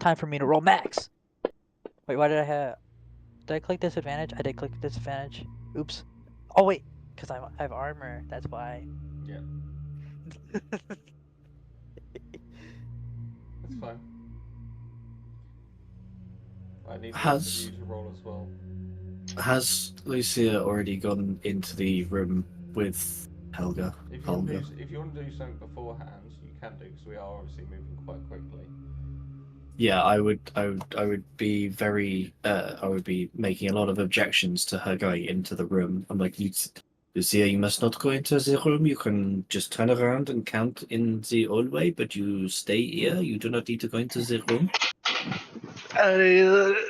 time for me to roll max. Wait, why did I have? Did I click disadvantage? I did click disadvantage. Oops. Oh wait, because I have armor. That's why. Yeah. That's fine. I need both of you to roll as well. Has Lucia already gone into the room with Helga? If you want to do something beforehand, you can do, because we are obviously moving quite quickly. Yeah, I would be very. I would be making a lot of objections to her going into the room. I'm like, Lucia, you must not go into the room. You can just turn around and count in the hallway, but you stay here. You do not need to go into the room.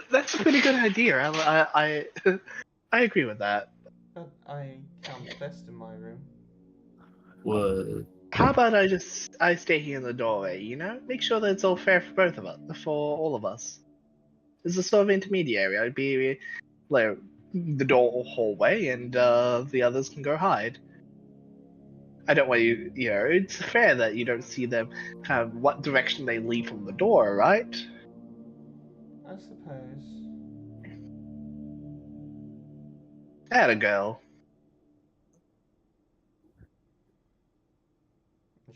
That's a pretty good idea. I agree with that. But I count best in my room. Well, How about I stay here in the doorway? You know, make sure that it's all fair for both of us, for all of us. As a sort of intermediary, I'd be like the door hallway, and the others can go hide. I don't want you. You know, it's fair that you don't see them kind of what direction they leave from the door, right? I suppose. Atta girl.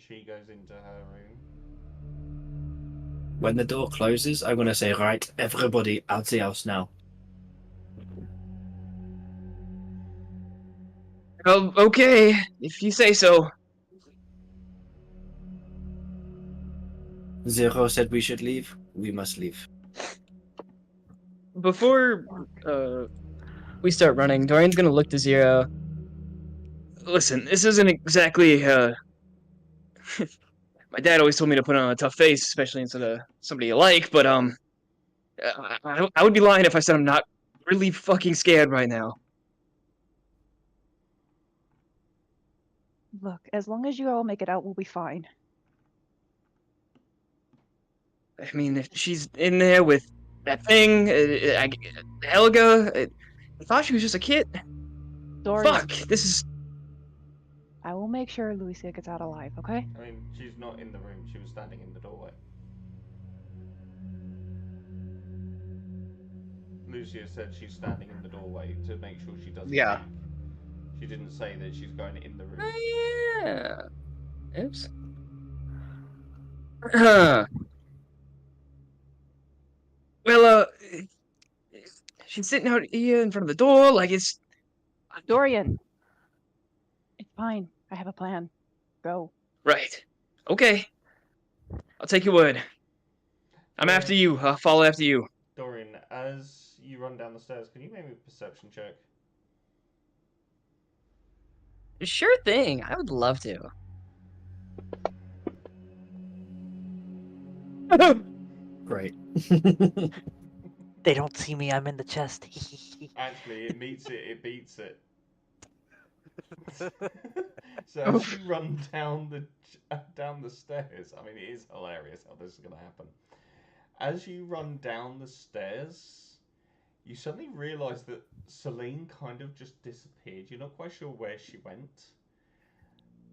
She goes into her room. when the door closes, I'm gonna say, right, everybody out the house now. Oh, okay, if you say so. Zero said we should leave. We must leave. Before we start running, Dorian's gonna look to Zero. Listen, this isn't exactly my dad always told me to put on a tough face, especially instead of somebody you like, but I would be lying if I said I'm not really fucking scared right now. Look, as long as you all make it out, we'll be fine. I mean, if she's in there with that thing, Helga, I thought she was just a kid. Dorian, Fuck, this is... I will make sure Lucia gets out alive, okay? I mean, she's not in the room. She was standing in the doorway. Lucia said she's standing in the doorway to make sure she doesn't Yeah. leak. She didn't say that she's going in the room. Oh, yeah. Oops. Well, she's sitting out here in front of the door like it's... Dorian! It's fine. I have a plan. Go. Right. Okay. I'll take your word. I'm after you. I'll follow after you. Dorian, as you run down the stairs, can you make me a perception check? Sure thing. I would love to. Great. They don't see me. I'm in the chest. Actually, it meets it. It beats it. So as you run down the stairs, I mean, it is hilarious how this is going to happen. As you run down the stairs, you suddenly realise that Celine kind of just disappeared. You're not quite sure where she went.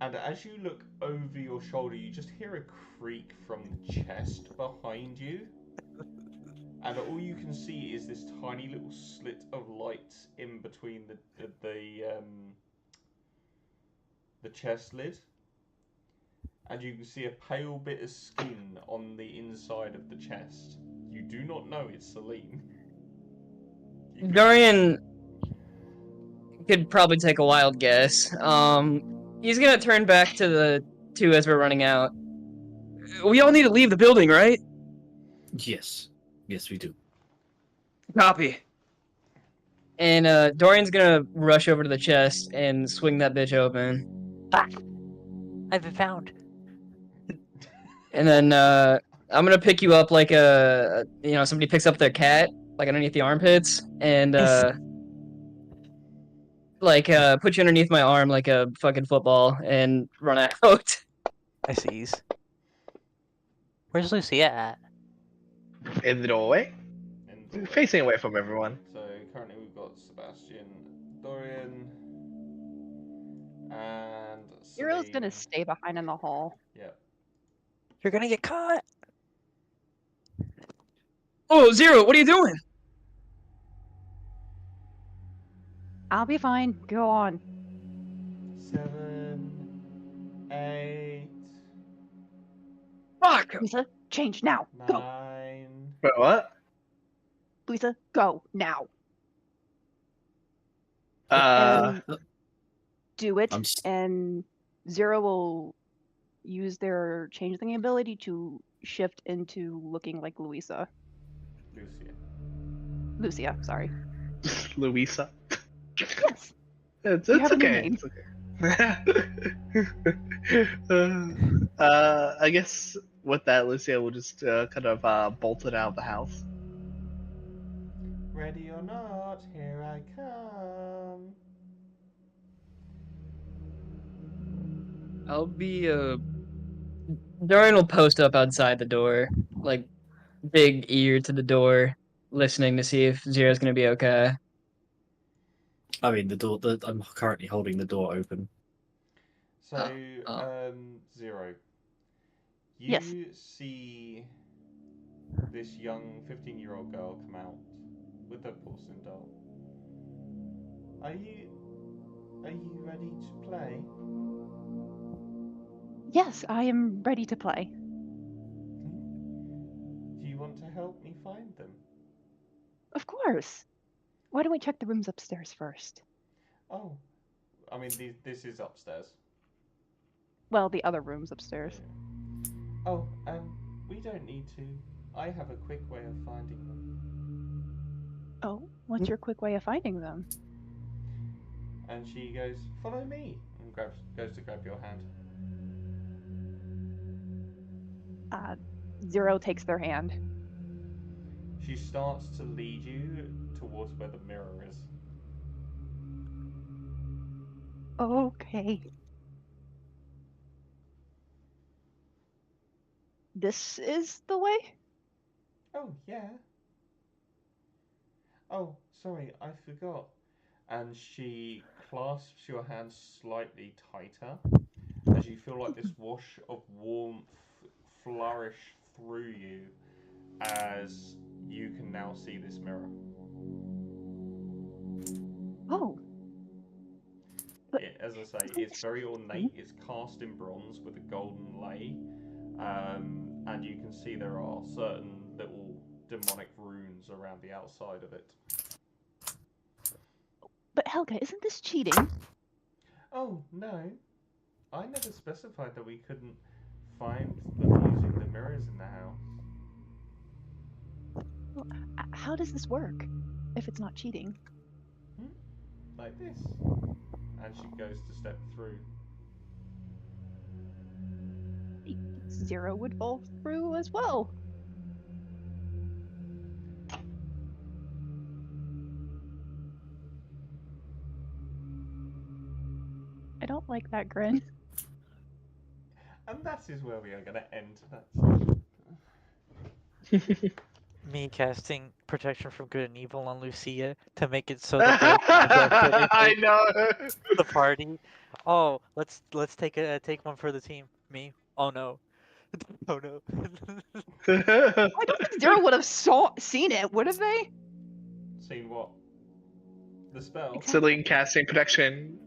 And as you look over your shoulder, you just hear a creak from the chest behind you. And all you can see is this tiny little slit of light in between the chest lid. And you can see a pale bit of skin on the inside of the chest. You do not know it's Celine. Dorian could probably take a wild guess. He's gonna turn back to the two as we're running out. We all need to leave the building, right? Yes. Yes, we do. Copy. And Dorian's gonna rush over to the chest and swing that bitch open. Ah! I've been found. And then I'm gonna pick you up like somebody picks up their cat, like underneath the armpits, and put you underneath my arm like a fucking football and run out. I sees. Where's Lucia at? In the doorway, facing away from everyone. So currently we've got Sebastian, Dorian, and Hero's gonna Celine. stay behind in the hall. Yep. You're gonna get caught. Oh, Zero, what are you doing? I'll be fine. Go on. 7, 8, Fuck! Lisa, change now. Go. 9. Wait, what? Lisa, go now. Uh, And do it, I'm s- and Zero will use their changeling ability to shift into looking like Lucia. Lucia, sorry. Louisa. Yes. It's You have a new okay. name. It's okay. I guess with that, Lucia will just kind of bolt it out of the house. Ready or not, here I come. I'll be, Dorian will post up outside the door, like, big ear to the door, listening to see if Zero's gonna be okay. I mean, I'm currently holding the door open. So, Oh. Zero, you Yes. see this young 15-year-old girl come out with a porcelain doll. Are you ready to play? Yes, I am ready to play. Do you want to help me find them? Of course. Why don't we check the rooms upstairs first? Oh, I mean, this is upstairs. Well, the other rooms upstairs. Oh, we don't need to. I have a quick way of finding them. Oh, what's your quick way of finding them? And she goes, "Follow me," and goes to grab your hand. Zero takes their hand. She starts to lead you towards where the mirror is. Okay. This is the way? Oh, yeah. Oh, sorry, I forgot. And she clasps your hand slightly tighter as you feel like this wash of warmth flourish through you as you can now see this mirror. Oh. But As I say, it's very ornate. It's cast in bronze with a golden lay. And you can see there are certain little demonic runes around the outside of it. But Helga, isn't this cheating? Oh, no. I never specified that we couldn't find them using the mirrors in the house. Well, how does this work if it's not cheating? Like this. And she goes to step through. Zero would fall through as well. I don't like that grin. And that is where we are going to end that session. Me casting protection from good and evil on Lucia to make it so that they I know. the party. Oh, let's take one for the team. Me. Oh no. Oh no. I don't think Zero would have seen it, would have they? Seen what? The spell? Celine casting protection.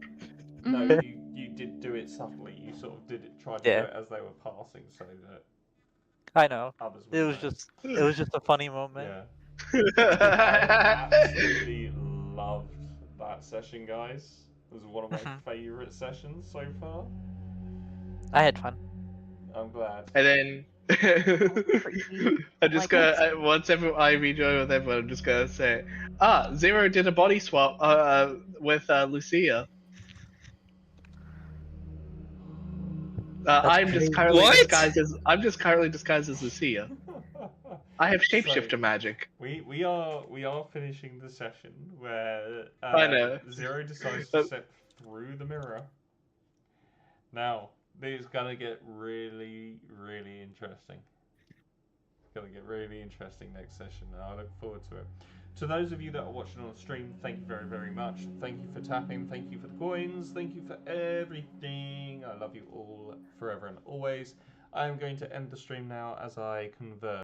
No, Mhm. you did do it subtly. You sort of tried to Yeah. do it as they were passing, so that I know. others It would was know. just a funny moment. Yeah. I absolutely loved that session, guys. It was one of my favourite sessions so far. I had fun. I'm glad. And then Freaky. I'm just Like gonna once I rejoin with everyone, I'm just gonna say, Zero did a body swap with Lucia. I'm just currently What? disguised as Lucia. I have shapeshifter So, magic. We are finishing the session where I know. Zero decides to step through the mirror. Now, it's gonna get really, really interesting. It's gonna get really interesting next session, and I look forward to it. To those of you that are watching on the stream, thank you very, very much. Thank you for tapping. Thank you for the coins. Thank you for everything. I love you all forever and always. I am going to end the stream now as I convert.